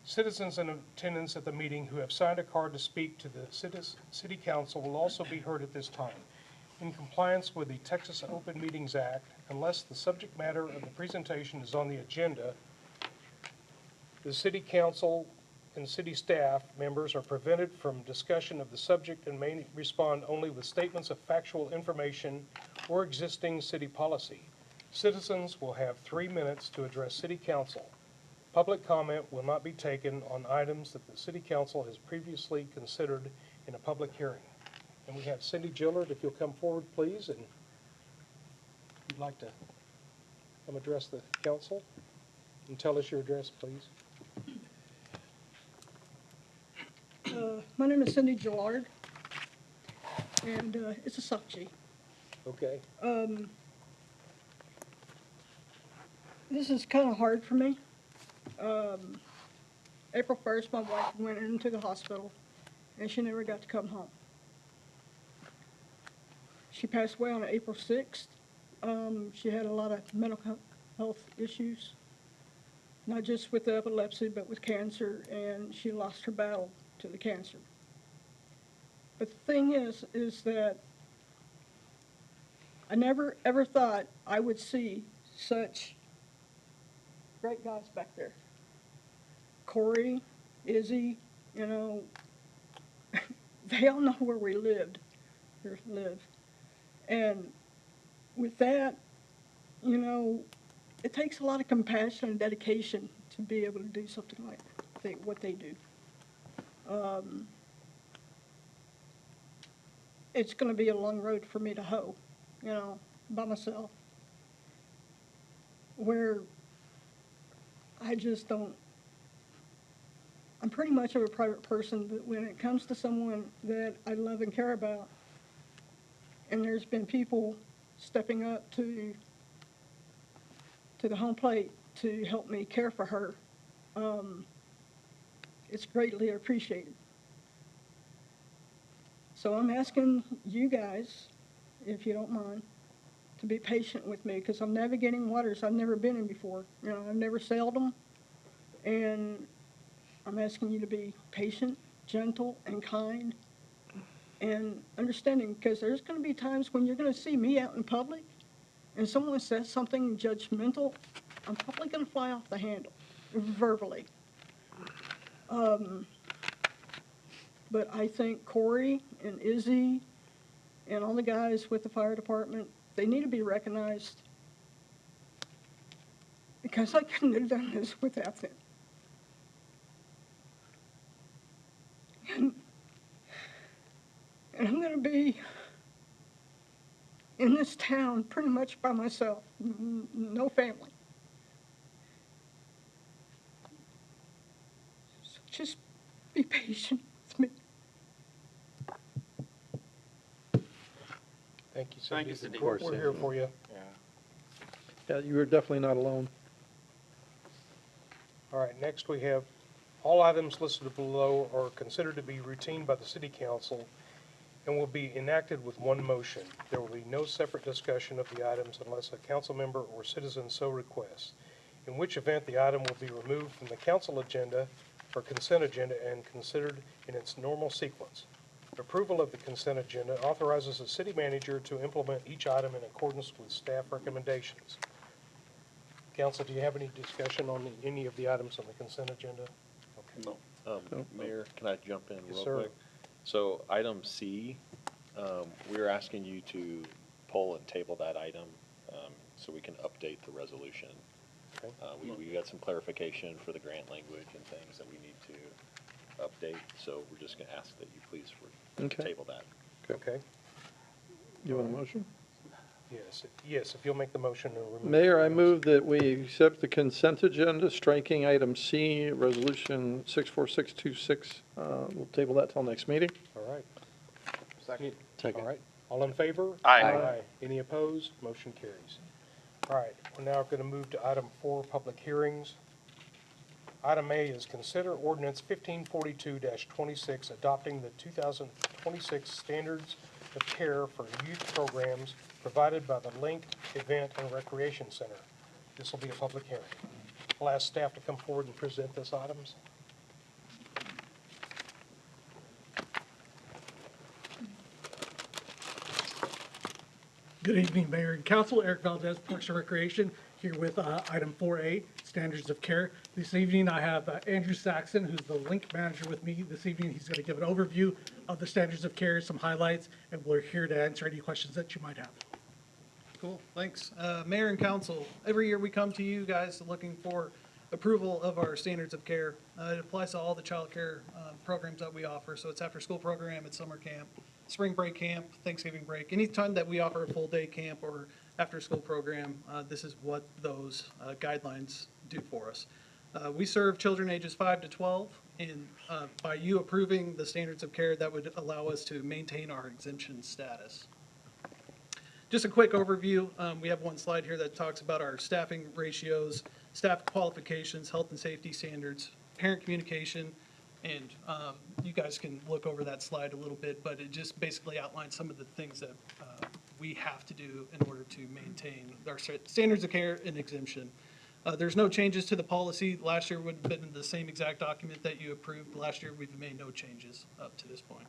Citizens in attendance at the meeting who have signed a card to speak to the city council will also be heard at this time. In compliance with the Texas Open Meetings Act, unless the subject matter of the presentation is on the agenda, the city council and city staff members are prevented from discussion of the subject and may respond only with statements of factual information or existing city policy. Citizens will have 3 minutes to address city council. Public comment will not be taken on items that the city council has previously considered in a public hearing. And we have Cindy Gillard, if you'll come forward, please, and if you'd like to come address the council and tell us your address, please. My name is Cindy Gillard, and it's a Sakchi. Okay. This is kind of hard for me. April 1st, my wife went into the hospital, and she never got to come home. She passed away on April 6th. She had a lot of mental health issues, not just with the epilepsy, but with cancer, and she lost her battle to the cancer. But the thing is that I never ever thought I would see such great guys back there. Corey, Izzy, you know, they all know where we live. And with that, you know, it takes a lot of compassion and dedication to be able to do something like what they do. It's going to be a long road for me to hoe, you know, by myself, where I just don't. I'm pretty much of a private person, but when it comes to someone that I love and care about, and there's been people stepping up to the home plate to help me care for her, it's greatly appreciated. So I'm asking you guys, if you don't mind, to be patient with me, because I'm navigating waters I've never been in before. You know, I've never sailed them, and I'm asking you to be patient gentle and kind and understanding, because there's going to be times when you're going to see me out in public and someone says something judgmental, I'm probably going to fly off the handle verbally. But I think Corey and Izzy and all the guys with the fire department, they need to be recognized, because I couldn't have done this without them. And I'm going to be in this town pretty much by myself, no family. So just be patient with me. Thank you, Cindy. Thank you, Cindy. We're here for you. Yeah, you are definitely not alone. All right, next we have, all items listed below are considered to be routine by the city council and will be enacted with one motion. There will be no separate discussion of the items unless a council member or citizen so requests, in which event the item will be removed from the council agenda or consent agenda and considered in its normal sequence. Approval of the consent agenda authorizes the city manager to implement each item in accordance with staff recommendations. Council, do you have any discussion on any of the items on the consent agenda? Okay. No. Mayor, can I jump in Yes, real sir. quick? So item C, we're asking you to pull and table that item so we can update the resolution. Okay. We got some clarification for the grant language and things that we need to update, so we're just gonna ask that you please Okay. table that. Okay, You want a motion? yes, if you'll make the motion to remove. Mayor, I move that we accept the consent agenda, striking item C, resolution 64626. We'll table that till next meeting. All right, Second. all right. All in favor? Aye. Any opposed? Motion carries. All right, we're now going to move to item 4, public hearings. Item A is consider ordinance 1542-26, adopting the 2026 standards of care for youth programs provided by the Link Event and Recreation Center. This will be a public hearing. I'll ask staff to come forward and present this items. Good evening, Mayor and Council. Eric Valdez, Parks and Recreation, here with item 4A, Standards of Care. This evening, I have Andrew Saxon, who's the link manager with me this evening. He's going to give an overview of the Standards of Care, some highlights, and we're here to answer any questions that you might have. Cool, thanks. Mayor and council, every year we come to you guys looking for approval of our standards of care. It applies to all the child care programs that we offer. So it's after school program, it's summer camp, spring break camp, Thanksgiving break. Anytime that we offer a full day camp or after school program, this is what those guidelines do for us. We serve children ages 5 to 12, and by you approving the standards of care, that would allow us to maintain our exemption status. Just a quick overview. We have one slide here that talks about our staffing ratios, staff qualifications, health and safety standards, parent communication, and you guys can look over that slide a little bit, but it just basically outlines some of the things that we have to do in order to maintain our standards of care and exemption. There's no changes to the policy. Last year would have been the same exact document that you approved. Last year, we've made no changes up to this point.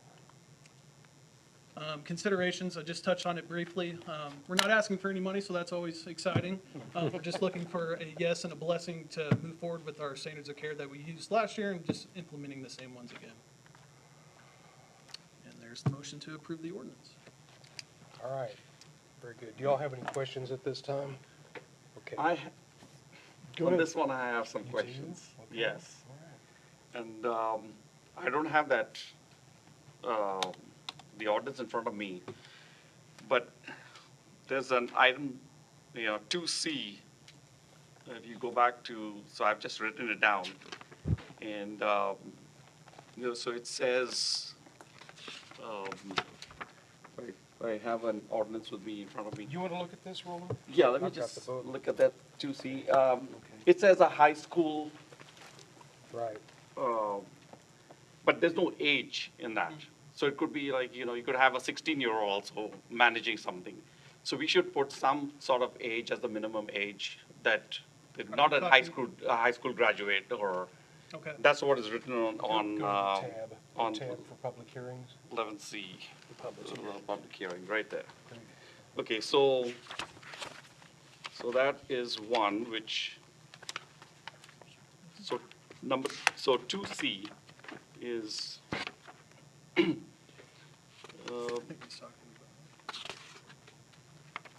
Considerations, I just touched on it briefly. We're not asking for any money, so that's always exciting. We're just looking for a yes and a blessing to move forward with our standards of care that we used last year and just implementing the same ones again. And there's the motion to approve the ordinance. All right, very good. Do y'all have any questions at this time? Okay. On this one, I have some questions. Okay. Yes. And I don't have that, the ordinance in front of me, but there's an item, 2C, if you go back to, so I've just written it down. And, so it says, I have an ordinance with me in front of me. You want to look at this, Roland? Yeah, let me I've got just the book. look at that 2C. It says a high school, Right. but there's no age in that. So it could be like, you could have a 16-year-old also managing something. So we should put some sort of age as the minimum age that, not a high school graduate or, Okay. That's what is written on, Go on, to the tab, on tab for public hearings. 11C, Public public hearing, right there. Okay, so that is one, which, so so 2C is,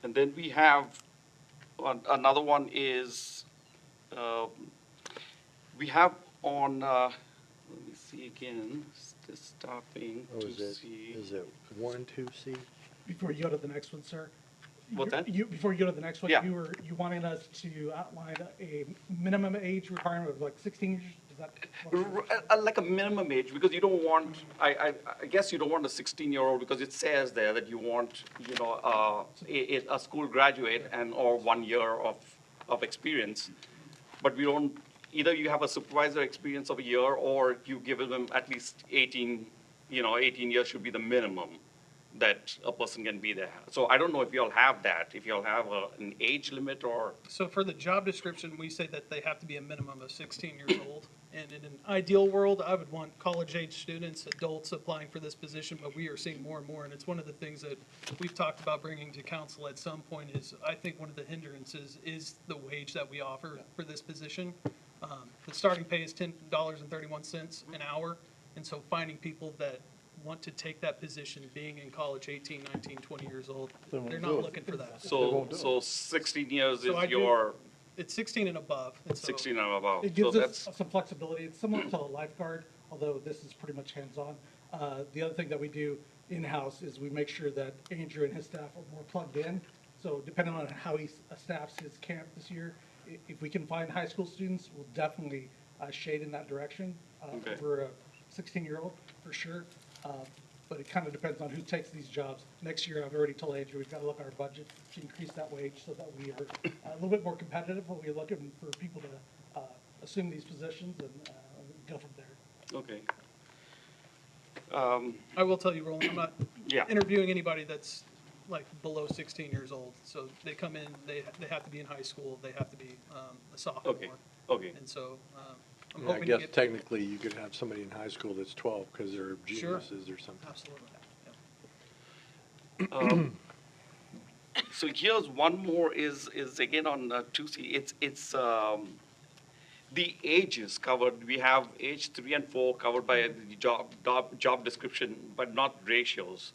and then we have, another one is, we have on, let me see again, just stopping Oh, to is it, see. is it 1, 2C? Before you go to the next one, sir. What's that? Before you go to the next one, Yeah. you wanting us to outline a minimum age requirement of like 16 years? Is that? Like a minimum age, because you don't want, I guess you don't want a 16-year-old, because it says there that you want, you know, a school graduate or 1 year of experience. But we don't, either you have a supervisor experience of a year, or you give them at least 18, 18 years should be the minimum that a person can be there. So I don't know if you all have that, if you all have an age limit or. So for the job description, we say that they have to be a minimum of 16 years old. And in an ideal world, I would want college-age students, adults applying for this position, but we are seeing more and more. And it's one of the things that we've talked about bringing to council at some point is, I think one of the hindrances is the wage that we offer for this position. The starting pay is $10.31 an hour. And so finding people that want to take that position, being in college, 18, 19, 20 years old, they're not looking for that. So 16 years is So I do- your It's 16 and above. And so 16 and above. It So gives that's, us some flexibility. It's similar to a lifeguard, although this is pretty much hands-on. The other thing that we do in-house is we make sure that Andrew and his staff are more plugged in. So depending on how he staffs his camp this year, if we can find high school students, we'll definitely shade in that direction Okay. for a 16-year-old, for sure. But it kind of depends on who takes these jobs. Next year, I've already told Andrew, we've got to look at our budget to increase that wage so that we are a little bit more competitive when we're looking for people to assume these positions and go from there. okay. I will tell you, Roland, I'm not Yeah. interviewing anybody that's like below 16 years old. So they come in, they have to be in high school, they have to be a sophomore. Okay. And so I'm Yeah, I hoping to guess get. technically you could have somebody in high school that's 12 because they're Sure. geniuses or something. Absolutely. So here's one more is again on 2C. It's the ages covered. We have age 3 and 4 covered by the job description, but not ratios.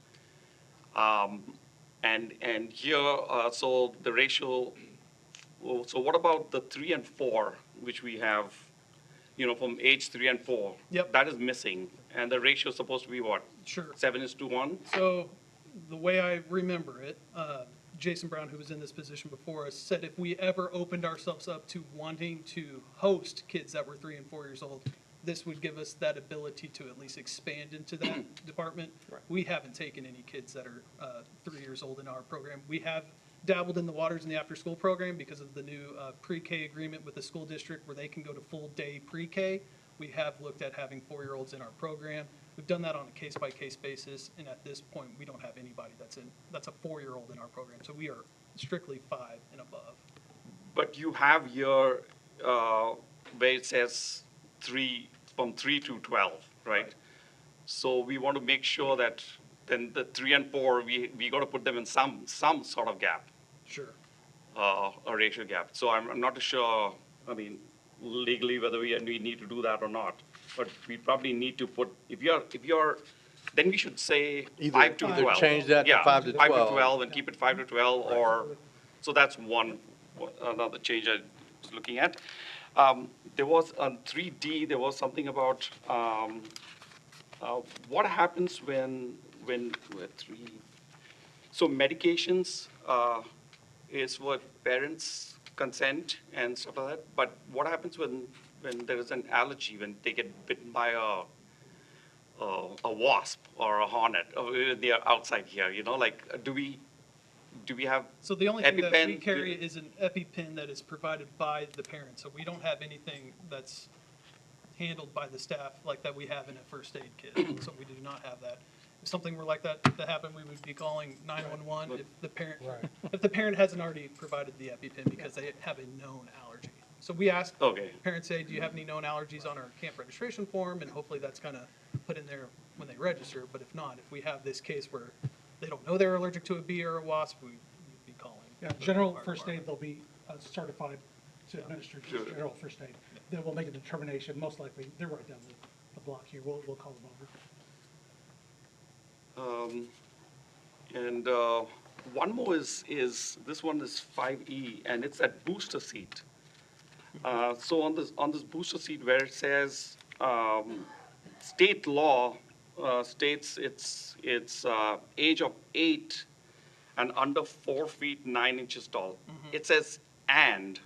And here, so the ratio. So what about the 3 and 4, which we have, from age 3 and 4? Yep. That is missing, and the ratio is supposed to be what? Sure. 7:1. So the way I remember it, Jason Brown, who was in this position before us, said if we ever opened ourselves up to wanting to host kids that were 3 and 4 years old, this would give us that ability to at least expand into that department. Right. We haven't taken any kids that are 3 years old in our program. We have dabbled in the waters in the after-school program because of the new pre-K agreement with the school district where they can go to full-day pre-K. We have looked at having 4-year-olds in our program. We've done that on a case-by-case basis, and at this point, we don't have anybody that's a 4-year-old in our program. So we are strictly 5 and above. But you have your, where it says from 3 to 12, right? So we want to make sure that then the 3 and 4, we got to put them in some sort of gap, Sure. a ratio gap. So I'm not sure, legally whether we need to do that or not. But we probably need to put, if you're, then we should say Either- 5 to either 12. change that to Yeah, 5 to 12. and keep it 5 to 12, or, so that's another change I was looking at. There was on 3D, there was something about what happens when so medications is what parents consent and stuff like that, but what happens when there is an allergy, when they get bitten by a wasp or a hornet, or they're outside here, do we have So the only thing that we EpiPen? carry is an EpiPen that is provided by the parent. So we don't have anything that's handled by the staff like that we have in a first aid kit. So we do not have that. If something were like that to happen, we would be calling 911 if the parent hasn't already provided the EpiPen because they have a known allergy. So we ask Okay. parents, say, do you have any known allergies on our camp registration form? And hopefully that's kind of put in there when they register. But if not, if we have this case where they don't know they're allergic to a bee or a wasp, we'd be calling. Yeah, the general fire first aid, department. they'll be certified to administer Sure. just general first aid. Then we'll make a determination, most likely, they're right down the block here, we'll call them over. And one more is this one is 5E, and it's that booster seat. So on this booster seat where it says state law states it's age of 8 and under 4 feet 9 inches tall. It says and.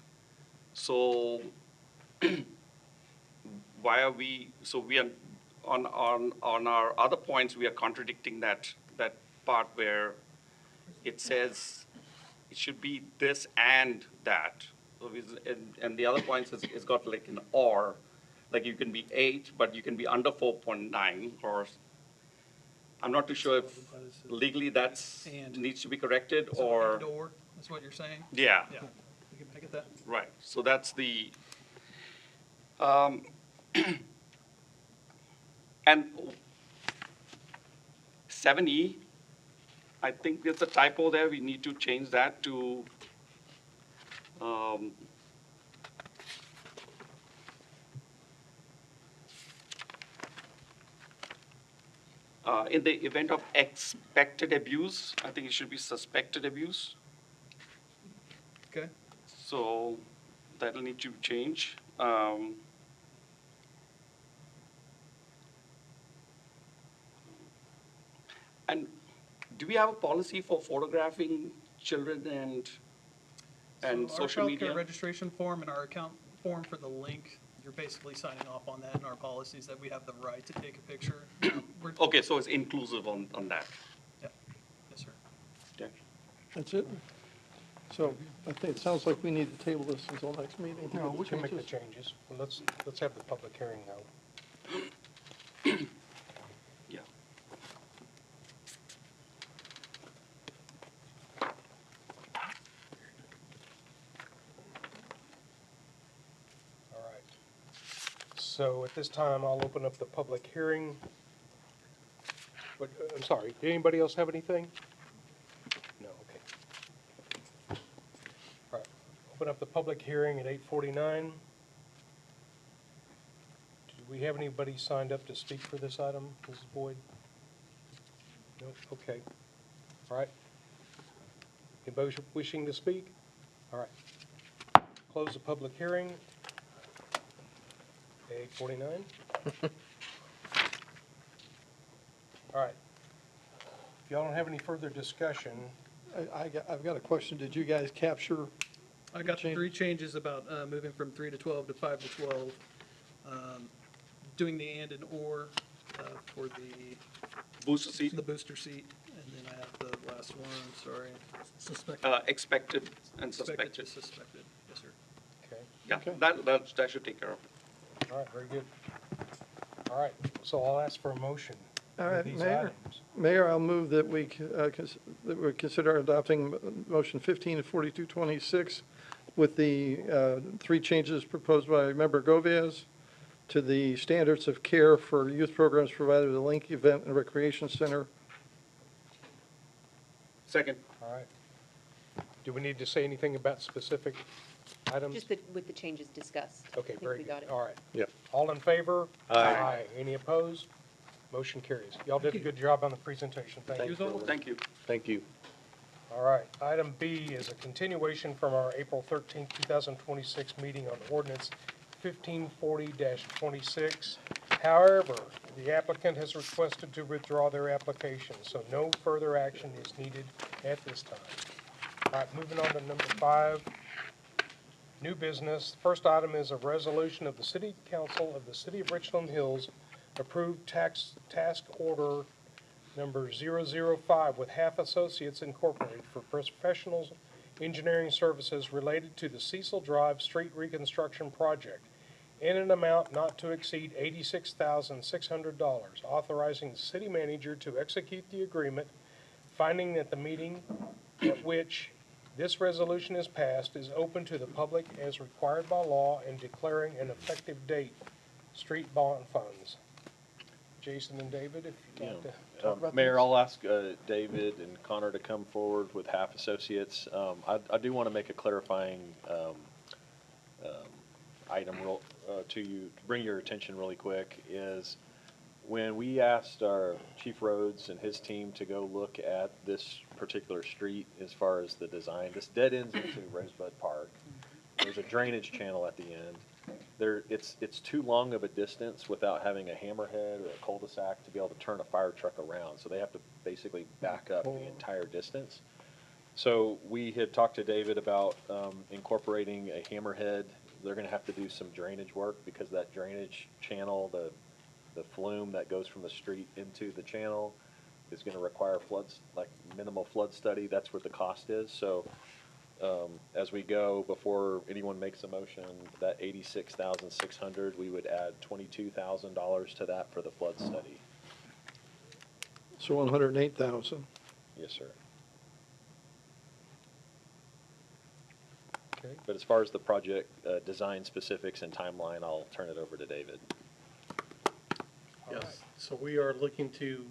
So why are we? So we are on our other points we are contradicting that part where it says it should be this and that. So and the other points is it's got like an or, like you can be 8, but you can be under 4.9, or I'm not too sure if legally that's And. needs to be corrected So or. and or, is what you're saying? Yeah, Yeah, I get that. right. So that's the, and 7E, I think there's a typo there. We need to change that to, in the event of expected abuse, I think it should be suspected abuse. Okay. So that'll need to change. And do we have a policy for photographing children and social So our media? childcare registration form and our account form for the link, you're basically signing off on that in our policies that we have the right to take a picture. We're, Okay, so it's inclusive on that. yeah, yes, sir. Okay. That's it? So I think it sounds like we need to table this until next meeting. No, we can make the changes. Well, let's have the public hearing now. Yeah. All right. So at this time, I'll open up the public hearing. But, I'm sorry, did anybody else have anything? No, okay. All right, open up the public hearing at 8:49. Do we have anybody signed up to speak for this item, Mrs. Boyd? No, okay. All right. Anybody wishing to speak? All right. Close the public hearing. 8:49. All right. If y'all don't have any further discussion, I've got a question. Did you guys capture? I got the Change. 3 changes about moving from 3 to 12 to 5 to 12. Doing the and or for Booster seat, the booster seat. And then I have the last one, sorry. Suspect, expected and Expected to suspected. suspected, yes, sir. okay. Yeah, Okay. that should take care of it. All right, very good. All right, so I'll ask for a motion All for right, these Mayor. items. Mayor, I'll move that we consider adopting motion 15 to 4226 with the 3 changes proposed by Member Govies to the standards of care for youth programs provided at the Link Event and Recreation Center. Second. All right. Do we need to say anything about specific items? Just with the changes discussed. I Okay, think very we good. got it. All right. Yep. All in favor? Aye. Any opposed? Motion carries. Y'all did a good job on the presentation. Thank you. Thank you. Thank you. All right, item B is a continuation from our April 13th, 2026 meeting on ordinance 1540-26. However, the applicant has requested to withdraw their application, so no further action is needed at this time. All right, moving on to number 5, new business. First item is a resolution of the City Council of the City of Richland Hills approved task order number 005 with Half Associates Incorporated for professional engineering services related to the Cecil Drive Street Reconstruction Project in an amount not to exceed $86,600, authorizing the city manager to execute the agreement, finding that the meeting at which This resolution is passed, is open to the public as required by law and declaring an effective date. Street bond funds. Jason and David, if you'd like to talk about this. Mayor, I'll ask David and Connor to come forward with Half Associates. I do want to make a clarifying item to you, to bring your attention really quick, is when we asked our Chief Rhodes and his team to go look at this particular street as far as the design, this dead ends into Rosebud Park. There's a drainage channel at the end. It's too long of a distance without having a hammerhead or a cul-de-sac to be able to turn a fire truck around. So they have to basically back up the entire distance. So we had talked to David about incorporating a hammerhead. They're going to have to do some drainage work because that drainage channel, the flume that goes from the street into the channel, is going to require floods, like minimal flood study. That's what the cost is. So as we go, before anyone makes a motion, that $86,600, we would add $22,000 to that for the flood study. So 108,000. Yes, sir. Okay. But as far as the project design specifics and timeline, I'll turn it over to David. Yes, so we are looking to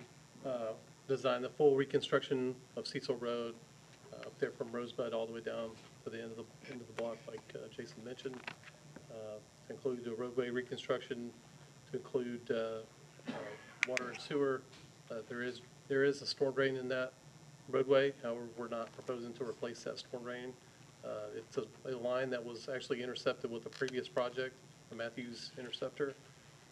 design the full reconstruction of Cecil Road up there from Rosebud all the way down to the end of the block, like Jason mentioned. To include the roadway reconstruction, to include water and sewer. There is a storm drain in that roadway. However, we're not proposing to replace that storm drain. It's a line that was actually intercepted with a previous project, the Matthews Interceptor.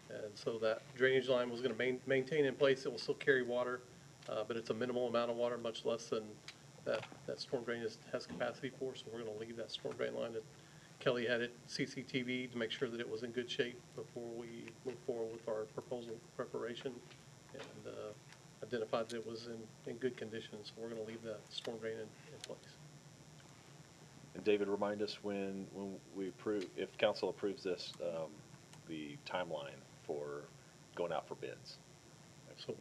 And so that drainage line was going to maintain in place. It will still carry water, but it's a minimal amount of water, much less than that storm drain has capacity for. So we're going to leave that storm drain line that Kelly had it CCTV to make sure that it was in good shape before we move forward with our proposal preparation, and identified that it was in good condition. So we're going to leave that storm drain in place. And David, remind us when we approve, if council approves this, the timeline for going out for bids. So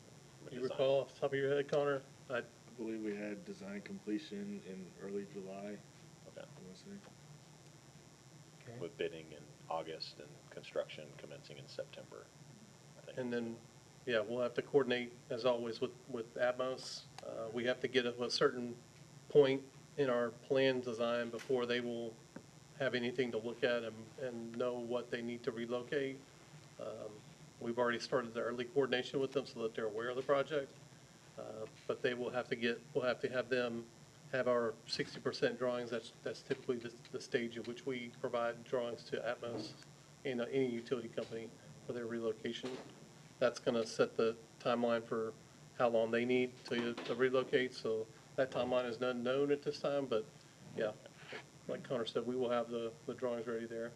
you recall off the top of your head, Connor? I believe we had design completion in early July. Okay. I want to say. Okay. With bidding in August and construction commencing in September, I think. And then, yeah, we'll have to coordinate, as always, with Atmos. We have to get a certain point in our plan design before they will have anything to look at and know what they need to relocate. We've already started the early coordination with them so that they're aware of the project. But they will have to we'll have to have them have our 60% drawings. That's typically the stage at which we provide drawings to Atmos and any utility company for their relocation. That's going to set the timeline for how long they need to relocate. So that timeline is not known at this time, but yeah, like Connor said, we will have the drawings ready there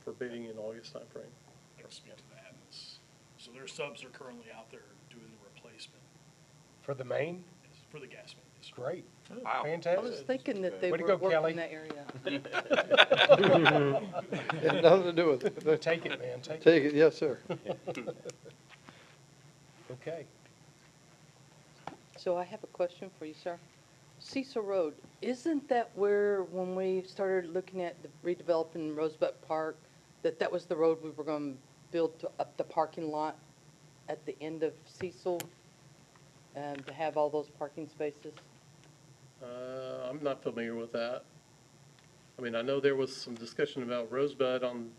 for bidding in August timeframe. I can speak to the Atmos. So their subs are currently out there doing the replacement. For the main? Yes, for the gas main. Yes, sir. Great. Wow. I Fantastic. was thinking that they Way to were go, working Kelly. in that area. Had nothing to do with it. Take it, man, take it. Take it, yes, sir. Okay. So I have a question for you, sir. Cecil Road, isn't that where, when we started looking at the redeveloping Rosebud Park, that was the road we were going to build up the parking lot at the end of Cecil, to have all those parking spaces? I'm not familiar with that. I mean, I know there was some discussion about Rosebud on,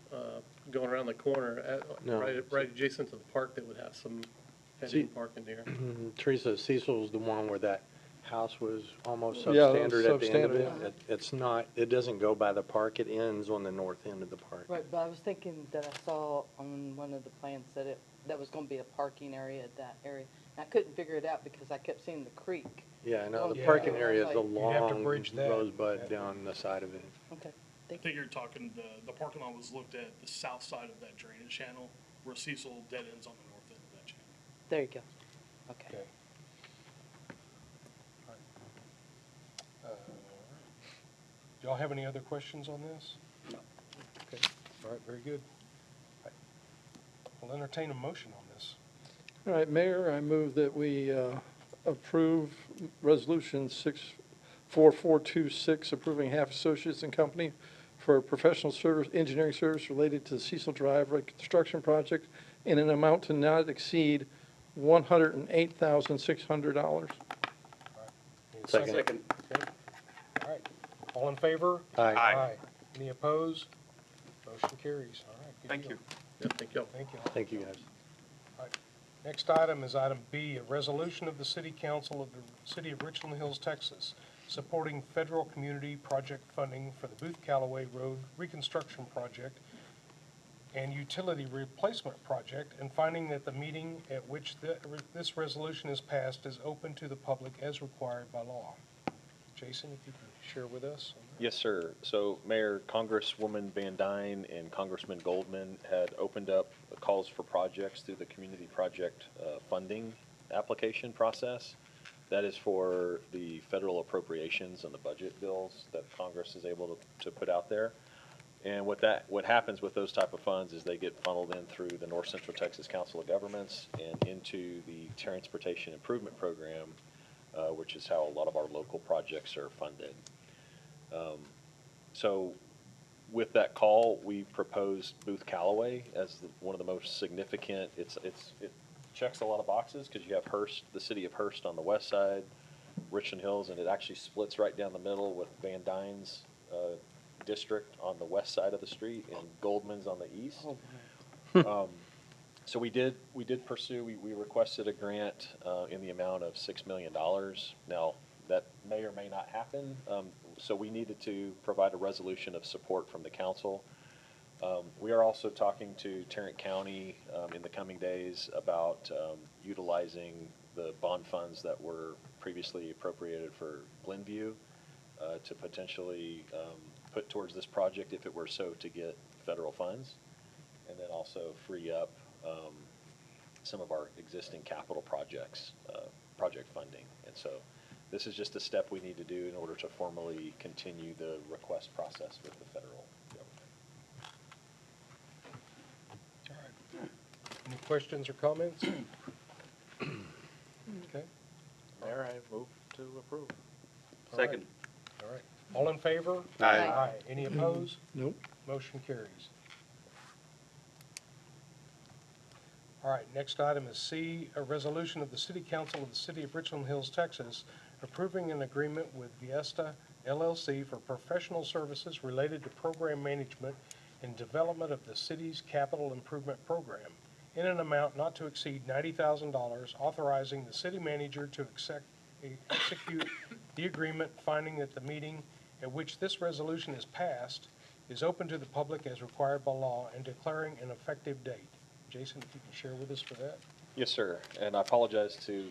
going around the corner No. right adjacent to the park that would have some pending parking there. Teresa, Cecil's the one where that house was almost Yeah, substandard at the end of substandard, it. It's not, it doesn't go by the park, it ends on the north end of the park. Right, but I was thinking that I saw on one of the plans that that was going to be a parking area at that area. And I couldn't figure it out because I kept seeing the creek. Yeah, I know, the Yeah. parking area is a You'd have to long bridge that. rosebud down the side of it. Okay, I think you're talking, the parking lot was looked at the south side of that drainage channel, where Cecil dead ends on the north end of that channel. there you go. Okay. Okay. All right. Do y'all have any other questions on this? No. Okay, all right, very good. All right. We'll entertain a motion on this. All right, Mayor, I move that we approve Resolution 4426, approving Half Associates and Company for professional service, engineering service related to the Cecil Drive reconstruction project in an amount to not exceed $108,600. Need a Second. Second. Okay. All right. All in favor? Aye. Aye. Any opposed? Motion carries. All right. good Thank deal. you. Yeah, thank you. Thank you. Thank you, guys. Next item is item B, a resolution of the City Council of the City of Richland Hills, Texas, supporting federal community project funding for the Booth Callaway Road Reconstruction Project and Utility Replacement Project, and finding that the meeting at which this resolution is passed is open to the public as required by law. Jason, if you can share with us on that. Yes, sir. So Mayor, Congresswoman Van Dyne and Congressman Goldman had opened up calls for projects through the community project funding application process. That is for the federal appropriations and the budget bills that Congress is able to put out there. And what happens with those type of funds is they get funneled in through the North Central Texas Council of Governments and into the Transportation Improvement Program, which is how a lot of our local projects are funded. So with that call, we proposed Booth Callaway as one of the most significant. It checks a lot of boxes because you have Hearst, the city of Hearst on the west side, Richland Hills, and it actually splits right down the middle with Van Dyne's district on the west side of the street and Goldman's on the east. So we did pursue, we requested a grant in the amount of $6 million. Now, that may or may not happen, so we needed to provide a resolution of support from the council. We are also talking to Tarrant County in the coming days about utilizing the bond funds that were previously appropriated for Glenview to potentially put towards this project if it were so to get federal funds, and then also free up some of our existing capital projects, project funding. And so this is just a step we need to do in order to formally continue the request process with the federal government. All right. Any questions or comments? Okay. Mayor, I move to approve. All right. Second. All right. All in favor? Aye. Any opposed? Nope. Motion carries. All right, next item is C, a resolution of the City Council of the City of Richland Hills, Texas, approving an agreement with Viesta LLC for professional services related to program management and development of the city's capital improvement program in an amount not to exceed $90,000, authorizing the city manager to execute the agreement, finding that the meeting at which this resolution is passed is open to the public as required by law, and declaring an effective date. Jason, if you can share with us for that. Yes, sir. And I apologize to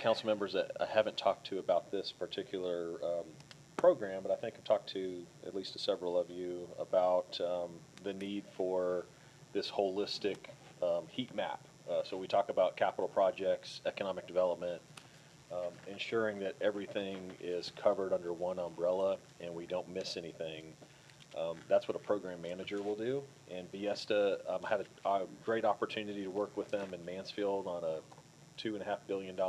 council members that I haven't talked to about this particular program, but I think I've talked to at least to several of you about the need for this holistic heat map. So we talk about capital projects, economic development, ensuring that everything is covered under one umbrella and we don't miss anything. That's what a program manager will do. And Viesta had a great opportunity to work with them in Mansfield on a $2.5 billion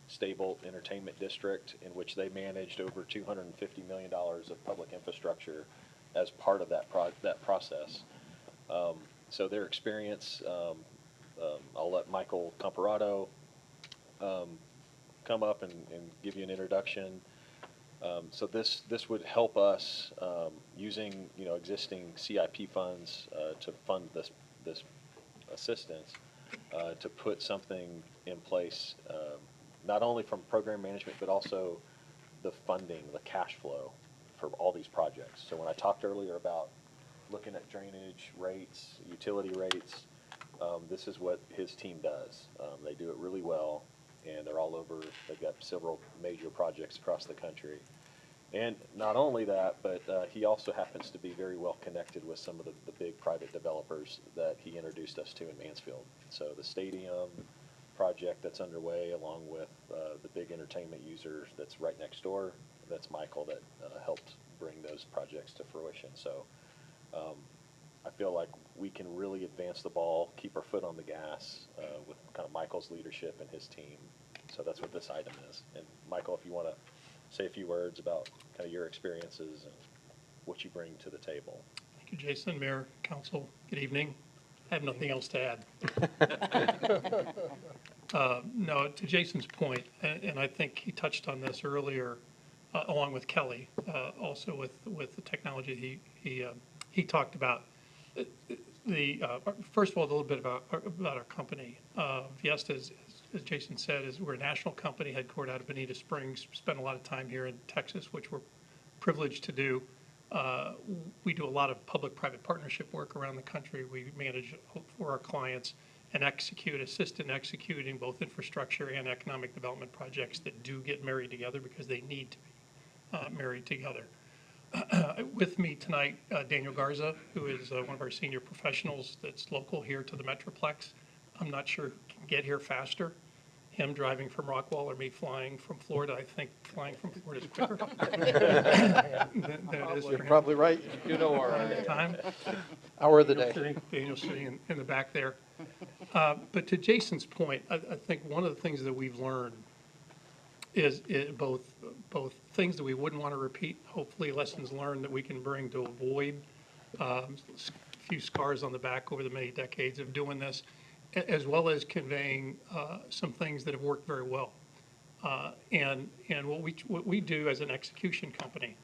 stable entertainment district in which they managed over $250 million of public infrastructure as part of that process. So their experience, I'll let Michael Comparato come up and give you an introduction. So this would help us using existing CIP funds to fund this assistance to put something in place, not only from program management but also the funding, the cash flow for all these projects. So when I talked earlier about looking at drainage rates, utility rates, this is what his team does. They do it really well, and they're all over. They've got several major projects across the country. And not only that, but he also happens to be very well connected with some of the big private developers that he introduced us to in Mansfield. So the stadium project that's underway, along with the big entertainment users that's right next door, that's Michael that helped bring those projects to fruition. So I feel like we can really advance the ball, keep our foot on the gas with kind of Michael's leadership and his team. So that's what this item is. And Michael, if you want to say a few words about kind of your experiences and what you bring to the table. Thank you, Jason, Mayor, Council, good evening. I have nothing else to add. No, to Jason's point, and I think he touched on this earlier, along with Kelly, also with the technology he talked about. First of all, a little bit about our company. Viesta, as Jason said, we're a national company headquartered out of Bonita Springs, spent a lot of time here in Texas, which we're privileged to do. We do a lot of public-private partnership work around the country. We manage for our clients and assist in executing both infrastructure and economic development projects that do get married together because they need to be married together. With me tonight, Daniel Garza, who is one of our senior professionals that's local here to the Metroplex. I'm not sure who can get here faster, him driving from Rockwall or me flying from Florida. I think flying from Florida is quicker than it is for You're him. probably right. You know our time. Hour of the day. Daniel's sitting in the back there. But to Jason's point, I think one of the things that we've learned is both things that we wouldn't want to repeat, hopefully lessons learned that we can bring to avoid a few scars on the back over the many decades of doing this, as well as conveying some things that have worked very well. And what we do as an execution company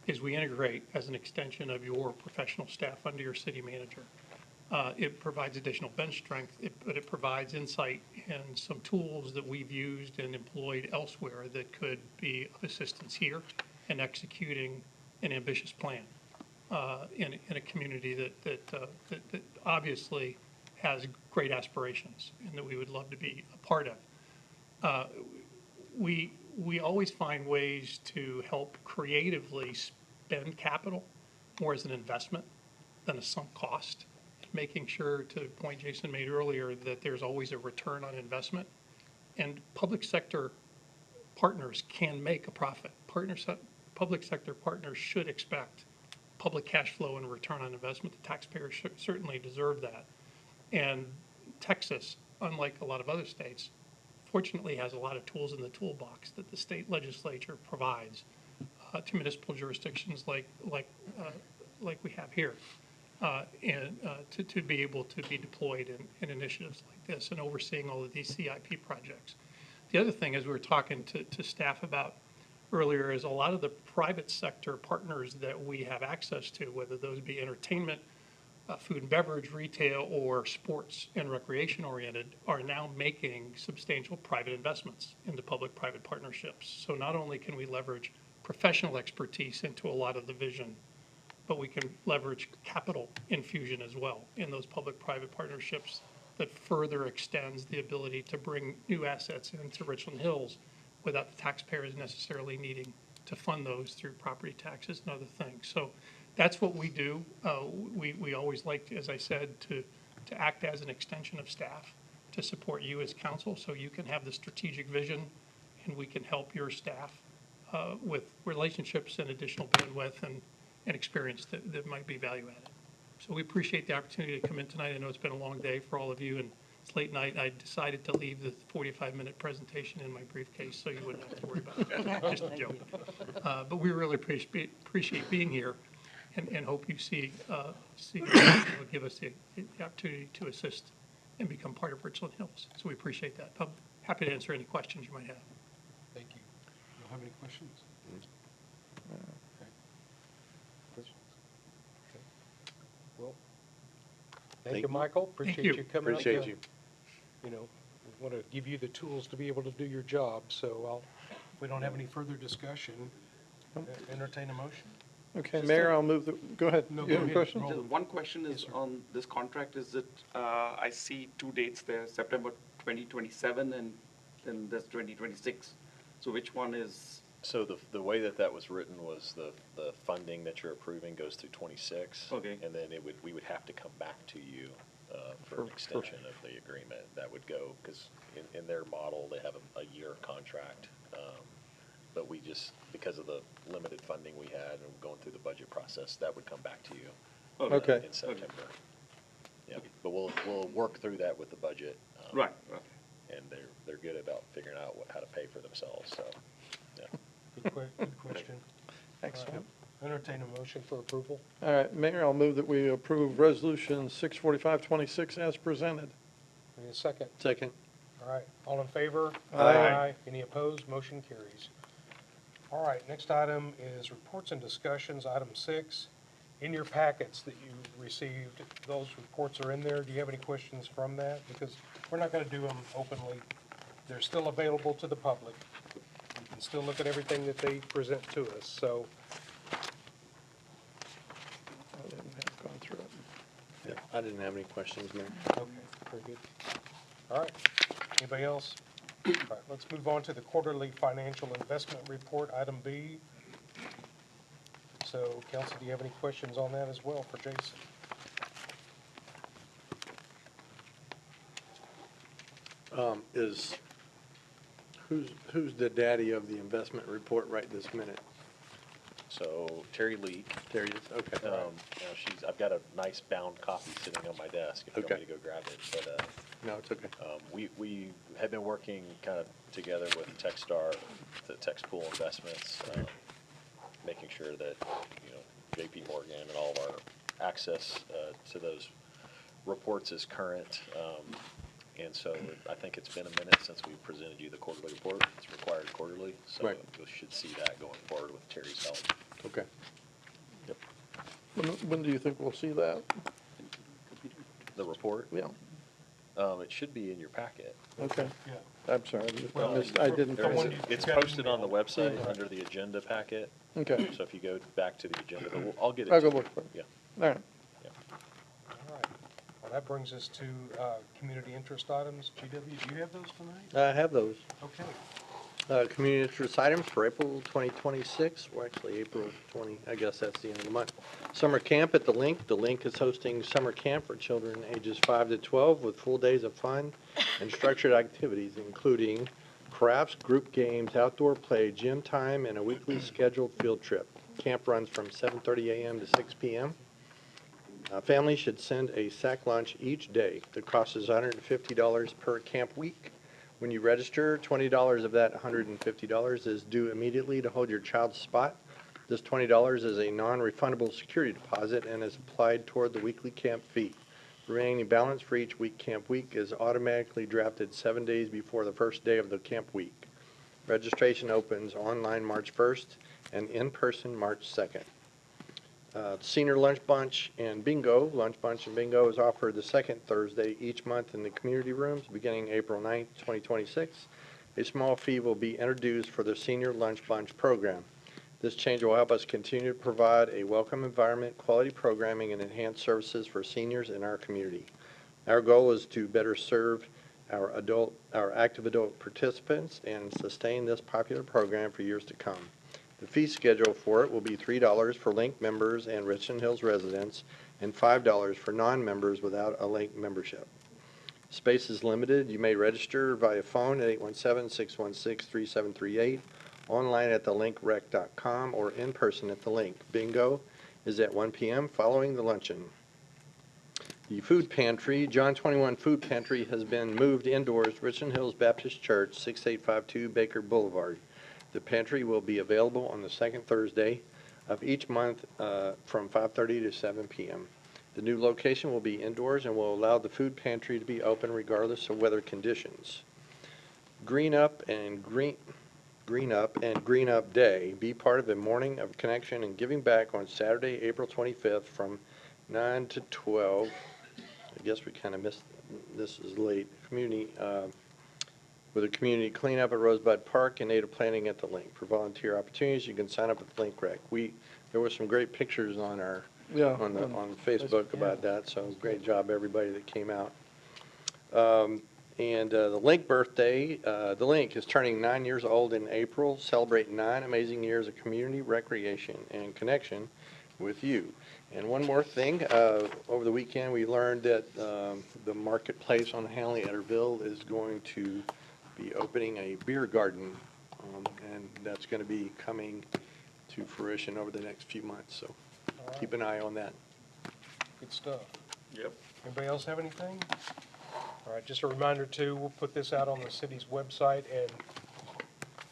is we integrate as an extension of your professional staff under your city manager. It provides additional bench strength, but it provides insight and some tools that we've used and employed elsewhere that could be of assistance here in executing an ambitious plan in a community that obviously has great aspirations and that we would love to be a part of. We always find ways to help creatively spend capital more as an investment than a sunk cost. Making sure, to the point Jason made earlier, that there's always a return on investment. And public sector partners can make a profit. Public sector partners should expect public cash flow and return on investment. The taxpayers certainly deserve that. And Texas, unlike a lot of other states, fortunately has a lot of tools in the toolbox that the state legislature provides to municipal jurisdictions like we have here. And to be able to be deployed in initiatives like this and overseeing all of these CIP projects. The other thing, as we were talking to staff about earlier, is a lot of the private sector partners that we have access to, whether those be entertainment, food and beverage, retail, or sports and recreation oriented, are now making substantial private investments into public-private partnerships. So not only can we leverage professional expertise into a lot of the vision, but we can leverage capital infusion as well in those public-private partnerships that further extends the ability to bring new assets into Richland Hills without the taxpayers necessarily needing to fund those through property taxes and other things. So that's what we do. We always like, as I said, to act as an extension of staff to support you as council so you can have the strategic vision and we can help your staff with relationships and additional bandwidth and experience that might be value added. So we appreciate the opportunity to come in tonight. I know it's been a long day for all of you and it's late night. I decided to leave the 45-minute presentation in my briefcase so you wouldn't have to worry about it. Just a joke. But we really appreciate being here and hope you give us the opportunity to assist and become part of Richland Hills. So we appreciate that. I'm happy to answer any questions you might have. Thank you. You don't have any questions? Well, thank you, Michael. Appreciate you coming up. Appreciate you. You know, we want to give you the tools to be able to do your job. So if we don't have any further discussion, entertain a motion. Okay, Mayor, I'll move go ahead. No, You go have a ahead. question? Roll. One question is on this contract, is it, I see two dates there, September 2027 and then there's 2026. So which one is? So the way that was written was the funding that you're approving goes through 26. Okay. And then we would have to come back to you for an extension of the agreement. That would go, because in their model, they have a year contract. But we just, because of the limited funding we had and going through the budget process, that would come back to you. Okay. In September. Yeah, but we'll work through that with the budget. Right. And they're good about figuring out how to pay for themselves, so, yeah. Good question. Excellent. Entertain a motion for approval. All right, Mayor, I'll move that we approve Resolution 64526 as presented. Need a second? Second. All right, all in favor? Aye. Any opposed? Motion carries. All right, next item is reports and discussions, item 6. In your packets that you received, those reports are in there. Do you have any questions from that? Because we're not going to do them openly. They're still available to the public. You can still look at everything that they present to us, so. I didn't have gone through it. Yeah, I didn't have any questions, Mayor. Okay, very good. All right, anybody else? All right, let's move on to the quarterly financial investment report, item B. So, council, do you have any questions on that as well for Jason? Who's the daddy of the investment report right this minute? So Terry Leak, There he is, okay. now I've got a nice bound copy sitting on my desk if you want Okay. me to go grab it, but, No, it's okay. we have been working kind of together with Techstar, the Texpool Investments, making sure that, JP Morgan and all of our access to those reports is current. And so I think it's been a minute since we presented you the quarterly report. It's required quarterly, so Right. you should see that going forward with Terry's help. Okay. Yep. When do you think we'll see that? The report? Yeah, It should be in your packet. okay. Yeah. I'm sorry, Well, I didn't. There is one a- you It's got posted on the emailed. website Mhm. under the agenda packet. Okay, So if you go back to the agenda, but I'll get it. I'll to go you. look for it. Yeah. All right. All right. Well, that brings us to community interest items. GW, do you have those tonight? I have those. Okay. Community interest items for April 2026, or actually April 20, I guess that's the end of the month. Summer camp at the Link. The Link is hosting summer camp for children ages 5 to 12 with full days of fun and structured activities, including crafts, group games, outdoor play, gym time, and a weekly scheduled field trip. Camp runs from 7:30 a.m. to 6 p.m. Families should send a sack lunch each day. The cost is $150 per camp week. When you register, $20 of that $150 is due immediately to hold your child's spot. This $20 is a non-refundable security deposit and is applied toward the weekly camp fee. The remaining balance for each camp week is automatically drafted 7 days before the first day of the camp week. Registration opens online March 1st and in person March 2nd. Senior Lunch Bunch and Bingo. Lunch Bunch and Bingo is offered the second Thursday each month in the community rooms beginning April 9th, 2026. A small fee will be introduced for the Senior Lunch Bunch program. This change will help us continue to provide a welcome environment, quality programming, and enhanced services for seniors in our community. Our goal is to better serve our active adult participants and sustain this popular program for years to come. The fee schedule for it will be $3 for Link members and Richland Hills residents and $5 for non-members without a Link membership. Space is limited. You may register via phone at 817-616-3738, online at thelinkrec.com, or in person at the Link. Bingo is at 1 p.m. following the luncheon. The food pantry, John 21 Food Pantry, has been moved indoors, Richland Hills Baptist Church, 6852 Baker Boulevard. The pantry will be available on the second Thursday of each month from 5:30 to 7 p.m. The new location will be indoors and will allow the food pantry to be open regardless of weather conditions. Green Up Green Up Day. Be part of a morning of connection and giving back on Saturday, April 25th from 9 to 12. I guess we kind of missed, this is late. With a community cleanup at Rosebud Park and native planting at the Link. For volunteer opportunities, you can sign up at the Link Rec. There were some great pictures on our on Facebook about that, so great job everybody that came out. The Link birthday, the Link is turning 9 years old in April, celebrating 9 amazing years of community recreation and connection with you. And one more thing, over the weekend we learned that the marketplace on Hanley Etterville is going to be opening a beer garden, and that's going to be coming to fruition over the next few months, so keep an eye on that. Good stuff. Yep. Anybody else have anything? All right, just a reminder too, we'll put this out on the city's website, and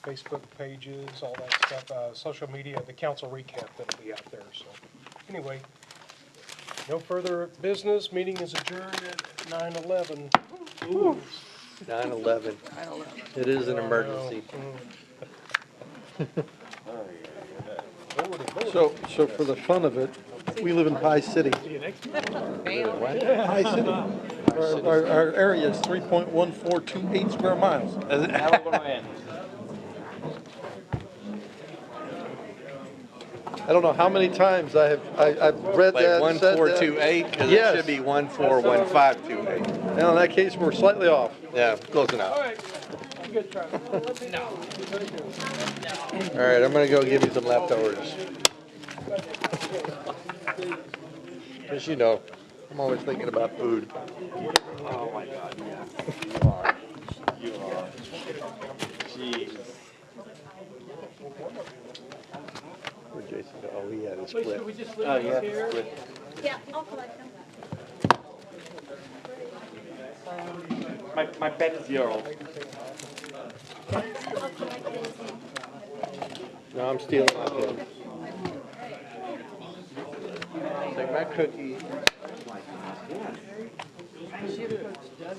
Facebook pages, all that stuff, social media, the council recap that'll be out there, so. Anyway, no further business, meeting is adjourned at 9:11. 9/11. It is an emergency. So for the fun of it, we live in Pie City. Pie City. Our area is 3.1428 square miles. I don't know how many times I've read that, Like said that. 1428, because it Yes. should be 141528. Now, in that case, we're slightly off. Yeah, close enough. right. Good try. All right, I'm gonna go give you some leftovers. Because you know, I'm always thinking about food. Oh my God, yeah. You are. Jeez. Where'd Jason go? Oh, he had a split. Should we just leave these here? Yeah, I'll collect them. My pet is zero. No, I'm stealing my pen. Take my cookie. Should have coached Doug